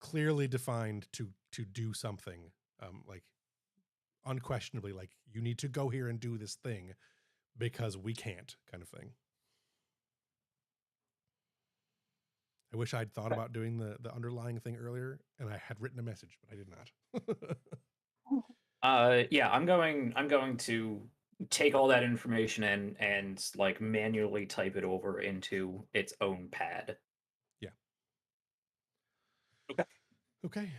clearly defined to do something, like unquestionably, like, you need to go here and do this thing because we can't, kind of thing. I wish I'd thought about doing the underlying thing earlier, and I had written a message, but I did not. Yeah, I'm going to take all that information and like manually type it over into its own pad. Yeah. Okay.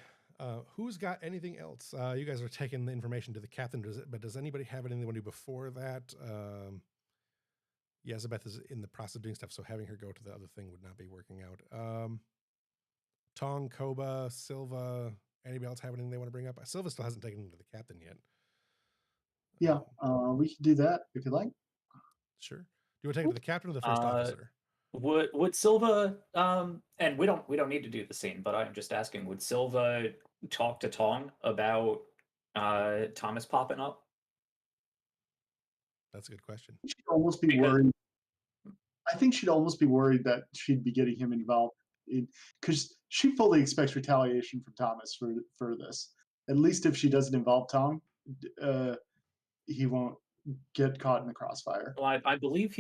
Who's got anything else? You guys are taking the information to the captain, but does anybody have anything they want to do before that? Yazabeth is in the process of doing stuff, so having her go to the other thing would not be working out. Tong, Koba, Silva, anybody else have anything they want to bring up? Silva still hasn't taken them to the captain yet. Yeah, we could do that if you like. Sure. Do you want to take it to the captain or the first officer? Would Silva and we don't need to do the scene, but I'm just asking, would Silva talk to Tong about Thomas popping up? That's a good question. She'd almost be Because worried. I think she'd almost be worried that she'd be getting him involved because she fully expects retaliation from Thomas for this. At least if she doesn't involve Tom, he won't get caught in the crossfire. well, I believe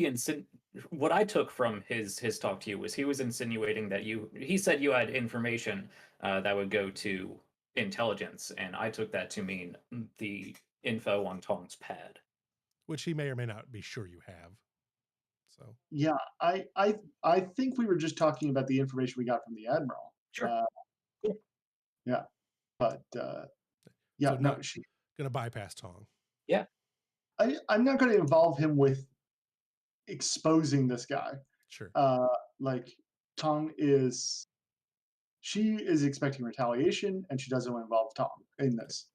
what I took from his talk to you was he was insinuating that he said you had information that would go to intelligence, and I took that to mean the info on Tong's pad. Which he may or may not be sure you have. So Yeah, I think we were just talking about the information we got from the admiral. Sure. Cool. Yeah, but yeah, So no, not gonna bypass Tong. Yeah. I'm not going to involve him with exposing this guy. Sure. Like Tong she is expecting retaliation, and she doesn't want to involve Tong in this.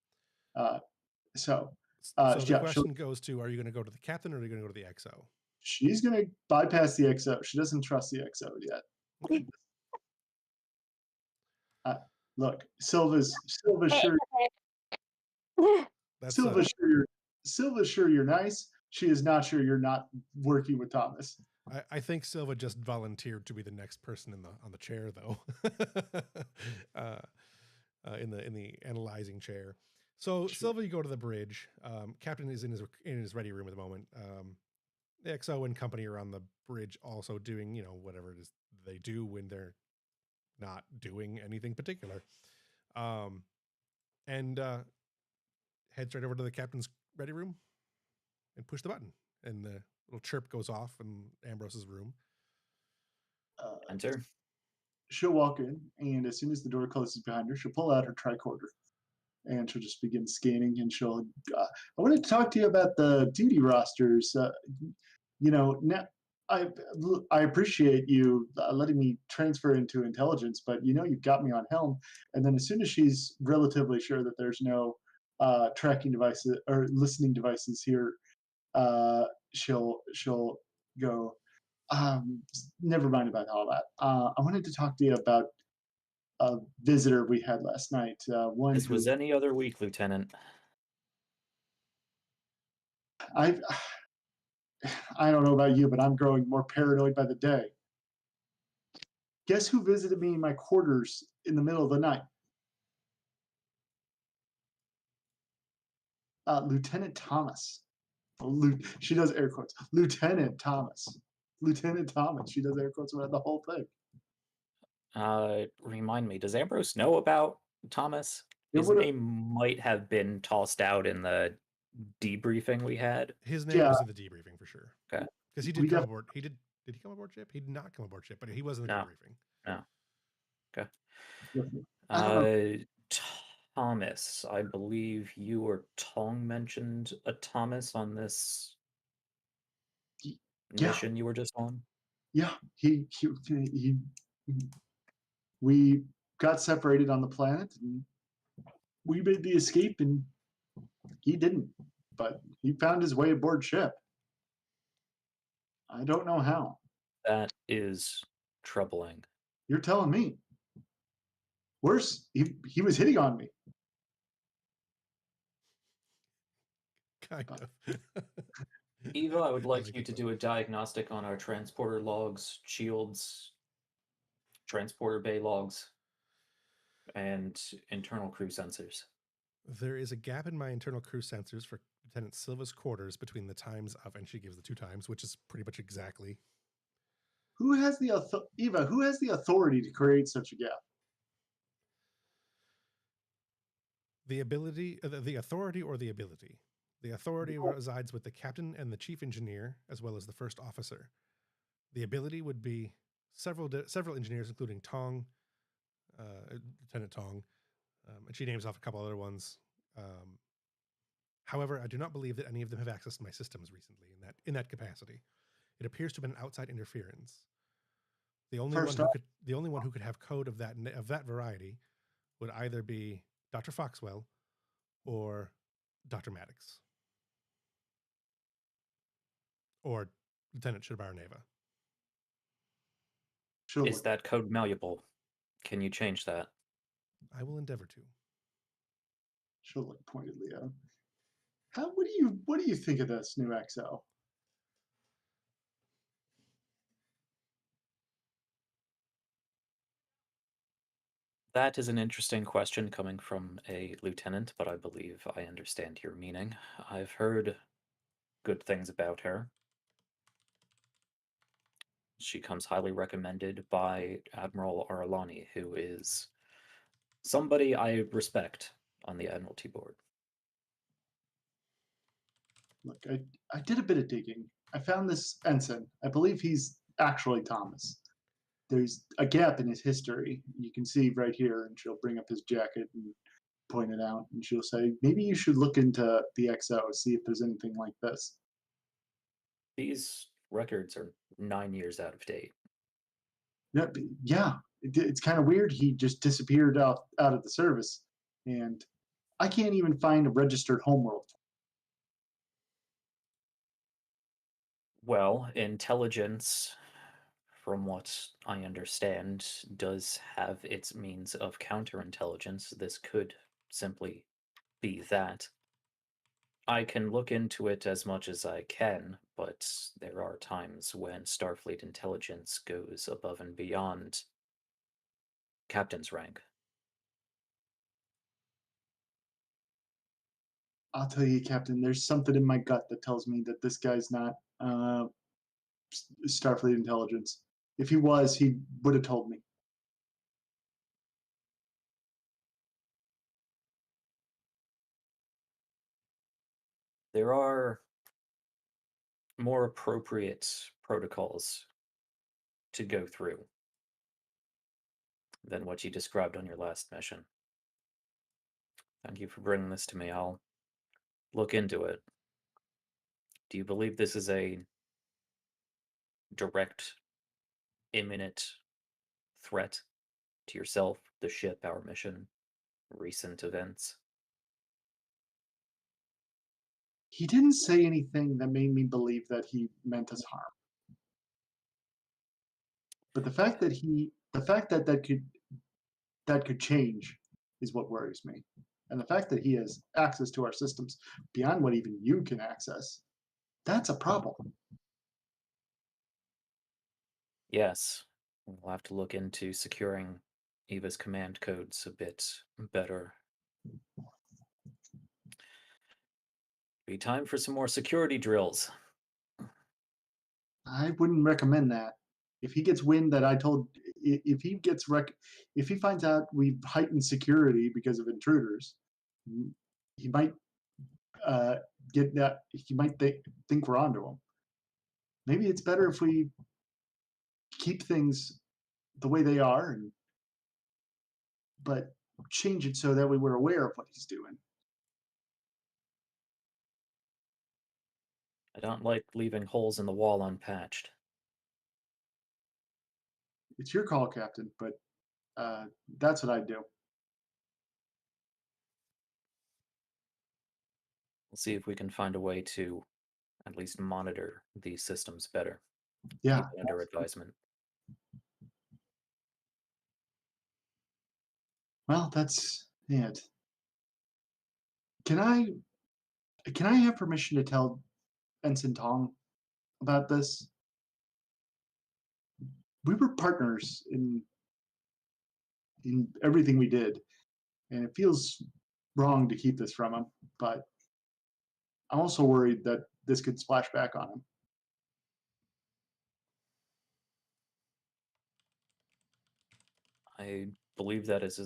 So the yeah, question goes to: are you going to go to the captain, or are you going to go to the XO? she's going to bypass the XO. She doesn't trust the XO yet. Look, Silva's sure. That's Silva's sure you're nice. She is not sure you're not working with Thomas. I think Silva just volunteered to be the next person on the chair, though, in the analyzing chair. So Sure. Silva, you go to the bridge. Captain is in his ready room at the moment. The XO and company are on the bridge, also doing whatever it is they do when they're not doing anything particular, and head straight over to the captain's ready room and push the button, and the little chirp goes off in Ambrose's room. Enter. She'll walk in, and as soon as the door closes behind her, she'll pull out her tricorder, and she'll just begin scanning. And she'll, I wanted to talk to you about the duty rosters. Now I appreciate you letting me transfer into intelligence, but you've got me on helm. And then as soon as she's relatively sure that there's no tracking devices or listening devices here, she'll go, never mind about all that. I wanted to talk to you about a visitor we had last night. One This who was any other week, Lieutenant. I don't know about you, but I'm growing more paranoid by the day. Guess who visited me in my quarters in the middle of the night? Lieutenant Thomas. She does air quotes. Lieutenant Thomas. Lieutenant Thomas. She does air quotes around the whole thing. Remind me, does Ambrose know about Thomas? His name might have been tossed out in the debriefing we had. His name was in the debriefing for sure. Okay. Because he did come aboard. Did he come aboard ship? He did not come aboard ship, but he was in the debriefing. No. Okay. I don't know. Thomas, I believe you or Tong mentioned a Thomas on this mission you were just on. Yeah, he we got separated on the planet, and we made the escape, and he didn't. But he found his way aboard ship. I don't know how. That is troubling. You're telling me. Worse, he was hitting on me. Kind of. Eva, I would like you to do a diagnostic on our transporter logs, shields, transporter bay logs, and internal crew sensors. There is a gap in my internal crew sensors for Lieutenant Silva's quarters between the times of, and she gives the 2 times, which is pretty much exactly. Who has the Eva? Who has the authority to create such a gap? The ability, the authority, or the ability. The authority resides with the captain and the chief engineer, as well as the first officer. The ability would be several engineers, including Tong, Lieutenant Tong, and she names off a couple other ones. However, I do not believe that any of them have accessed my systems recently in that capacity. It appears to have been outside interference. The only one who could have code of that variety would either be Dr. Foxwell or Dr. Maddox. Or Lieutenant Shabar Neva. She'll Is look, that code malleable? Can you change that? I will endeavor to. she'll look pointedly at him. What do you think of this new XO? That is an interesting question coming from a lieutenant, but I believe I understand your meaning. I've heard good things about her. She comes highly recommended by Admiral Arlani, who is somebody I respect on the Admiralty board. Look, I did a bit of digging. I found this ensign. I believe he's actually Thomas. There's a gap in his history. You can see right here, and she'll bring up his jacket and point it out, and she'll say, maybe you should look into the XO, see if there's anything like this. These records are 9 years out of date. Yeah, it's kind of weird. He just disappeared out of the service, and I can't even find a registered homeworld. Well, intelligence, from what I understand, does have its means of counterintelligence. This could simply be that. I can look into it as much as I can, but there are times when Starfleet intelligence goes above and beyond captain's rank. I'll tell you, Captain, there's something in my gut that tells me that this guy's not Starfleet intelligence. If he was, he would have told me. There are more appropriate protocols to go through than what you described on your last mission. Thank you for bringing this to me. I'll look into it. Do you believe this is a direct, imminent threat to yourself, the ship, our mission, recent events? He didn't say anything that made me believe that he meant us harm. But the fact that that could change is what worries me. And the fact that he has access to our systems beyond what even you can access, that's a problem. Yes, we'll have to look into securing Eva's command codes a bit better. Be time for some more security drills. I wouldn't recommend that. If he gets wind that if he finds out we've heightened security because of intruders, he might get that. He might think we're onto him. Maybe it's better if we keep things the way they are, but change it so that we were aware of what he's doing. I don't like leaving holes in the wall unpatched. It's your call, Captain, but that's what I'd do. We'll see if we can find a way to at least monitor these systems better. Yeah. Keep it under advisement. Well, that's it. Can I have permission to tell Ensign Tong about this? We were partners in everything we did, and it feels wrong to keep this from him, but I'm also worried that this could splash back on him. I believe that is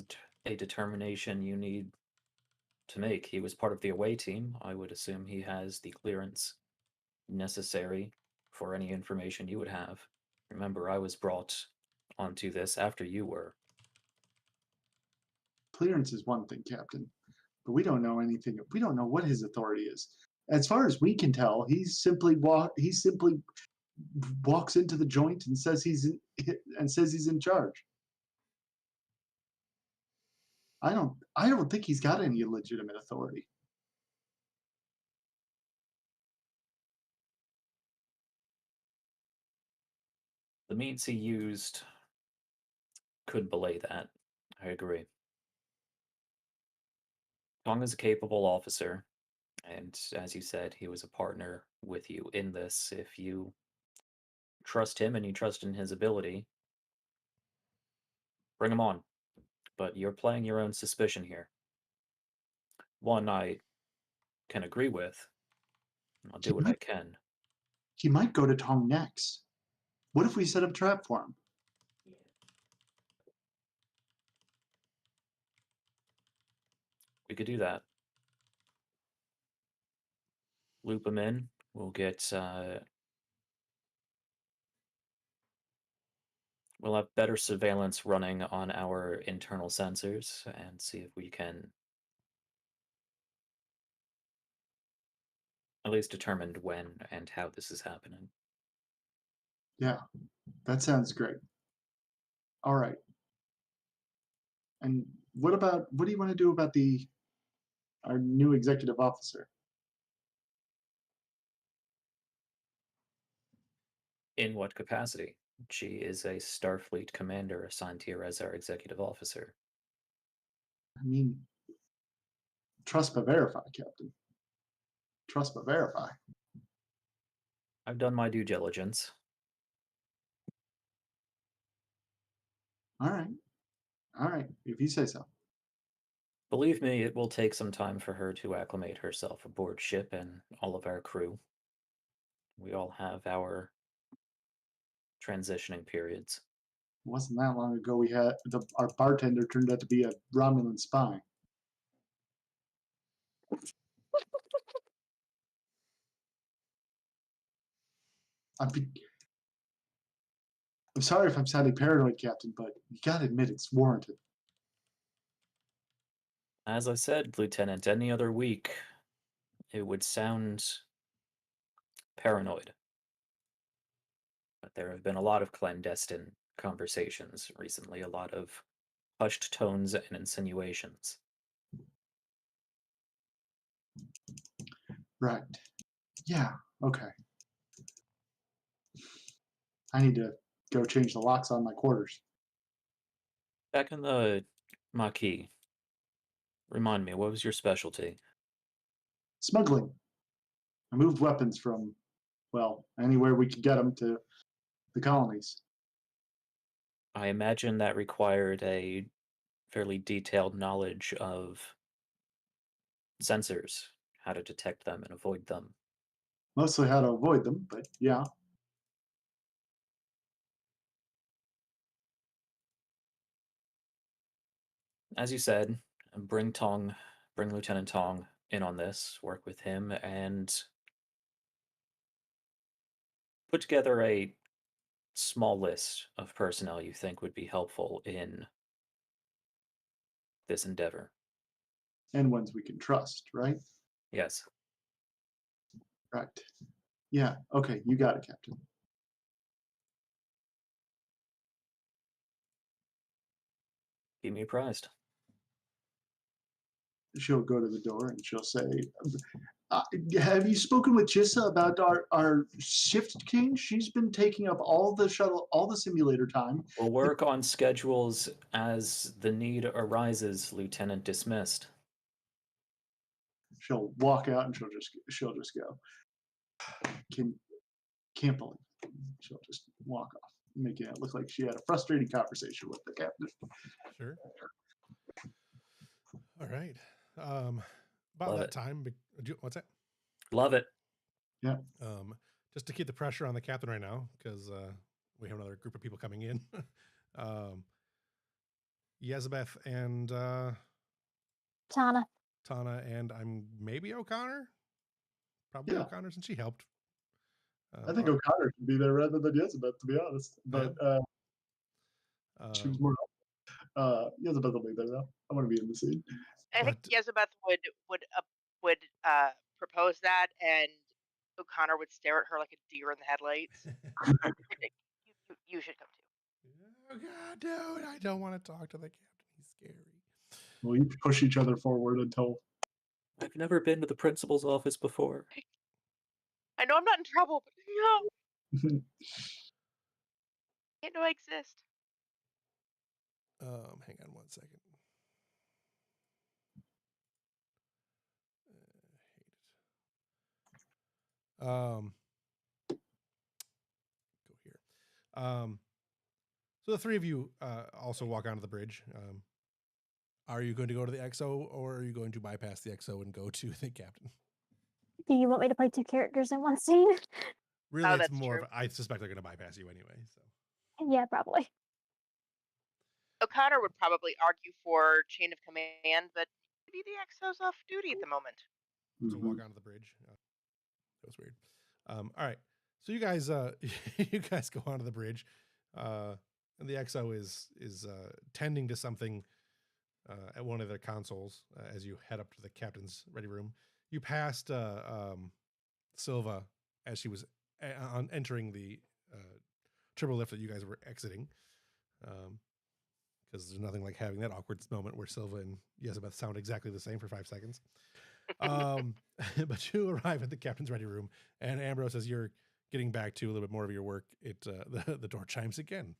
a determination you need to make. He was part of the away team. I would assume he has the clearance necessary for any information you would have. Remember, I was brought onto this after you were. Clearance is one thing, Captain, but we don't know anything. We don't know what his authority is. As far as we can tell, he simply walks into the joint and says he's in charge. I don't think he's got any legitimate authority. The means he used could belay that. I agree. Tong is a capable officer, and as you said, he was a partner with you in this. If you trust him and you trust in his ability, bring him on. But you're playing your own suspicion here. One I can agree with. I'll do what I can. He might go to Tong next. What if we set up a trap for him? We could do that. Loop him in. We'll get. We'll have better surveillance running on our internal sensors and see if we can at least determine when and how this is happening. Yeah, that sounds great. All right. And what do you want to do about our new executive officer? In what capacity? She is a Starfleet commander assigned here as our executive officer. I mean, trust but verify, Captain. Trust but verify. I've done my due diligence. All right. All right. If you say so. Believe me, it will take some time for her to acclimate herself aboard ship and all of our crew. We all have our transitioning periods. It wasn't that long ago we had our bartender turned out to be a Romulan spy. I'm sorry if I'm sounding paranoid, Captain, but you gotta admit it's warranted. As I said, Lieutenant, any other week, it would sound paranoid. But there have been a lot of clandestine conversations recently, a lot of hushed tones and insinuations. Right. Yeah, okay. I need to go change the locks on my quarters. Back in the Maquis, remind me, what was your specialty? Smuggling. I moved weapons from, well, anywhere we could get them to the colonies. I imagine that required a fairly detailed knowledge of sensors, how to detect them and avoid them. Mostly how to avoid them, but yeah. As you said, bring Lieutenant Tong in on this, work with him, and put together a small list of personnel you think would be helpful in this endeavor. And ones we can trust, right? Yes. Right. Yeah, okay, you got it, Captain. Keep me apprised. She'll go to the door and she'll say, have you spoken with Chissa about our shift change? She's been taking up all the simulator time. We'll work on schedules as the need arises, Lieutenant. Dismissed. She'll walk out and she'll just go. Can't believe it. She'll just walk off, making it look like she had a frustrating conversation with the captain. Sure. All right. About Love that it. time, what's that? Love it. Yeah. Just to keep the pressure on the captain right now, because we have another group of people coming in. Yezabeth and Tana. and I'm maybe O'Connor. Probably Yeah. O'Connor, since she helped. I think O'Connor should be there rather than Yezabeth, to be honest. But she was more. Yezabeth will be there though. I want to be in the scene. I think Yezabeth would propose that, and O'Connor would stare at her like a deer in the headlights. You should come too. Oh God, dude! I don't want to talk to the captain. He's scary. Well, you push each other forward until. I've never been to the principal's office before. I know I'm not in trouble, but no. Can't know I exist. Hang on one second. Hate it. Go here. So the three of you also walk onto the bridge. Are you going to go to the XO, or are you going to bypass the XO and go to the captain? Do you want me to play 2 characters in one scene? Really, Oh, it's that's more true. of, I suspect they're going to bypass you anyway. So Yeah, probably. O'Connor would probably argue for chain of command, but maybe the XO's off duty at the moment. So walk onto the bridge. That was weird. All right. So you guys you guys go onto the bridge. And the XO is tending to something at one of their consoles as you head up to the captain's ready room. You passed Silva as she was on entering the triple lift that you guys were exiting. Because there's nothing like having that awkward moment where Silva and Yezabeth sound exactly the same for 5 seconds. But you arrive at the captain's ready room, and Ambrose, as you're getting back to a little bit more of your work, the door chimes again.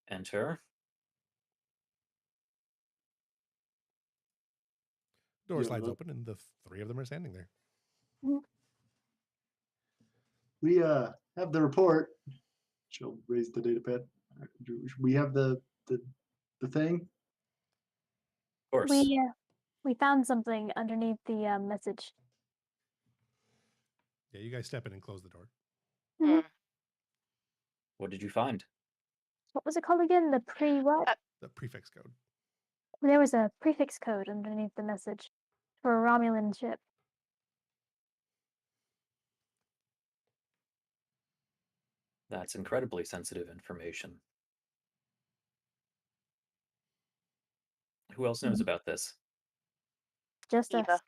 Enter. Door Yeah, slides look. open, and the three of them are standing there. We have the report. She'll raise the data pad. We have the thing. Of course. We found something underneath the message. Yeah, you guys step in and close the door. Mhm. What did you find? What was it called again? The what? The prefix code. There was a prefix code underneath the message for a Romulan ship. That's incredibly sensitive information. Who else knows about this? Just Eva. us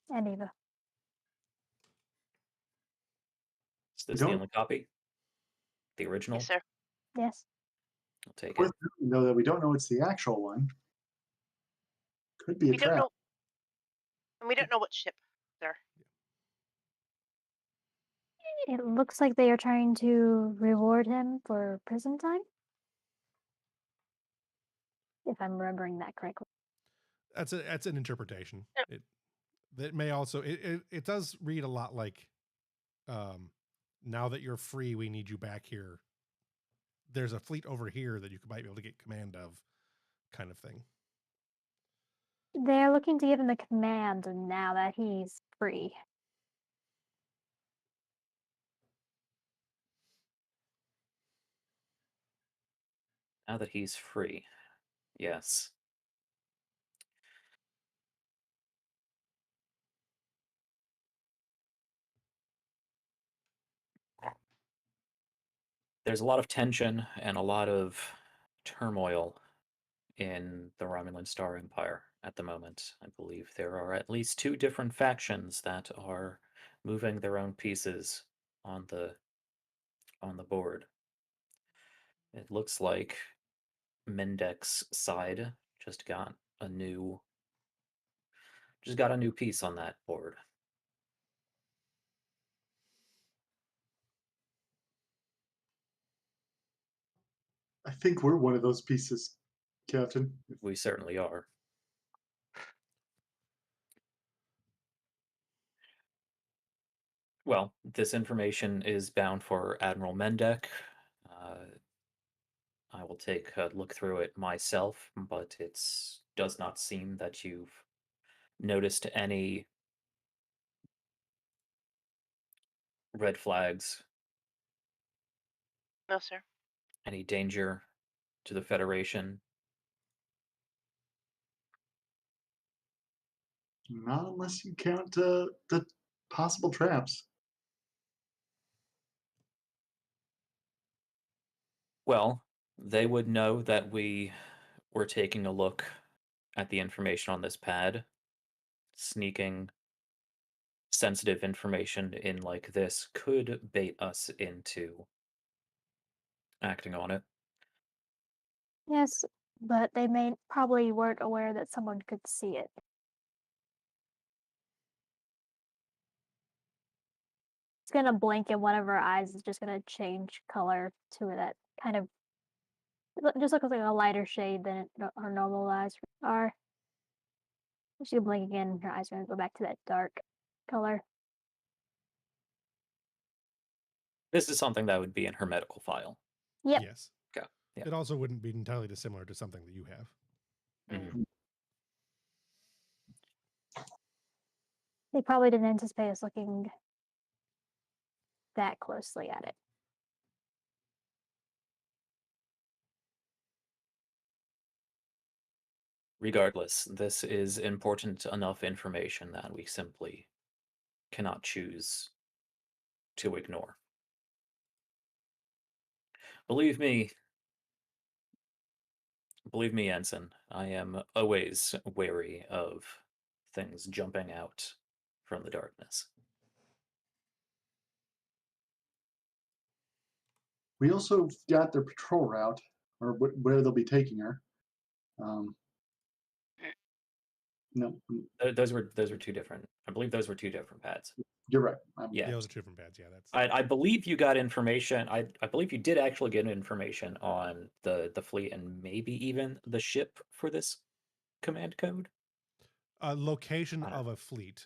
and Eva. Is this We the don't- only copy? The original? Yes, sir. Yes. I'll take it. Worth noting, though, that we don't know it's the actual one. Could be a We don't trap. know. And we don't know what ship, sir. It looks like they are trying to reward him for prison time. If I'm remembering that correctly. That's an interpretation. Yep. That may also it does read a lot like, now that you're free, we need you back here. There's a fleet over here that you might be able to get command of, kind of thing. They're looking to give him the command now that he's free. Now that he's free. Yes. There's a lot of tension and a lot of turmoil in the Romulan Star Empire at the moment. I believe there are at least 2 different factions that are moving their own pieces on the board. It looks like Mendek's side just got a new piece on that board. I think we're one of those pieces, Captain. We certainly are. Well, this information is bound for Admiral Mendek. I will take a look through it myself, but it does not seem that you've noticed any red flags, No, sir. any danger to the Federation. Not unless you count the possible traps. Well, they would know that we were taking a look at the information on this pad. Sneaking sensitive information in like this could bait us into acting on it. Yes, but they probably weren't aware that someone could see it. It's gonna blink and one of our eyes is just gonna change color to that kind of just looks like a lighter shade than her normal eyes are. She can blink again, her eyes are going to go back to that dark color. This is something that would be in her medical file. Yep. Yes. Okay. Yeah. It also wouldn't be entirely dissimilar to something that you have. Mhm. They probably didn't anticipate us looking that closely at it. Regardless, this is important enough information that we simply cannot choose to ignore. Believe me, Ensign, I am always wary of things jumping out from the darkness. We also got their patrol route, or where they'll be taking her. No, Those were two different. I believe those were two different pads. you're right. Yeah. Those are different pads. Yeah, that's. I believe you got information. I believe you did actually get information on the fleet and maybe even the ship for this command code. Location I don't of a fleet.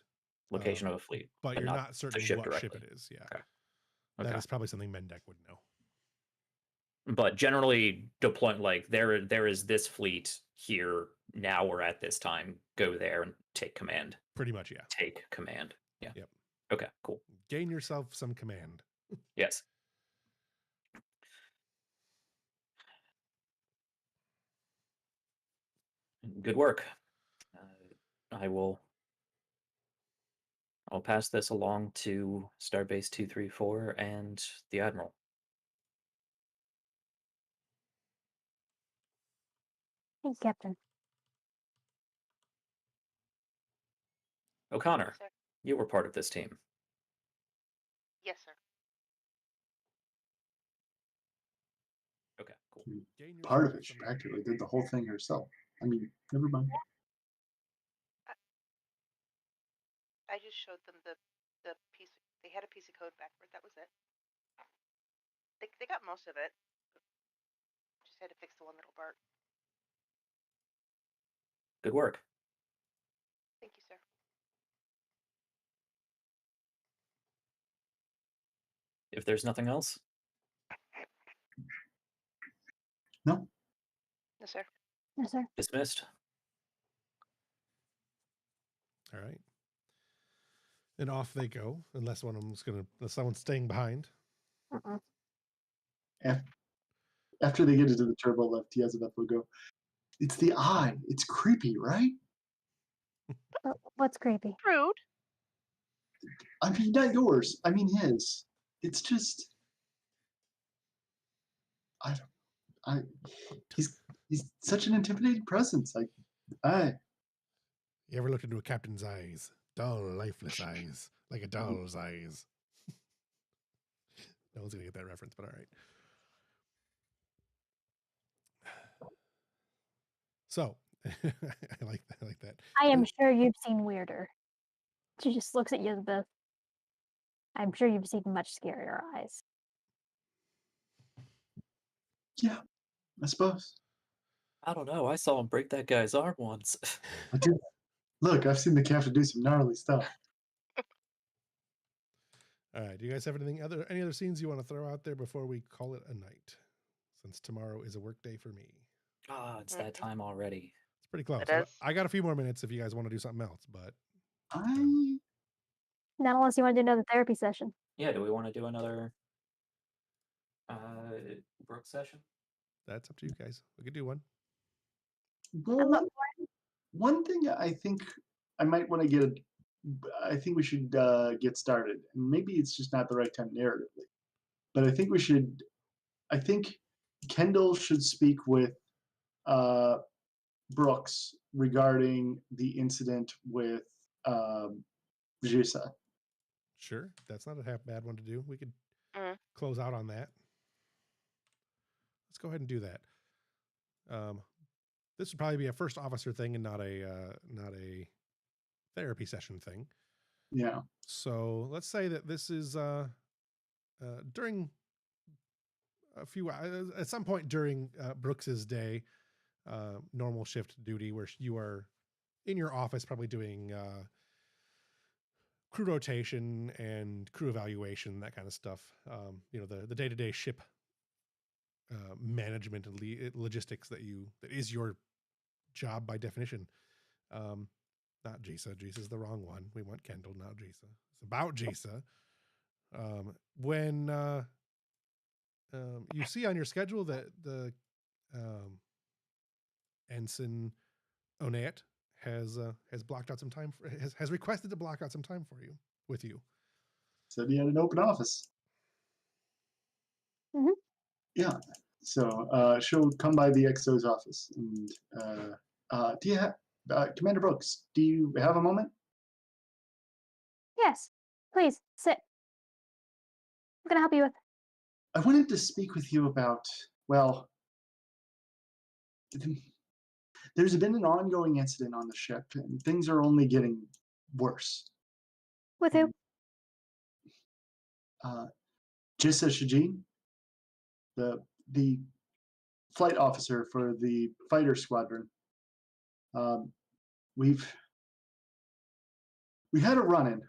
Location of a fleet, But you're not certain ship what ship directly. it is. Yeah. Okay. That Okay. is probably something Mendek would know. But generally deploying, like, there is this fleet here now or at this time. Go there and take command. Pretty much, yeah. Take command. Yeah. Yep. Okay, cool. Gain yourself some command. Yes. Good work. I'll pass this along to Starbase 234 and the Admiral. Thanks, Captain. O'Connor, Sir. you were part of this team. Yes, sir. Okay, cool. Gain Part of yourself it, she some- practically did the whole thing herself. I mean, never mind. I just showed them the piece. They had a piece of code backward. That was it. They got most of it. Just had to fix the one little part. Good work. Thank you, sir. If there's nothing else, No, No, sir. Yes, sir. dismissed. All right. And off they go, unless someone's staying behind. Uh-uh. after they get into the turbo lift, Yazabeth will go, "It's the eye. It's creepy, right? What's creepy? Rude. I mean, not yours. I mean his. It's just, he's such an intimidating presence. Like, You ever looked into a captain's eyes? Dull, lifeless eyes. Like a doll's eyes. No one's going to get that reference, but all right. So, I like that. I am sure you've seen weirder. She just looks at you both. I'm sure you've seen much scarier eyes. yeah, I suppose. I don't know. I saw him break that guy's arm once. I do. Look, I've seen the captain do some gnarly stuff. All right. Do you guys have any other scenes you want to throw out there before we call it a night? Since tomorrow is a work day for me. Ah, it's that time already. It's pretty close. It is. I got a few more minutes if you guys want to do something else, but Not unless you want to do another therapy session. Yeah, do we want to do another Brooke session? that's up to you guys. We could do one. Well, one thing I think I might want to get. I think we should get started, and maybe it's just not the right time narratively, but I think we should. I think Kendall should speak with Brooks regarding the incident with Jisa. Sure. That's not a half bad one to do. We could Mhm. close out on that. Let's go ahead and do that. This would probably be a first officer thing and not a therapy session thing. Yeah. So let's say that this is during a few at some point during Brooks's day, normal shift duty, where you are in your office, probably doing crew rotation and crew evaluation, that kind of stuff. The day-to-day ship management and logistics that is your job by definition. Not Jisa. Jisa's the wrong one. We want Kendall, not Jisa. It's about Jisa. When you see on your schedule that the Ensign Onet has blocked out some time has requested to block out some time for you with you. Said he had an open office. Mhm. Yeah. So she'll come by the XO's office. And do you have Commander Brooks? Do you have a moment? Yes, please sit. What can I help you with? I wanted to speak with you about, well, there's been an ongoing incident on the ship, and things are only getting worse. With who? Jissa Shajin, the flight officer for the fighter squadron. We had a run-in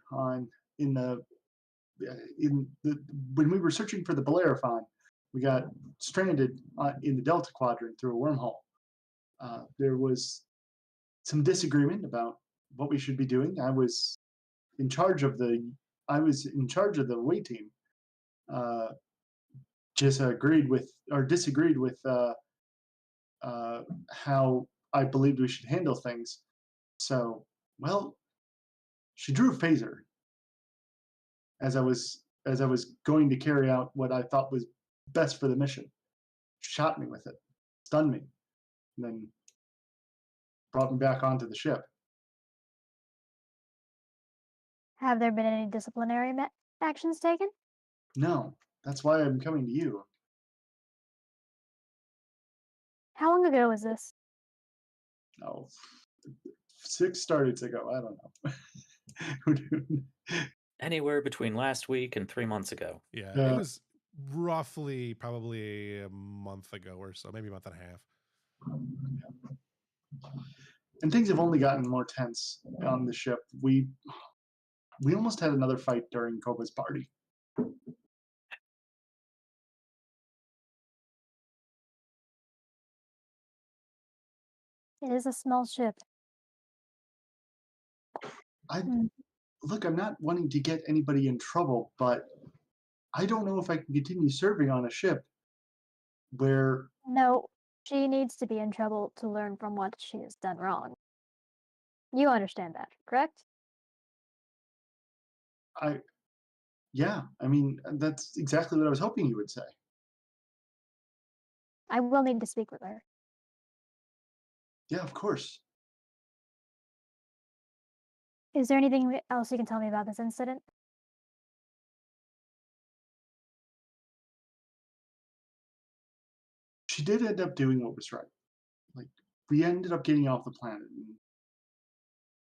when we were searching for the Bellerophon. We got stranded in the Delta Quadrant through a wormhole. There was some disagreement about what we should be doing. I was in charge of the away team. Just agreed with or disagreed with how I believed we should handle things. So, well, she drew a phaser as I was going to carry out what I thought was best for the mission. Shot me with it, stunned me, and then brought me back onto the ship. Have there been any disciplinary actions taken? No, that's why I'm coming to you. How long ago was this? Oh, 6 started ago. I don't know. Who knew? Anywhere between last week and 3 months ago. Yeah, it was roughly probably a month ago or so, maybe a month and a half. And things have only gotten more tense on the ship. We almost had another fight during Koba's party. It is a small ship. Look, I'm not wanting to get anybody in trouble, but I don't know if I can continue serving on a ship where No, she needs to be in trouble to learn from what she has done wrong. You understand that, correct? yeah, I mean, that's exactly what I was hoping you would say. I will need to speak with her. Yeah, of course. Is there anything else you can tell me about this incident? She did end up doing what was right. Like, we ended up getting off the planet. And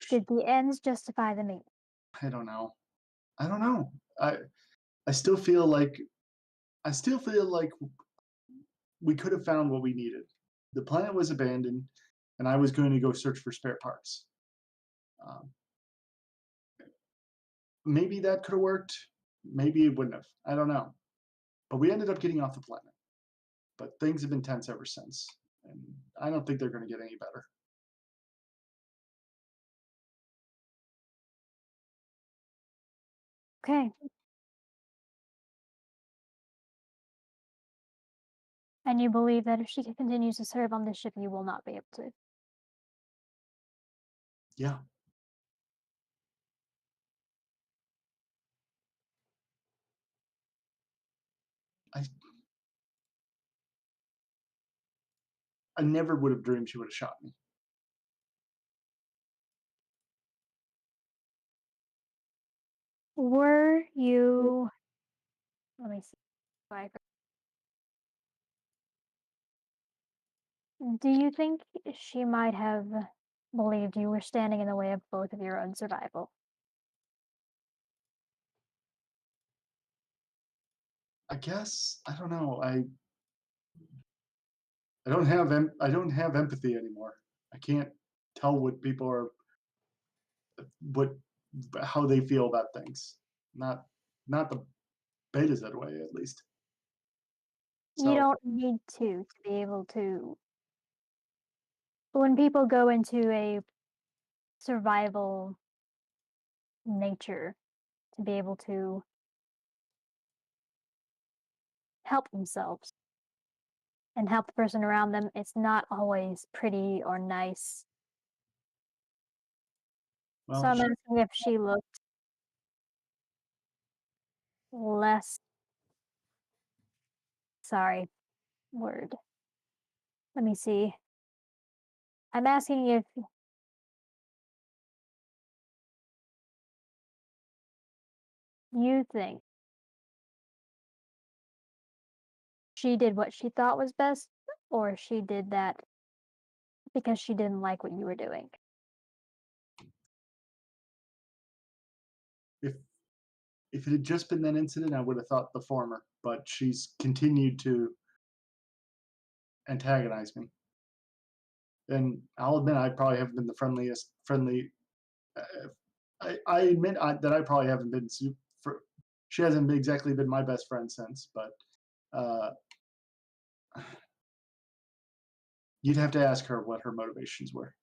Did the ends justify the means? I don't know. I still feel like we could have found what we needed. The planet was abandoned, and I was going to go search for spare parts. Maybe that could have worked. Maybe it wouldn't have. I don't know. But we ended up getting off the planet. But things have been tense ever since, and I don't think they're going to get any better. Okay. And you believe that if she continues to serve on this ship, you will not be able to? Yeah. I never would have dreamed she would have shot me. Were you... Let me see. Do you think she might have believed you were standing in the way of both of your own survival? I guess I don't know. I don't have empathy anymore. I can't tell what people are what how they feel about things. Not the beta Z way, at least. You So don't need to be able to. When people go into a survival nature, to be able to help themselves and help the person around them, it's not always pretty or nice. So well, I'm sure. asking if she looked less. Sorry, word. Let me see. I'm asking if you think she did what she thought was best, or she did that because she didn't like what you were doing. If it had just been that incident, I would have thought the former. But she's continued to antagonize me, and I'll admit I probably haven't been the friendly. I admit that I probably haven't been super. She hasn't exactly been my best friend since, but uh, you'd have to ask her what her motivations were.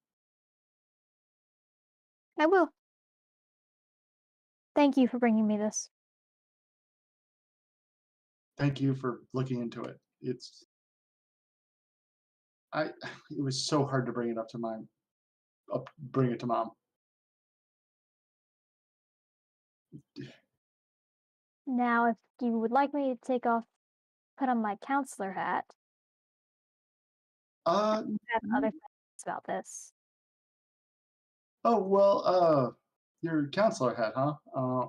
I will. Thank you for bringing me this. Thank you for looking into it. It was so hard to bring it up to bring it to mom. Now, if you would like me to put on my counselor hat, I have other questions about this. Oh well, your counselor hat, huh? Uh,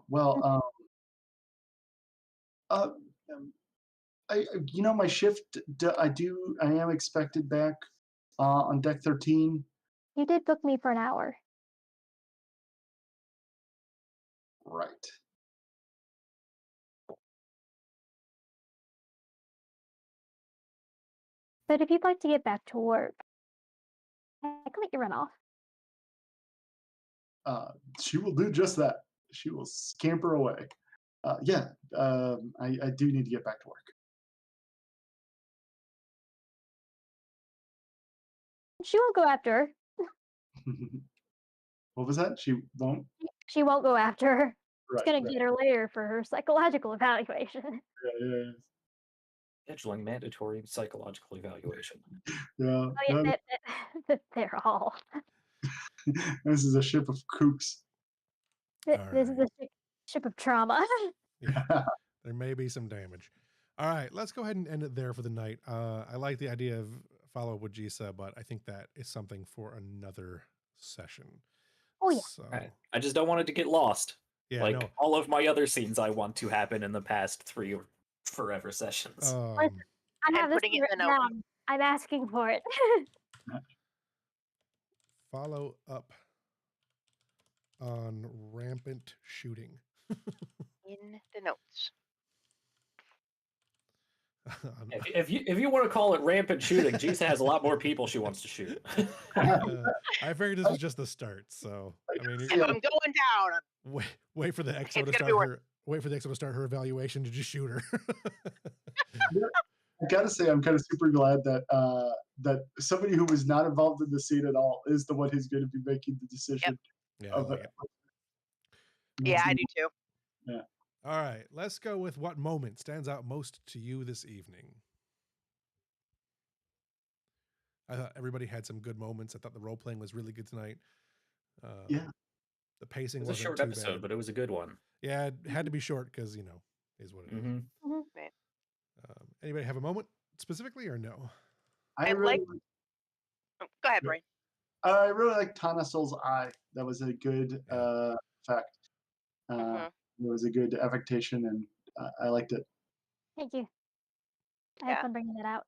um, my shift. I am expected back on deck 13. You did book me for an hour. Right. But if you'd like to get back to work, I can let you run off. She will do just that. She will scamper away. Yeah. I do need to get back to work. She won't go after her. What was that? She won't. She won't go after her. Right. It's gonna Right. get her later for her psychological evaluation. Yeah. Scheduling mandatory psychological evaluation. Yeah. Oh yeah, they're all. This is a ship of kooks. This is a ship of trauma. Yeah, there may be some damage. All right, let's go ahead and end it there for the night. I like the idea of follow up with Jisa, but I think that is something for another session. Oh yeah. So, Right. I just don't want it to get lost. yeah, like no. all of my other scenes I want to happen in the past 3 or forever sessions. I have And this putting it in written the note. down. I'm asking for it. Follow up on rampant shooting. In the notes. If you want to call it rampant shooting, Jisa has a lot more people she wants to shoot. I figured this was just the start, so I mean, If I'm going down, wait for the XO to gonna start be worth her. Wait for the XO to start her evaluation to just shoot her. I gotta say, I'm kind of super glad that that somebody who was not involved in the scene at all is the one who's going to be making the decision. Yeah, Of I like it. yeah, I do too. Yeah. All right, let's go with what moment stands out most to you this evening. I thought everybody had some good moments. I thought the role playing was really good tonight. Yeah. The pacing It was a wasn't short too episode, bad. but it was a good one. Yeah, it had to be short because is what it is. Mm-hmm. Right. Anybody have a moment specifically or no? I really like- Go ahead, Yeah. Brian. I really like Tanasol's eye. That was a good effect. It was a good affectation, and I liked it. Thank you. I Yeah. had fun bringing that out.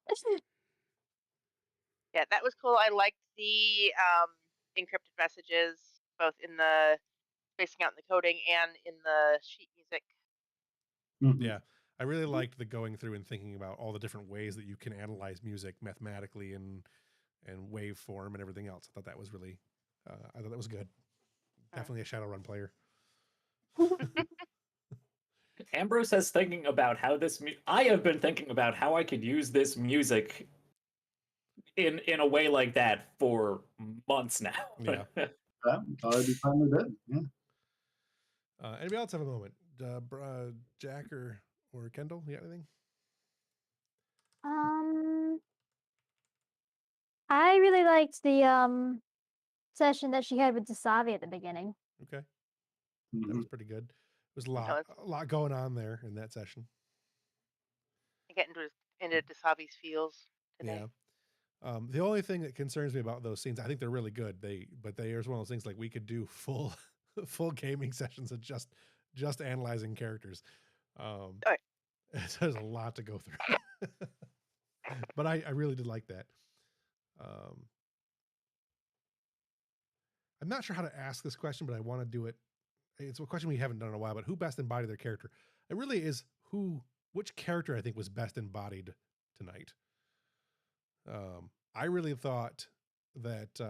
Yeah, that was cool. I liked the encrypted messages, both in the spacing out in the coding and in the sheet music. Mhm. Yeah, I really liked the going through and thinking about all the different ways that you can analyze music mathematically and waveform and everything else. I thought that was really, I thought that was good. Definitely a Shadowrun player. Ambrose has thinking about how this. I have been thinking about how I could use this music in a way like that for months now. Yeah. Thought it'd be finally dead. Yeah. Anybody else have a moment? Jack or Kendall, you got anything? I really liked the session that she had with Dasavi at the beginning. Okay. That was pretty good. There's a lot going on there in that session. I get into Dasavi's feels today. Yeah. The only thing that concerns me about those scenes, I think they're really good. But they are one of those things like we could do full gaming sessions of just analyzing characters. There's a lot to go through. But I really did like that. I'm not sure how to ask this question, but I want to do it. It's a question we haven't done in a while, but who best embodied their character? It really is which character I think was best embodied tonight. I really thought that,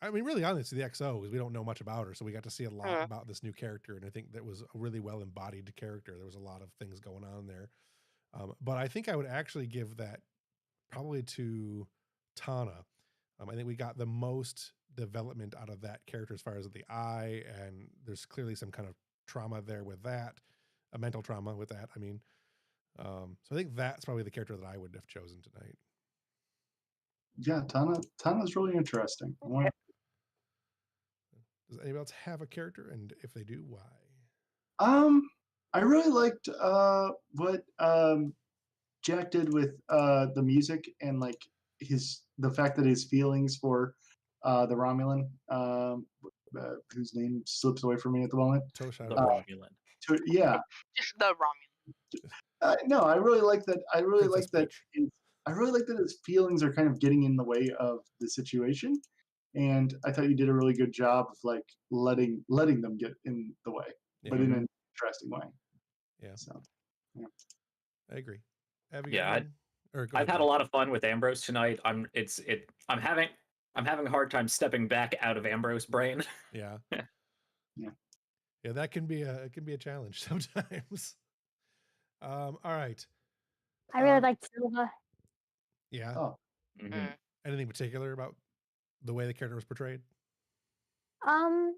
I mean, really honestly, the XO, because we don't know much about her. So we got to see a lot about this new character. And I think that was a really well embodied character. There was a lot of things going on there. But I think I would actually give that probably to Tana. I think we got the most development out of that character as far as the eye, and there's clearly some kind of trauma there with that, a mental trauma with that. I mean, so I think that's probably the character that I would have chosen tonight. Yeah, Tana's really interesting. Does anybody else have a character, and if they do, why? I really liked what Jack did with the music and like the fact that his feelings for the Romulan, whose name slips away from me at the moment. The Romulan. Yeah. Just the Romulan. No, I really like that. I really like that his feelings are kind of getting in the way of the situation, and I thought you did a really good job of like letting them get in the way, but in an interesting way. Yeah. So, yeah. I agree. I've had a lot of fun with Ambrose tonight. I'm having a hard time stepping back out of Ambrose brain. Yeah. Yeah. That can be a challenge sometimes. All right. I really liked Silva. Yeah. Oh. Anything particular about the way the character was portrayed? I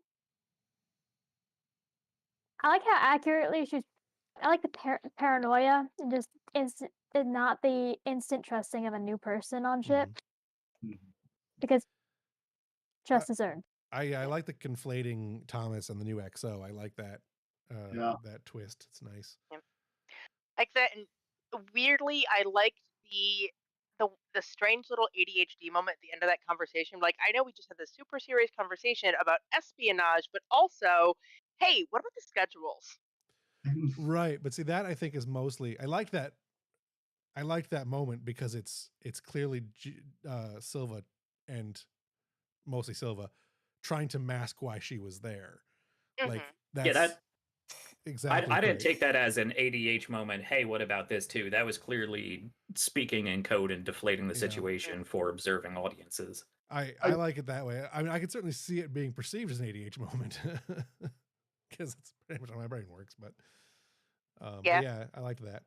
like how accurately I like the paranoia and just not the instant trusting of a new person on ship, because trust is earned. I like the conflating Thomas and the new XO. I like that. That twist. It's nice. Yeah. Like that, and weirdly, I liked the strange little ADHD moment at the end of that conversation. Like, I know we just had this super serious conversation about espionage, but also, hey, what about the schedules? Right, but see, that I think is mostly I liked that moment because it's clearly Silva, and mostly Silva, trying to mask why she was there. Like that's exactly. I didn't take that as an ADH moment. Hey, what about this too? That was clearly speaking in code and deflating the situation for observing audiences. I like it that way. I mean, I can certainly see it being perceived as an ADH moment because it's pretty much how my brain works. But yeah, I liked that.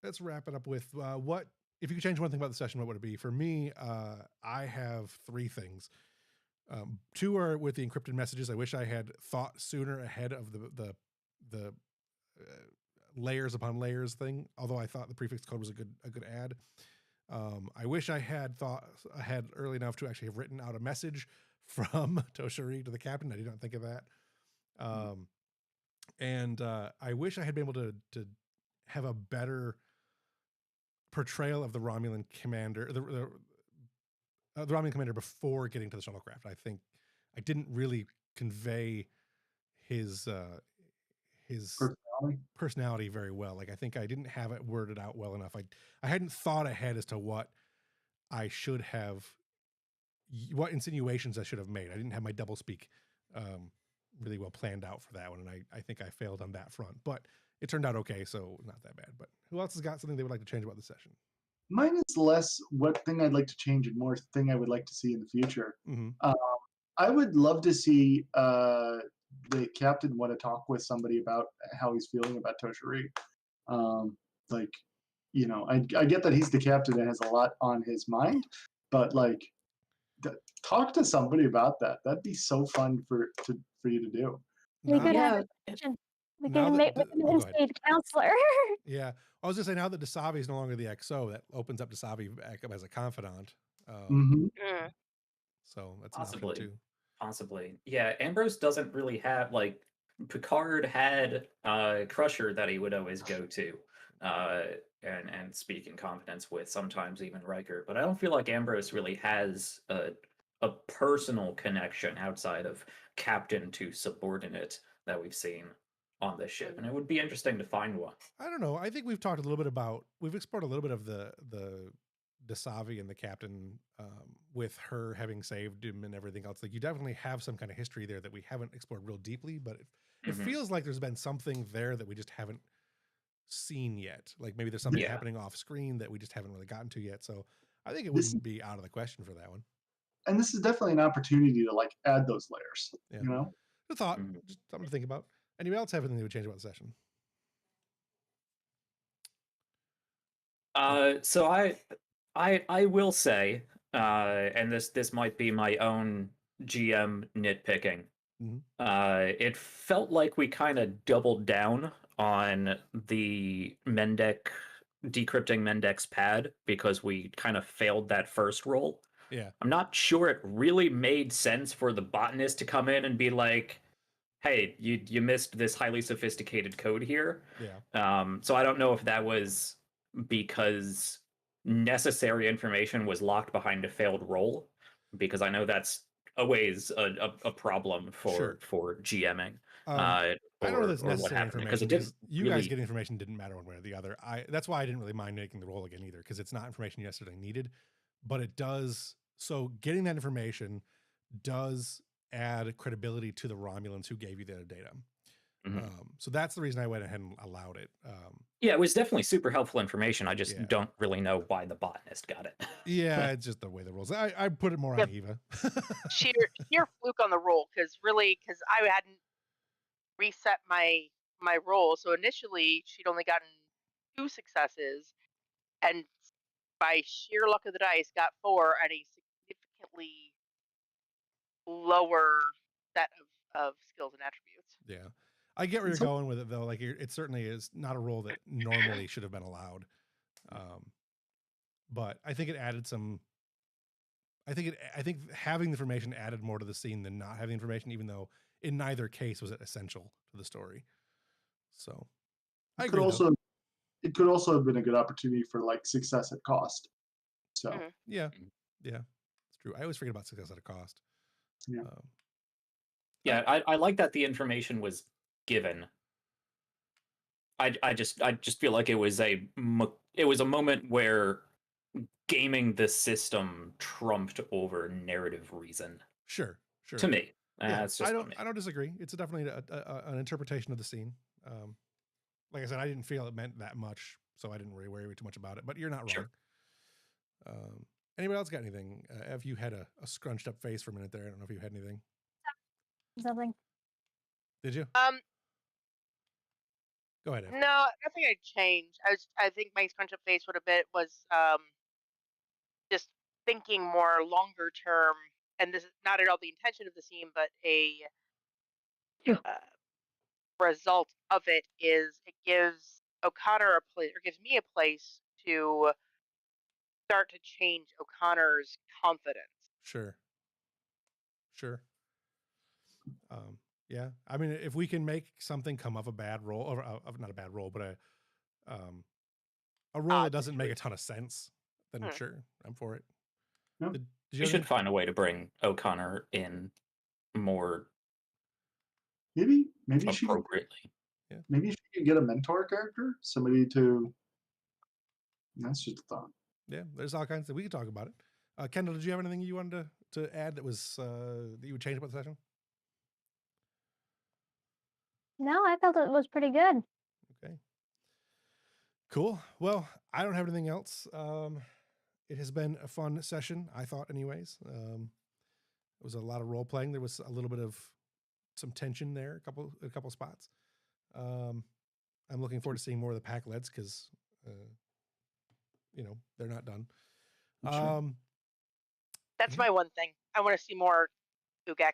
Let's wrap it up with what if you could change one thing about the session, what would it be? For me, I have 3 things. 2 are with the encrypted messages. I wish I had thought sooner ahead of the layers upon layers thing. Although I thought the prefix code was a good add. I wish I had thought ahead early enough to actually have written out a message from Toshiri to the captain. I did not think of that. And I wish I had been able to have a better portrayal of the Romulan commander, the Romulan commander before getting to the shuttlecraft. I think I didn't really convey his personality very well. Like, I think I didn't have it worded out well enough. I hadn't thought ahead as to what I should have what insinuations I should have made. I didn't have my double speak really well planned out for that one, and I think I failed on that front. But it turned out okay, so not that bad. But who else has got something they would like to change about the session? Mine is less what thing I'd like to change and more thing I would like to see in the future. Mm-hmm. I would love to see the captain want to talk with somebody about how he's feeling about Toshiri. Like, you know, I get that he's the captain and has a lot on his mind, but like, talk to somebody about that. That'd be so fun for you to do. We could Yeah. have a session. We Now can that make the- an oh, go ahead. instate counselor. Yeah, I was just saying now that Dasavi is no longer the XO, that opens up Dasavi back up as a confidant. Mm-hmm. So that's an option too. Possibly. Yeah, Ambrose doesn't really have like Picard had Crusher that he would always go to and speak in confidence with, sometimes even Riker. But I don't feel like Ambrose really has a personal connection outside of captain to subordinate that we've seen on this ship. And it would be interesting to find one. I don't know. I think we've talked a little bit about, we've explored a little bit of the Dasavi and the captain with her having saved him and everything else. Like, you definitely have some kind of history there that we haven't explored real deeply, but it feels like there's been something there that we just haven't seen yet. Like maybe there's something happening off screen that we just haven't really gotten to yet. So I think it wouldn't be out of the question for that one. And this is definitely an opportunity to like add those layers. Yeah. You know, a thought, just something to think about. Anybody else have anything they would change about the session? So I will say, and this might be my own GM nitpicking. It felt like we kind of doubled down on the Mendek decrypting Mendek's pad because we kind of failed that first roll. Yeah, I'm not sure it really made sense for the botanist to come in and be like, "Hey, you missed this highly sophisticated code here." Yeah. So I don't know if that was because necessary information was locked behind a failed roll, because I know that's always a problem for GMing. I don't know that's necessary information because you guys getting information didn't matter one way or the other. That's why I didn't really mind making the roll again either, because it's not information you necessarily needed, but it does. So getting that information does add credibility to the Romulans who gave you the data. So that's the reason I went ahead and allowed it. Yeah, it was definitely super helpful information. I just don't really know why the botanist got it. Yeah, it's just the way the rules. I put it more on Eva. sheer fluke on the roll, because I hadn't reset my roll. So initially she'd only gotten 2 successes, and by sheer luck of the dice got 4 at a significantly lower set of skills and attributes. Yeah. I get where you're going with it though. Like, it certainly is not a role that normally should have been allowed. But I think it added some. I think having the information added more to the scene than not having information, even though in neither case was it essential to the story. So I agree. It could also have been a good opportunity for like success at cost. So yeah, it's true. I always forget about success at a cost. Yeah, I like that the information was given. I just feel like it was a moment where gaming the system trumped over narrative reason. Sure. To me, I don't disagree. It's definitely an interpretation of the scene. Like I said, I didn't feel it meant that much, so I didn't really worry too much about it. But you're not wrong. Anybody else got anything? If you had a scrunched up face for a minute there, I don't know if you had anything. Nothing. Did you? Go ahead, Ev. No, nothing I'd change. I think my scrunch up face was just thinking more longer term, and this is not at all the intention of the scene, but a result of it is it gives O'Connor a place, or gives me a place to start to change O'Connor's confidence. Sure. Yeah, I mean, if we can make something come of a bad roll, or not a bad roll, but a roll that doesn't make a ton of sense, then sure, I'm for it. Yeah. We should find a way to bring O'Connor in more maybe appropriately. Maybe she could get a mentor character, somebody to. That's just a thought. Yeah, there's all kinds of. We can talk about it. Kendall, did you have anything you wanted to add that was that you would change about the session? No, I felt it was pretty good. Okay. Cool. Well, I don't have anything else. It has been a fun session, I thought, anyways. It was a lot of role playing. There was a little bit of some tension there, a couple spots. I'm looking forward to seeing more of the pack leads because, they're not done. Sure. That's my one thing. I want to see more Ugek,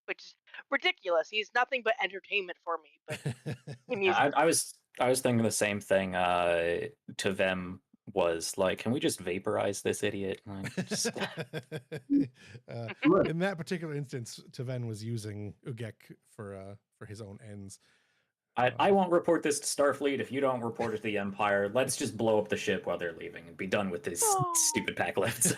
which is ridiculous. He's nothing but entertainment for me. But he needs I was thinking the same thing. To them was like, can we just vaporize this idiot? Like, just- Right. In that particular instance, Taven was using Ugek for his own ends. I won't report this to Starfleet if you don't report it to the Empire. Let's just blow up the ship while they're leaving and be done with this stupid pack lifts.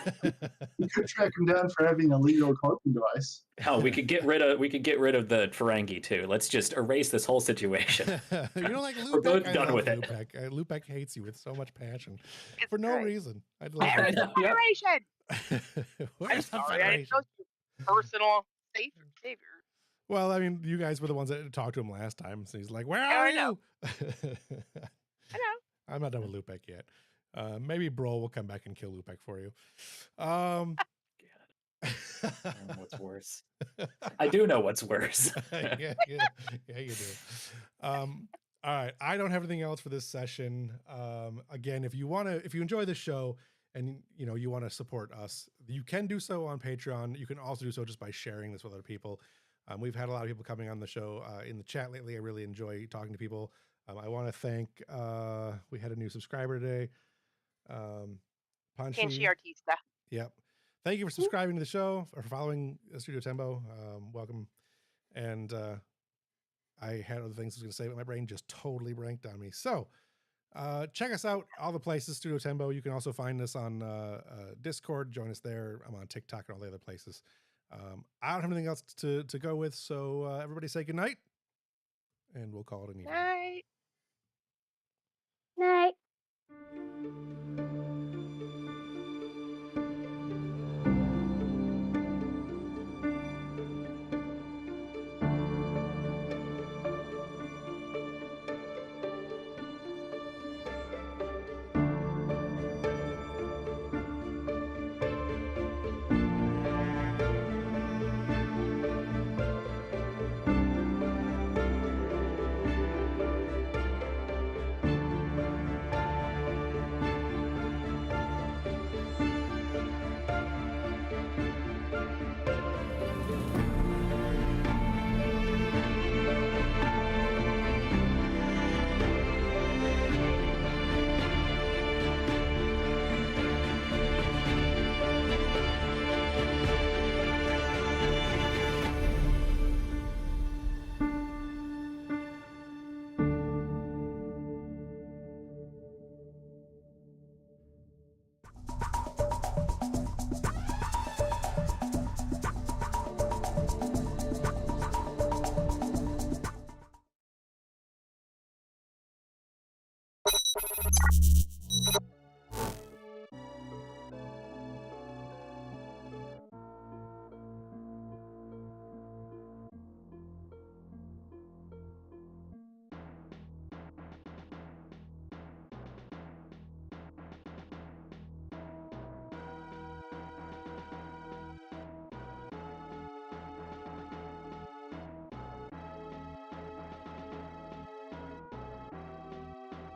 You could track him down for having a legal cloaking device. Hell, we could get rid of the Ferengi too. Let's just erase this whole situation. You're like Lupek. We're both I done love with it. Lupek. Lupek hates you with so much passion It's for no great. reason. I love I it. know, yep. Federation. I'm Where's the sorry. I didn't know Federation? you personal savior. Well, I mean, you guys were the ones that talked to him last time, so he's like, "Where Yeah, are I you?" know. I know. I'm not done with Lupek yet. Maybe Brol will come back and kill Lupek for you. I don't know what's worse. I do know what's worse. yeah, you do. All right, I don't have anything else for this session. Again, if you enjoy this show and you want to support us, you can do so on Patreon. You can also do so just by sharing this with other people. We've had a lot of people coming on the show in the chat lately. I really enjoy talking to people. I want to thank, we had a new subscriber today. Panchi Panchi. Artista. Yep. Thank you for subscribing to the show or following Studio Tembo. Welcome. And I had other things I was going to say, but my brain just totally blanked on me. So check us out, all the places, Studio Tembo. You can also find us on Discord. Join us there. I'm on TikTok and all the other places. I don't have anything else to go with, so everybody say goodnight, and we'll call it an evening. Night. Night.